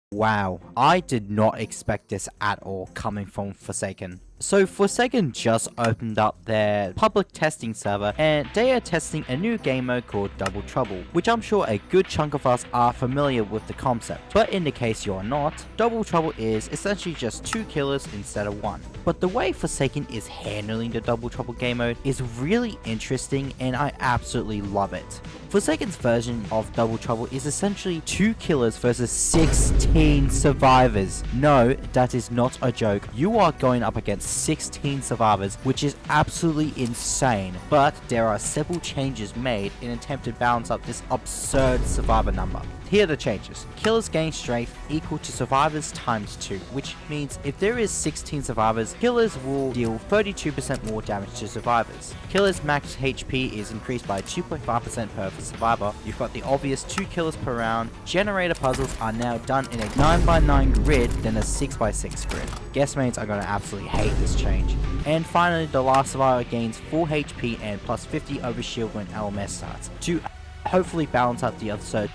Wow, I did not expect this at all coming from Forsaken. So Forsaken just opened up their public testing server and they are testing a new game mode called Double Trouble, which I'm sure a good chunk of us are familiar with the concept. But in the case you're not, Double Trouble is essentially just 2 killers instead of 1. But the way Forsaken is handling the Double Trouble game mode is really interesting and I absolutely love it. Forsaken's version of Double Trouble is essentially 2 killers versus 16 survivors. No, that is not a joke. You are going up against 16 survivors, which is absolutely insane. But there are several changes made in an attempt to balance up this absurd survivor number. Here are the changes. Killers gain strength equal to survivors times 2, which means if there is 16 survivors, killers will deal 32% more damage to survivors. Killers max HP is increased by 2.5% per survivor. You've got the obvious 2 killers per round. Generator puzzles are now done in a 9x9 grid than a 6x6 grid. Guessmates are going to absolutely hate this change. And finally, the last survivor gains full HP and plus 50 over shield when LMS starts, to hopefully balance out the absurd